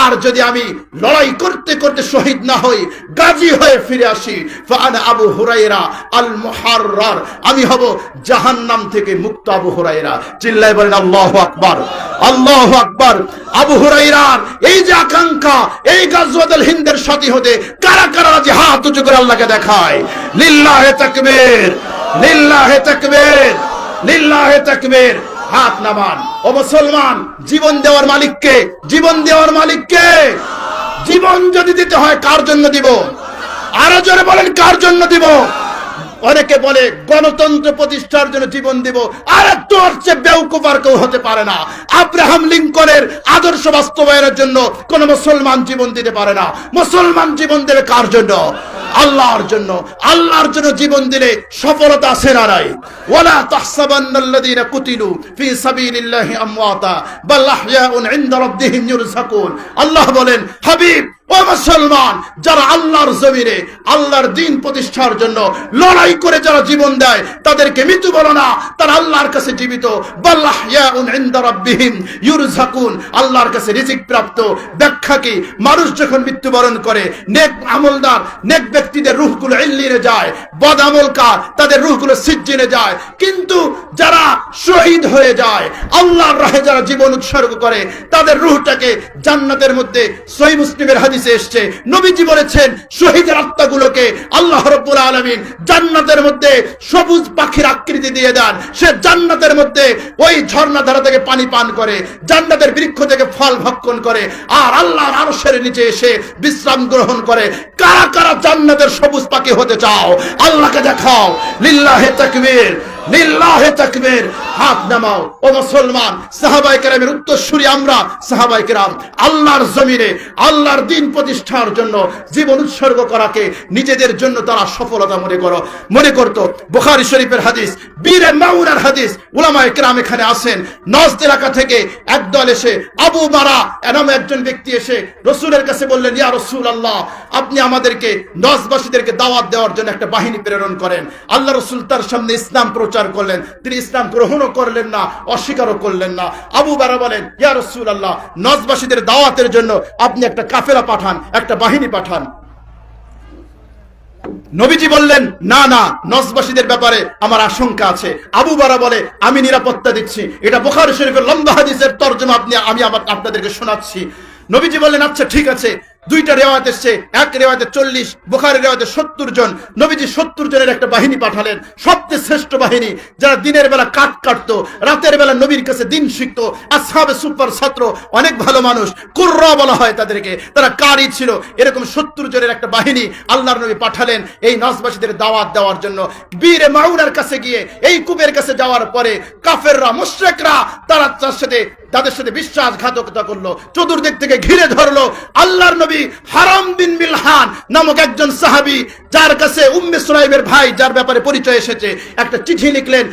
আর যদি আমি লড়াই করতে করতে শহীদ না হই, গাজী হয়ে ফিরে আসি, ফাআনা আবু হুরায়রা আল মুহাররার, আমি হব জাহান্নাম থেকে মুক্ত আবু হুরায়রা। চিল্লায় বলেন আল্লাহু আকবার, আল্লাহু আকবার। আবু হুরায়রার এই যে আকাঙ্ক্ষা, এই গাজওয়াতুল হিন্দের সাথী হতে কারা কারা রাজি হাত উঁচু করে আল্লাহকে দেখায়। লিল্লাহে তাকবীর, লিল্লাহে তাকবীর, লিল্লাহে তাকবীর। হাত নামান। ও মুসলমান, জীবন দেওয়ার মালিককে, জীবন দেওয়ার মালিককে। জীবন যদি দিতে হয় কার জন্য দিব? আরো জোরে বলেন, কার জন্য দিব? অনেকে বলে গণতন্ত্র প্রতিষ্ঠার জন্য জীবন দিব, আর তোর চেয়ে বেউকুফ আর কেউ হতে পারে না। আব্রাহাম লিঙ্কনের আদর্শ বাস্তবায়নের জন্য কোন মুসলমান জীবন দিতে পারে না। মুসলমান জীবন দেবে কার জন্য? আল্লাহর জন্য। আল্লাহর জন্য জীবন দিলে সফলতা আসে না নাই। ওয়ালা তাহসাবান্নাল্লাযীনা কুতিলু ফি সাবিলিল্লাহি আমওয়াতা বাল আহইয়াউন ইনদা রাব্বিহিম ইউরযাকুন। আল্লাহ বলেন, হাবিব ও মুসলমান, যারা আল্লাহর জমিনে আল্লাহর দ্বীন প্রতিষ্ঠার জন্য লড়াই করে যারা জীবন দেয় তাদেরকে মৃত্যু বলো না, তারা আল্লাহর কাছে জীবিত। বাল আহইয়াউন ইনদা রাব্বিহিম ইউরযাকুন, আল্লাহর কাছে রিজিক প্রাপ্ত। ব্যাখ্যা কি? মানুষ যখন মৃত্যুবরণ করে নেক আমলদার নেক ব্যক্তিদের রূহগুলো ইল্লিনে যায়, বদ আমলকার তাদের রূহগুলো সিজ্জিনে যায়। কিন্তু যারা শহীদ হয়ে যায়, আল্লাহর রাহে যারা জীবন উৎসর্গ করে, তাদের রূহটাকে জান্নাতের মধ্যে সহিহ মুসলিমের হাদিসে এসেছে, নবীজি বলেছেন শহীদের আত্মাগুলোকে আল্লাহ রাব্বুল আলামিন জান্নাতের মধ্যে সবুজ পাখির আকৃতি দিয়ে দেন। সে জান্নাতের মধ্যে ওই ঝর্ণাধারা থেকে পানি পান করে, জান্নাতের বৃক্ষ থেকে ফল ভক্ষণ করে, আর আল্লাহর আরশের নিচে এসে বিশ্রাম গ্রহণ করে। কারা কারা জান্নাতের সবুজ পাখি হতে চাও? আল্লাহকে দেখাও। লিল্লাহে তাকবীর, লিল্লাহে তাকবীর। হাত নামাও ও মুসলমান। সাহাবায়ে কেরামের উত্তরসূরি আমরা সাহাবায়ে কেরাম আল্লাহর জমিনে আল্লাহর দ্বীন প্রতিষ্ঠার জন্য জীবন উৎসর্গ করাকে নিজেদের জন্য তারা সফলতা মনে করত। বুখারী শরীফের হাদিস, বীরে মাউনার হাদিস। উলামায়ে কেরাম এখানে আসেন, নজদ এলাকা থেকে একদল এসে, আবু মারা নামে একজন ব্যক্তি এসে রাসূলের কাছে বললেন, ইয়া রাসূলুল্লাহ, আপনি আমাদেরকে নজদবাসীদেরকে দাওয়াত দেওয়ার জন্য একটা বাহিনী প্রেরণ করেন। আল্লাহ রাসূল তার সামনে ইসলাম প্রচার করলেন। তিনি ইসলাম গ্রহণও করলেন না, অস্বীকারও করলেন না। আবু বারা বলেন, ইয়া রাসূলুল্লাহ, নজদবাসীদের দাওয়াতের জন্য আপনি একটা কাফেলা পাঠান, একটা বাহিনী পাঠান। নবীজি বললেন, না না, নজদবাসীদের ব্যাপারে আমার আশঙ্কা আছে। আবু বারা বলে, আমি নিরাপত্তা দিচ্ছি। এটা বুখারী শরীফের লম্বা হাদিসের তরজমা আমি আপনাদেরকে শোনাচ্ছি। নবীজি বললেন, আচ্ছা ঠিক আছে। দুইটা রিওয়ায়াত এসেছে, এক রিওয়ায়াতে 40, বুখারীর রিওয়ায়াতে 70 জন। নবীজি 70 জনের একটা বাহিনী পাঠালেন, সবচেয়ে শ্রেষ্ঠ বাহিনী, যারা দিনের বেলা কাঠ কাটতো, রাতের বেলা নবীর কাছে দিন শিখতো, আসহাবে সুপার ছাত্র, অনেক ভালো মানুষ, কুররা বলা হয় তাদেরকে, তারা কারি ছিল। এরকম 70 জনের একটা বাহিনী আল্লাহর নবী পাঠালেন এই নজদবাসীদের দাওয়াত দেওয়ার জন্য। বীরে মাউনার কাছে গিয়ে এই কূপের কাছে যাওয়ার পরে কাফেররা, মুশরিকরা তারা তাদের সাথে বিশ্বাসঘাতকতা করলো, চতুর্দিক থেকে ঘিরে ধরলো। আল্লাহর নবী হারাম বিন মিলহান নামক একজন সাহাবী, যার কাছে উম্মে সুলাইমের ভাই, যার ব্যাপারে পরিচয় এসেছে, একটা চিঠি লিখলেন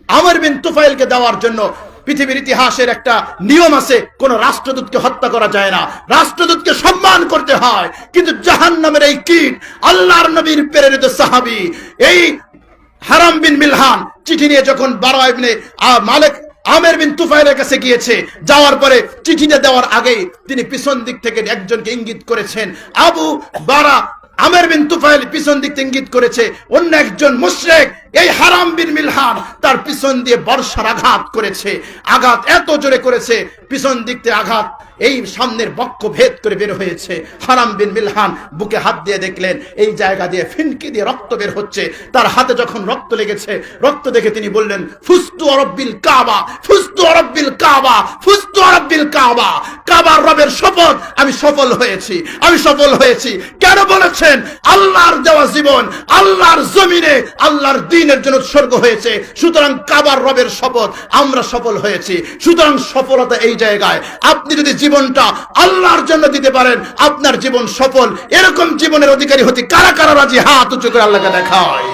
আমর বিন তুফাইলকে দেওয়ার জন্য। পৃথিবীর ইতিহাসের একটা নিয়ম আছে, কোন রাষ্ট্রদূতকে হত্যা করা যায় না, রাষ্ট্রদূতকে সম্মান করতে হয়। কিন্তু জাহান্নামের এই কীট আল্লাহর নবীর প্রেরিত সাহাবী এই হারাম বিন মিলহান চিঠি নিয়ে যখন বারা ইবনে মালিক আমের বিন তুফাইলের কাছে গিয়েছে, যাওয়ার পরে চিঠিটা দেওয়ার আগেই তিনি পিছন দিক থেকে একজনকে ইঙ্গিত করেছেন। আবু বারা আমের বিন তুফাইল পিছন দিক থেকে ইঙ্গিত করেছে, অন্য একজন মুশরিক এই হারাম বিন মিলহান তার পিছন দিয়ে বর্ষার আঘাত করেছে। আঘাত এত জোরে করেছে, পিছন দিক থেকে আঘাত এই সামনের বক্ষ ভেদ করে বের হয়েছে। হারাম বিন মিলহান বুকে হাত দিয়ে দেখলেন এই জায়গা দিয়ে ফিনকি দিয়ে রক্ত বের হচ্ছে। তার হাতে যখন রক্ত লেগেছে, রক্ত দেখে তিনি বললেন, ফুস্তু রব্বিল কাবা, ফুস্তু রব্বিল কাবা, ফুস্তু রব্বিল কাবা, কাবার রবের শপথ, আমি সফল হয়েছি, আমি সফল হয়েছি। কেন বলেছেন? আল্লাহর দেওয়া জীবন আল্লাহর জমিনে আল্লাহর দ্বীনের জন্য উৎসর্গ হয়েছে, সুতরাং কাবার রবের শপথ, আমরা সফল হয়েছি। সুতরাং সফলতা এই জায়গায়, আপনি যদি জীবনটা আল্লাহর জন্য দিতে পারেন, আপনার জীবন সফল। এরকম জীবনের অধিকারী হতে কারা কারা রাজি? হাত উঁচু করে আল্লাহকে দেখায়।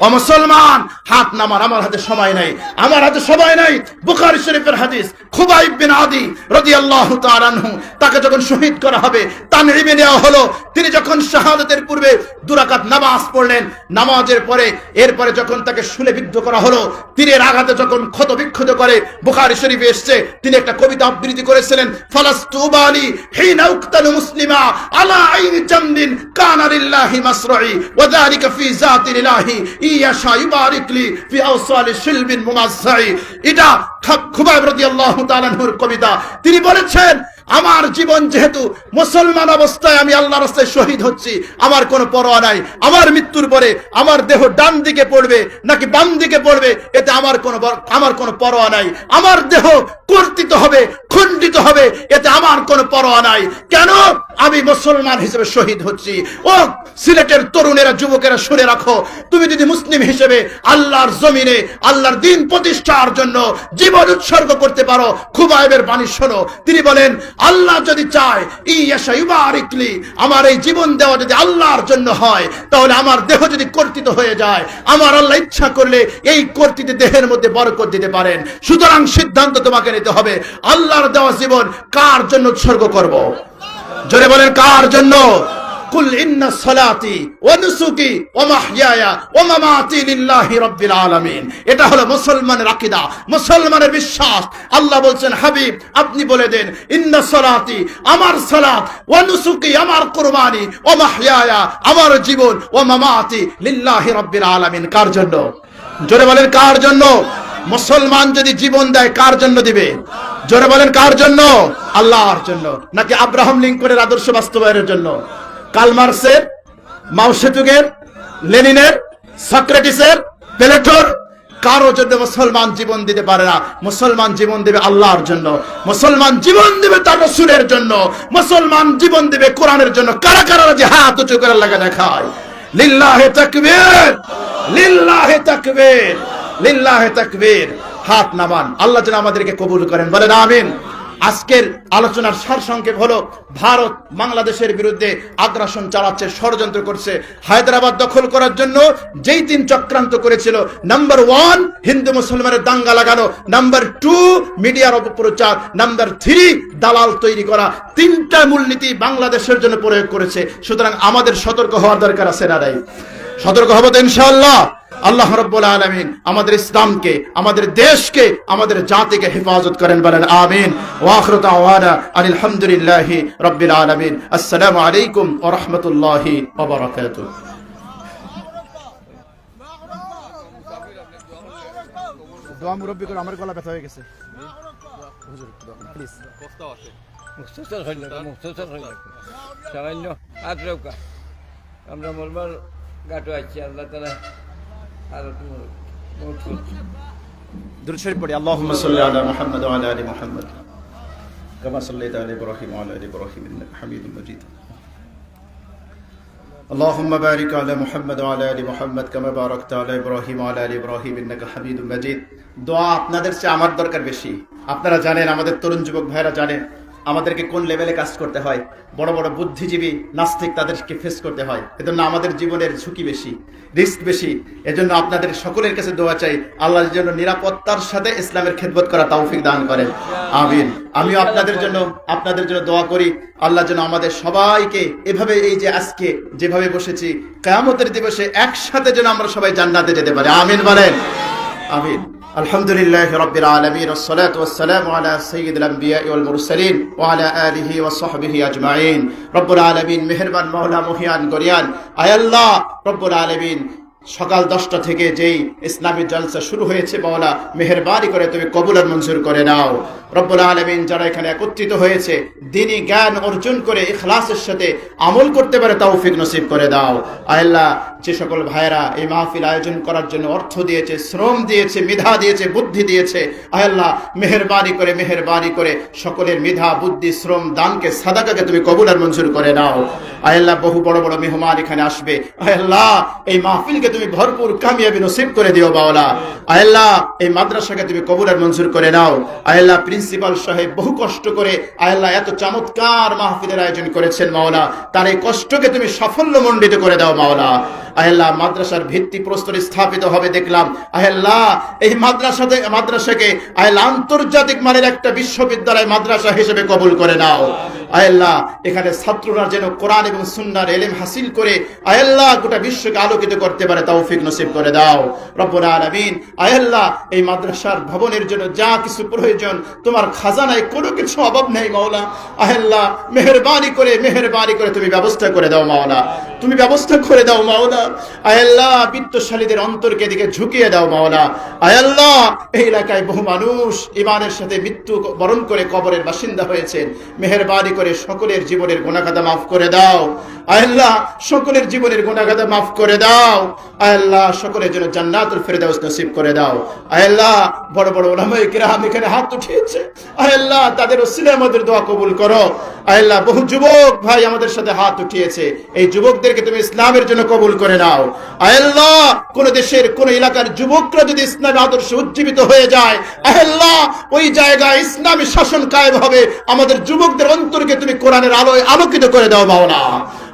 ও মুসলমান, হাত নামান, আমার হাতে সময় নাই, আমার হাতে সময় নাই। বুখারী শরীফের হাদিস, খুবাইব বিন আদি রাদিয়াল্লাহু তাআলা আনহু, তাকে যখন শহীদ করা হবে, তানঈমে নেওয়া হলো। তিনি যখন শাহাদাতের পূর্বে 2 রাকাত নামাজ পড়লেন, নামাজের পরে এরপরে যখন তাকে শুলে বিদ্ধ করা হলো, তীরের আঘাতে যখন ক্ষত বিক্ষত করে, বুখারী শরীফে এসেছে, তিনি একটা কবিতা আবৃত্তি করেছিলেন, ফালাস্তু বালি হিনা উকতালু মুসলিমা আলা আইনি জামদিন কানা লিল্লাহি মাসরাই ওয়া যালিকা ফি যাতিল ইলাহি ইয়াশা ইউবারিকলি ফি আওসালি শিলবিন মুমাজ্জাই। এটা খুবাইব রাদিয়াল্লাহু তাআলা আনহুর কবিতা। তিনি বলেছেন, আমার জীবন যেহেতু মুসলমান অবস্থায় আমি আল্লাহর রাস্তায় শহীদ হচ্ছি, আমার কোনো পরোয়া নাই আমার মৃত্যুর পরে আমার দেহ ডান দিকে পড়বে নাকি বাম দিকে পড়বে, এতে আমার কোনো পরোয়া নাই। আমার দেহ কর্তিত হবে, খণ্ডিত হবে, এতে আমার কোনো পরোয়া নাই। কেন? আমি মুসলমান হিসেবে শহীদ হচ্ছি। ও সিলেটের তরুণেরা, যুবকেরা, শুনে রাখো, তুমি যদি মুসলিম হিসেবে আল্লাহর জমিনে আল্লাহর দ্বীন প্রতিষ্ঠার জন্য জীবন উৎসর্গ করতে পারো, খুবাইবের বাণী শোনো। তিনি বলেন, আল্লাহ যদি চায়, ইয়াশা ইউবারিকলি, আমার এই জীবন দেওয়া যদি আল্লাহর জন্য হয়, তাহলে আমার দেহ যদি কর্তিত হয়ে যায়, আমার আল্লাহ ইচ্ছা করলে এই কর্তিত দেহের মধ্যে বরকত দিতে পারেন। সুতরাং সিদ্ধান্ত তোমাকে নিতে হবে, আল্লাহর দেওয়া জীবন কার জন্য উৎসর্গ করব? জোরে বলেন, কার জন্য? কুল ইন্না সালাতি ওয়া নুসুকি ওয়া মাহইয়ায়া ওয়া মামাতি লিল্লাহি রাব্বিল আলামিন। এটা হলো মুসলমানের আকীদা, মুসলমানের বিশ্বাস। আল্লাহ বলছেন, হাবিব আপনি বলে দেন, ইন্না সালাতি, আমার সালাত, ওয়া নুসুকি, আমার কুরবানি, ওয়া মাহইয়ায়া, আমার জীবন, ওয়া মামাতি লিল্লাহি রাব্বিল আলামিন। কার জন্য? জোরে বলেন, কার জন্য? মুসলমান যদি জীবন দেয় কার জন্য দিবে? জোরে বলেন, কার জন্য? আল্লাহর জন্য, নাকি আব্রাহাম লিঙ্কনের আদর্শ বাস্তবায়নের জন্য? কার্ল মার্কসের, মাও সেতুংয়ের, লেনিনের, সক্রেটিসের, প্লেটোর কারো জন্য মুসলমান জীবন দিতে পারে না। মুসলমান জীবন দেবে আল্লাহর জন্য, মুসলমান জীবন দেবে তার রাসূলের জন্য, মুসলমান জীবন দেবে কোরআনের জন্য। কারা কারা যে হাত উঁচু করে লাগা দেখায়? লিল্লাহি তাকবীর, লিল্লাহি তাকবীর, লিল্লাহি তাকবীর। হাত নামান, আল্লাহ যেন আমাদেরকে কবুল করেন, বলেন আমিন। আজকের আলোচনার সারসংক্ষেপ হলো, ভারত বাংলাদেশের বিরুদ্ধে আগ্রাসন চালাচ্ছে, ষড়যন্ত্র করছে। হায়দ্রাবাদ দখল করার জন্য যেই তিন চক্রান্ত করেছিল, নাম্বার 1 হিন্দু মুসলমানের দাঙ্গা লাগানো, নাম্বার 2 মিডিয়ার অপপ্রচার, নাম্বার 3 দালাল তৈরি করা, তিনটা মূলনীতি বাংলাদেশের জন্য প্রয়োগ করেছে। সুতরাং আমাদের সতর্ক হওয়ার দরকার আছে না নাই? সতর্ক হব তো ইনশাআল্লাহ। আল্লাহ রাব্বুল আলামিন আমাদের ইসলামকে, আমাদের দেশকে, আমাদের জাতিকে হেফাজত করেন, বলেন আমিন। ওয়া আখিরু দাওয়ানা আলহামদুলিল্লাহি রাব্বিল আলামিন। আসসালামু আলাইকুম ওয়া রাহমাতুল্লাহি ওয়া বারাকাতুহু। দোয়া মুরব্বি করে, আমার গলা ব্যথা হয়ে গেছে। হুজুর প্লিজ কষ্ট আছে, মুখতাসার হইল সামান্য আদ্রকা আমরা মরবার গাটো আছি। আল্লাহ তাআলা আর দুরূদ শরীফ পড়ি। আল্লাহুম্মা সাল্লি আলা মুহাম্মাদ ওয়া আলা আলি মুহাম্মাদ কামা সাল্লাইতা আলা ইব্রাহিম ওয়া আলা আলি ইব্রাহিম ইন্নাকা হামিদুম মাজিদ। اللهم بارك على محمد وعلى ال محمد كما باركت على ابراهيم وعلى ال ابراهيم انك حميد مجيد। দোয়া আপনাদের চেয়ে আমার দরকার বেশি। আপনারা জানেন, আমাদের তরুণ যুবক ভাইরা জানেন আমাদেরকে কোন লেভেলে কাজ করতে হয়। বড় বড় বুদ্ধিজীবী নাস্তিক তাদেরকে ফেস করতে হয়। এজন্য আমাদের জীবনের ঝুঁকি বেশি, রিস্ক বেশি। এজন্য আপনাদের সকলের কাছে দোয়া চাই, আল্লাহর জন্য নিরাপত্তার সাথে ইসলামের খেদমত করা তৌফিক দান করেন, আমিন। আমিও আপনাদের জন্য দোয়া করি, আল্লাহ যেন আমাদের সবাইকে এভাবে, এই যে আজকে যেভাবে বসেছি, কিয়ামতের দিবসে একসাথে যেন আমরা সবাই জান্নাতে যেতে পারি, আমিন বলেন, আমিন। আলহামদুলিল্লাহি রাব্বিল আলামিন, ওয়াসসালাতু ওয়াসসালামু আলা সাইয়্যিদিল আমবিয়া ওয়াল মুরসালিন ওয়া আলা আলিহি ওয়া সাহবিহি আজমাইন। রব্বুল আলামিন, মেহেরবান মাওলা মুহিয়ান গরিয়ান, আয় আল্লাহ রব্বুল আলামিন, সকাল 10টা থেকে যেই ইসলামী জলসা শুরু হয়েছে, মাওলা মেহেরবানি করে তুমি কবুল আর মঞ্জুর করে নাও। রব্বুল আলামিন, যারা এখানে একত্রিত হয়েছে, দ্বীনি জ্ঞান অর্জন করে ইখলাসের সাথে আমল করতে পারে তৌফিক নসিব করে দাও। আয় আল্লাহ, যে সকল ভাইরা এই মাহফিল আয়োজন করার জন্য অর্থ দিয়েছে, শ্রম দিয়েছে, মেধা দিয়েছে, বুদ্ধি দিয়েছে, আয় আল্লাহ মেহেরবানি করে সকলের মেধা, বুদ্ধি, শ্রম, দানকে, সাদাকাকে তুমি কবুল আর মঞ্জুর করে নাও। আয় আল্লাহ, বহু বড় বড় মেহমান এখানে আসবে, আয় আল্লাহ এই মাহফিলকে তুমি ভরপুর কামিয়াবি নসিব করে দিও মাওলা। আয় আল্লাহ, এই মাদ্রাসাকে তুমি কবুল আর মঞ্জুর করে নাও। আয় আল্লাহ, প্রিন্সিপাল সাহেব বহু কষ্ট করে আয় আল্লাহ এত চমৎকার মাহফিলের আয়োজন করেছেন মাওলা, তার এই কষ্টকে তুমি সাফল্য মণ্ডিত করে দাও মাওলা। আয় আল্লাহ, মাদ্রাসার ভিত্তিপ্রস্তর স্থাপিত হবে দেখলাম, আয় আল্লাহ এই মাদ্রাসাকে আয় আল্লাহ আন্তর্জাতিক মানের একটা বিশ্ববিদ্যালয় মাদ্রাসা হিসেবে কবুল করে নাও। আয় আল্লাহ এখানে ছাত্ররা যেন কোরআন এবং সুন্নাহর ইলম হাসিল করে আয় আল্লাহ গোটা বিশ্বকে আলোকিত করতে পারে তৌফিক নসিব করে দাও রব্বুল আলামিন। আয় আল্লাহ এই মাদ্রাসার ভবনের জন্য যা কিছু প্রয়োজন তোমার খাজানায় কোনো কিছু অভাব নেই মাওলা। আয় আল্লাহ মেহেরবানি করে তুমি ব্যবস্থা করে দাও মাওলা, তুমি ব্যবস্থা করে দাও মাওলা। আয় আল্লাহ বিত্তশালীদের অন্তরকে দিকে ঝুঁকিয়ে দাও মাওলা। আয় আল্লাহ এই এলাকায় বহু মানুষ ঈমানের সাথে মৃত্যু বরণ করে কবরের বাসিন্দা হয়েছেন, মেহেরবানি করে সকলের জীবনের গুনাহ খাতা মাফ করে দাও। আয় আল্লাহ সকলের জীবনের গুনাহ খাতা মাফ করে দাও। আয় আল্লাহ সকলের জন্য জান্নাতুল ফেরদাউস নসিব করে দাও। আয় আল্লাহ বড় বড় উলামায়ে কিরাম এখানে হাত উঠিয়েছে, আয় আল্লাহ তাদের ওসিলায় আমাদের দোয়া কবুল করো। আয় আল্লাহ বহু যুবক ভাই আমাদের সাথে হাত উঠিয়েছে, এই যুবকদেরকে তুমি ইসলামের জন্য কবুল করে নাও। আয় আল্লাহ কোন দেশের কোন এলাকার যুবকরা যদি ইসলামের আদর্শে উজ্জীবিত হয়ে যায়, আয় আল্লাহ ওই জায়গায় ইসলামী শাসন কায়েম হবে। আমাদের যুবকদের অন্তরকে তুমি কোরআনের আলোয় আলোকিত করে দাও মাওলা।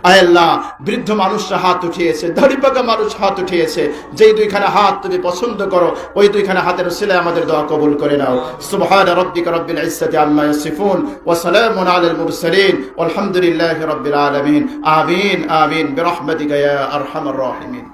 আয় আল্লাহ বৃদ্ধ মানুষরা হাত উঠিয়েছে, দাড়ি পাকা মানুষ হাত উঠিয়েছে, যেই দুইখানা হাত তুমি পছন্দ করো ওই দুইখানা হাতের উসিলায় আমাদের দোয়া কবুল করে নাও। সুবহান রাব্বিকা রাব্বিল ইজ্জাতি আম্মা ইয়াসিফুন ওয়া সালামুন আলাল মুরসালিন ওয়ালহামদুলিল্লাহি রাব্বিল আলামিন। আমিন আমিন বিরহমাতিকা ইয়া আরহামার রাহিমিন।